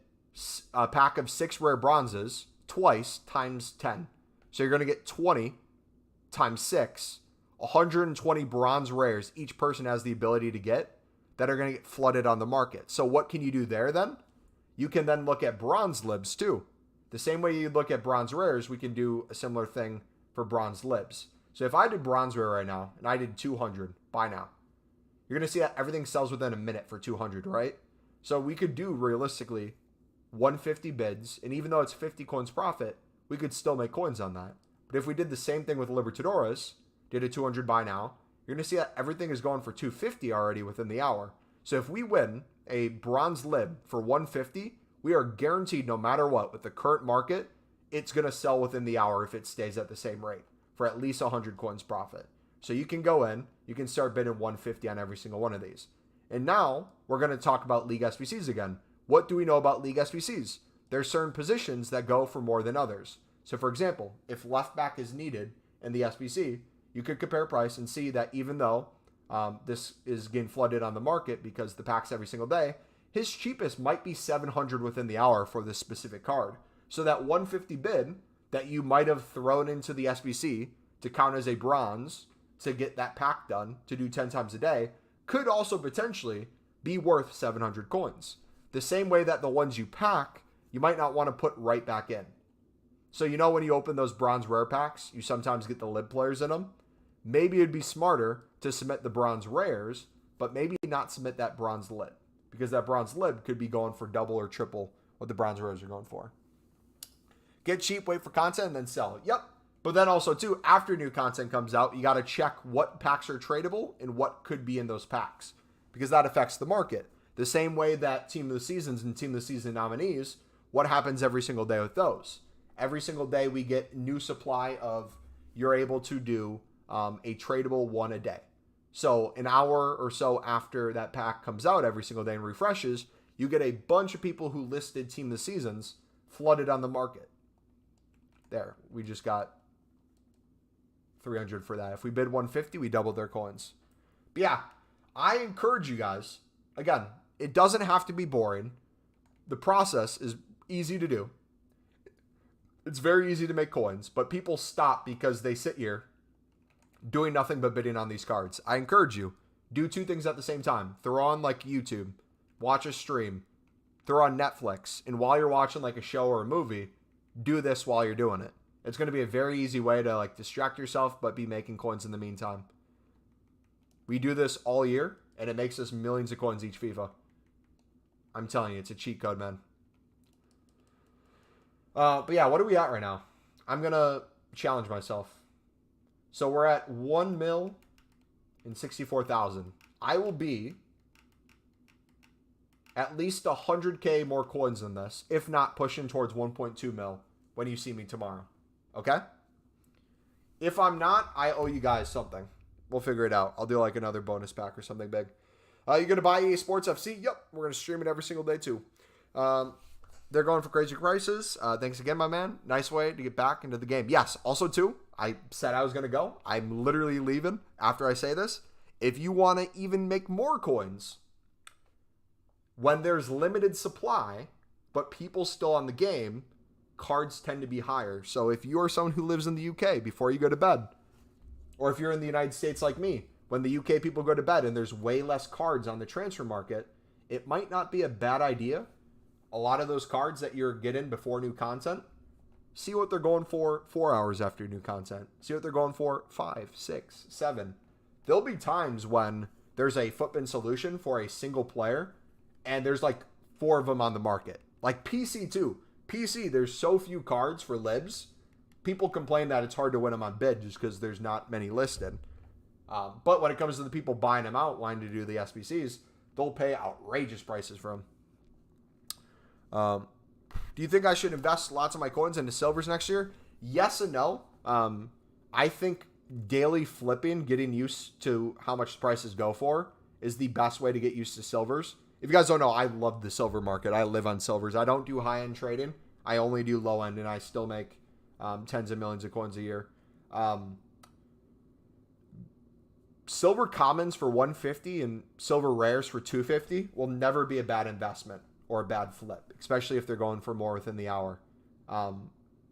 a pack of 6 rare bronzes twice times 10. So you're going to get 20 times 6, 120 bronze rares each person has the ability to get that are going to get flooded on the market. So what can you do there then? You can then look at bronze libs too. The same way you look at bronze rares, we can do a similar thing for bronze libs. So if I did bronze rare right now and I did 200, buy now, you're going to see that everything sells within a minute for 200, right? So we could do realistically 150 bids, and even though it's 50 coins profit, we could still make coins on that. But if we did the same thing with Libertadores, did a 200 buy now, you're going to see that everything is going for 250 already within the hour. So if we win a bronze lib for 150, we are guaranteed no matter what, with the current market, it's going to sell within the hour if it stays at the same rate for at least 100 coins profit. So you can go in, you can start bidding 150 on every single one of these. And now we're going to talk about League SBCs again. What do we know about League SBCs? There's certain positions that go for more than others. So for example, if left back is needed in the SBC, you could compare price and see that even though this is getting flooded on the market because the packs every single day, his cheapest might be 700 within the hour for this specific card. So that 150 bid that you might have thrown into the SBC to count as a bronze to get that pack done to do 10 times a day could also potentially be worth 700 coins. The same way that the ones you pack, you might not want to put right back in. So you know when you open those bronze rare packs, you sometimes get the lib players in them. Maybe it'd be smarter to submit the bronze rares, but maybe not submit that bronze lib, because that bronze lib could be going for double or triple what the bronze rares are going for. Get cheap, wait for content, and then sell. Yep. But then also, too, after new content comes out, you got to check what packs are tradable and what could be in those packs, because that affects the market. The same way that Team of the Seasons and Team of the Season nominees, what happens every single day with those? Every single day we get new supply of, you're able to do a tradable one a day. So an hour or so after that pack comes out every single day and refreshes, you get a bunch of people who listed Team of the Seasons flooded on the market. There, we just got 300 for that. If we bid 150, we doubled their coins. But yeah, I encourage you guys, again, it doesn't have to be boring. The process is easy to do. It's very easy to make coins, but people stop because they sit here doing nothing but bidding on these cards. I encourage you, do 2 things at the same time. Throw on like YouTube, watch a stream, throw on Netflix, and while you're watching like a show or a movie, do this while you're doing it. It's going to be a very easy way to like distract yourself, but be making coins in the meantime. We do this all year, and it makes us millions of coins each FIFA. I'm telling you, it's a cheat code, man. But yeah, what are we at right now? I'm going to challenge myself. So we're at 1 mil and 64,000. I will be at least 100K more coins than this, if not pushing towards 1.2 mil when you see me tomorrow. Okay? If I'm not, I owe you guys something. We'll figure it out. I'll do like another bonus pack or something big. You're going to buy EA Sports FC? Yep. We're going to stream it every single day too. They're going for crazy prices. Thanks again, my man. Nice way to get back into the game. Yes. Also too, I said I was going to go. I'm literally leaving after I say this. If you want to even make more coins, when there's limited supply, but people still on the game, cards tend to be higher. So if you are someone who lives in the UK before you go to bed, or if you're in the United States like me, when the UK people go to bed and there's way less cards on the transfer market, it might not be a bad idea. A lot of those cards that you're getting before new content, see what they're going for 4 hours after new content. See what they're going for 5, 6, 7. There'll be times when there's a footbin solution for a single player and there's like 4 of them on the market. Like PC too. PC, there's so few cards for libs. People complain that it's hard to win them on bid just because there's not many listed. But when it comes to the people buying them out, wanting to do the SBCs, they'll pay outrageous prices for them. Do you think I should invest lots of my coins into silvers next year? Yes and no. I think daily flipping, getting used to how much prices go for, is the best way to get used to silvers. If you guys don't know, I love the silver market. I live on silvers. I don't do high-end trading. I only do low-end, and I still make tens of millions of coins a year. Silver commons for 150 and silver rares for 250 will never be a bad investment. or a bad flip, especially if they're going for more within the hour.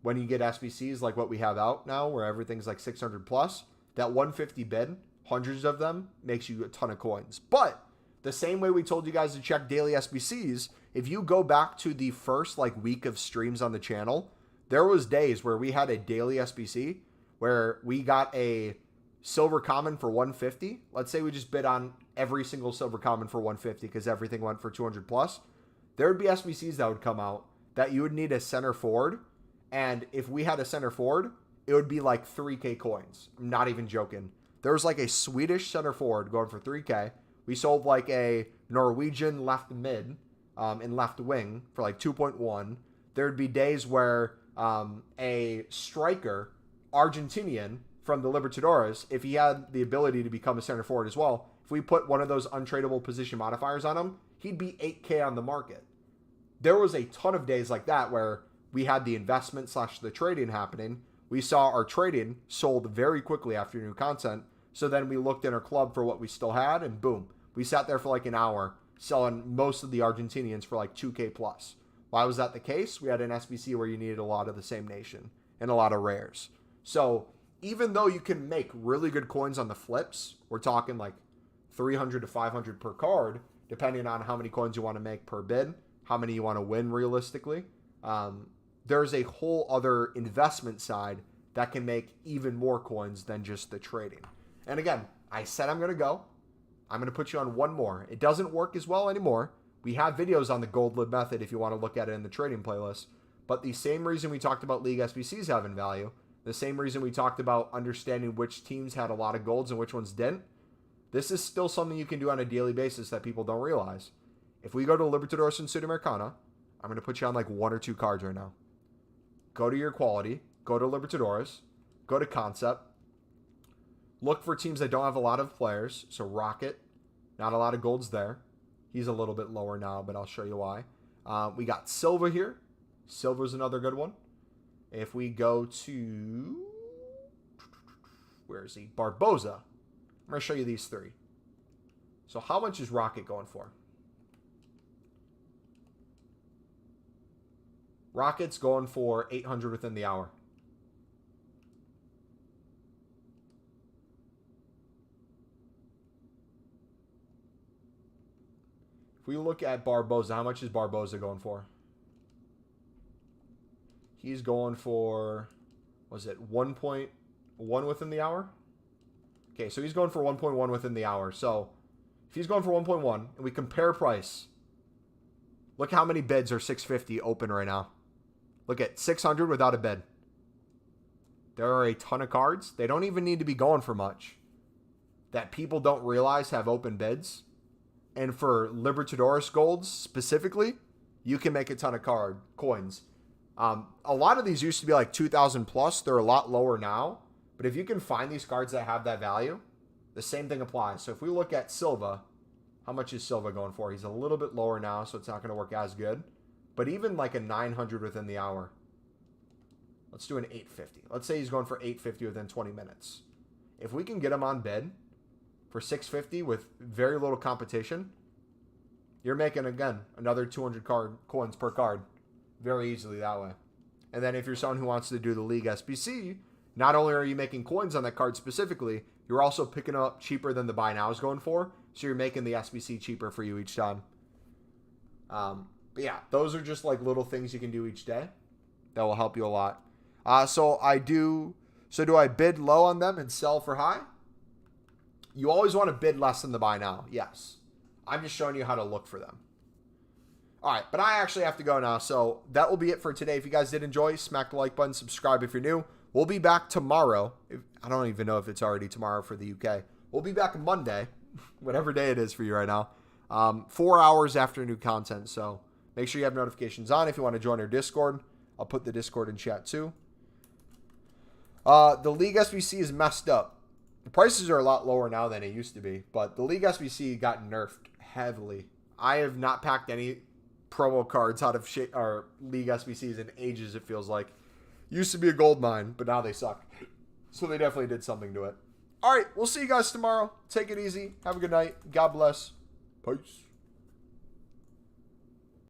When you get SBCs like what we have out now, where everything's like 600 plus, that 150 bid, hundreds of them, makes you a ton of coins. But the same way we told you guys to check daily SBCs, if you go back to the first like week of streams on the channel, there was days where we had a daily SBC where we got a silver common for 150. Let's say we just bid on every single silver common for 150 because everything went for 200 plus. There would be SBCs that would come out that you would need a center forward. And if we had a center forward, it would be like 3K coins. I'm not even joking. There was like a Swedish center forward going for 3K. We sold like a Norwegian left mid and left wing for like 2.1. There would be days where a striker, Argentinian from the Libertadores, if he had the ability to become a center forward as well, if we put one of those untradeable position modifiers on him, he'd be 8K on the market. There was a ton of days like that where we had the investment / the trading happening. We saw our trading sold very quickly after new content. So then we looked in our club for what we still had, and boom, we sat there for like an hour selling most of the Argentinians for like 2K plus. Why was that the case? We had an SBC where you needed a lot of the same nation and a lot of rares. So even though you can make really good coins on the flips, we're talking like 300 to 500 per card, depending on how many coins you want to make per bid, how many you want to win realistically. There's a whole other investment side that can make even more coins than just the trading. And again, I said I'm going to go. I'm going to put you on one more. It doesn't work as well anymore. We have videos on the gold lib method if you want to look at it in the trading playlist. But the same reason we talked about league SBCs having value, the same reason we talked about understanding which teams had a lot of golds and which ones didn't, this is still something you can do on a daily basis that people don't realize. If we go to Libertadores and Sudamericana, I'm going to put you on like 1 or 2 cards right now. Go to your quality, go to Libertadores, go to concept, look for teams that don't have a lot of players. So Rocket, not a lot of golds there. He's a little bit lower now, but I'll show you why. We got Silva here. Silva's another good one. If we go to, where is he? Barboza. I'm going to show you these 3. So how much is Rocket going for? Rocket's going for 800 within the hour. If we look at Barboza, how much is Barboza going for? He's going for, was it 1.1 within the hour? Okay, so he's going for 1.1 within the hour. So if he's going for 1.1 and we compare price, look how many bids are 650 open right now. Look at 600 without a bid. There are a ton of cards. They don't even need to be going for much that people don't realize have open bids. And for Libertadores golds specifically, you can make a ton of coins. A lot of these used to be like 2,000 plus. They're a lot lower now. But if you can find these cards that have that value, the same thing applies. So if we look at Silva, how much is Silva going for? He's a little bit lower now, so it's not going to work as good. But even like a 900 within the hour. Let's do an 850. Let's say he's going for 850 within 20 minutes. If we can get him on bid for 650 with very little competition, you're making, again, another 200 coins per card very easily that way. And then if you're someone who wants to do the League SBC, not only are you making coins on that card specifically, you're also picking up cheaper than the buy now is going for. So you're making the SBC cheaper for you each time. But yeah, those are just like little things you can do each day that will help you a lot. So do I bid low on them and sell for high? You always want to bid less than the buy now. Yes. I'm just showing you how to look for them. All right, but I actually have to go now. So that will be it for today. If you guys did enjoy, smack the like button, subscribe if you're new. We'll be back tomorrow. I don't even know if it's already tomorrow for the UK. We'll be back Monday, whatever day it is for you right now, 4 hours after new content. So make sure you have notifications on if you want to join our Discord. I'll put the Discord in chat too. The League SBC is messed up. The prices are a lot lower now than it used to be, but the League SBC got nerfed heavily. I have not packed any promo cards out of League SBCs in ages, it feels like. Used to be a gold mine, but now they suck. So they definitely did something to it. All right, we'll see you guys tomorrow. Take it easy. Have a good night. God bless. Peace.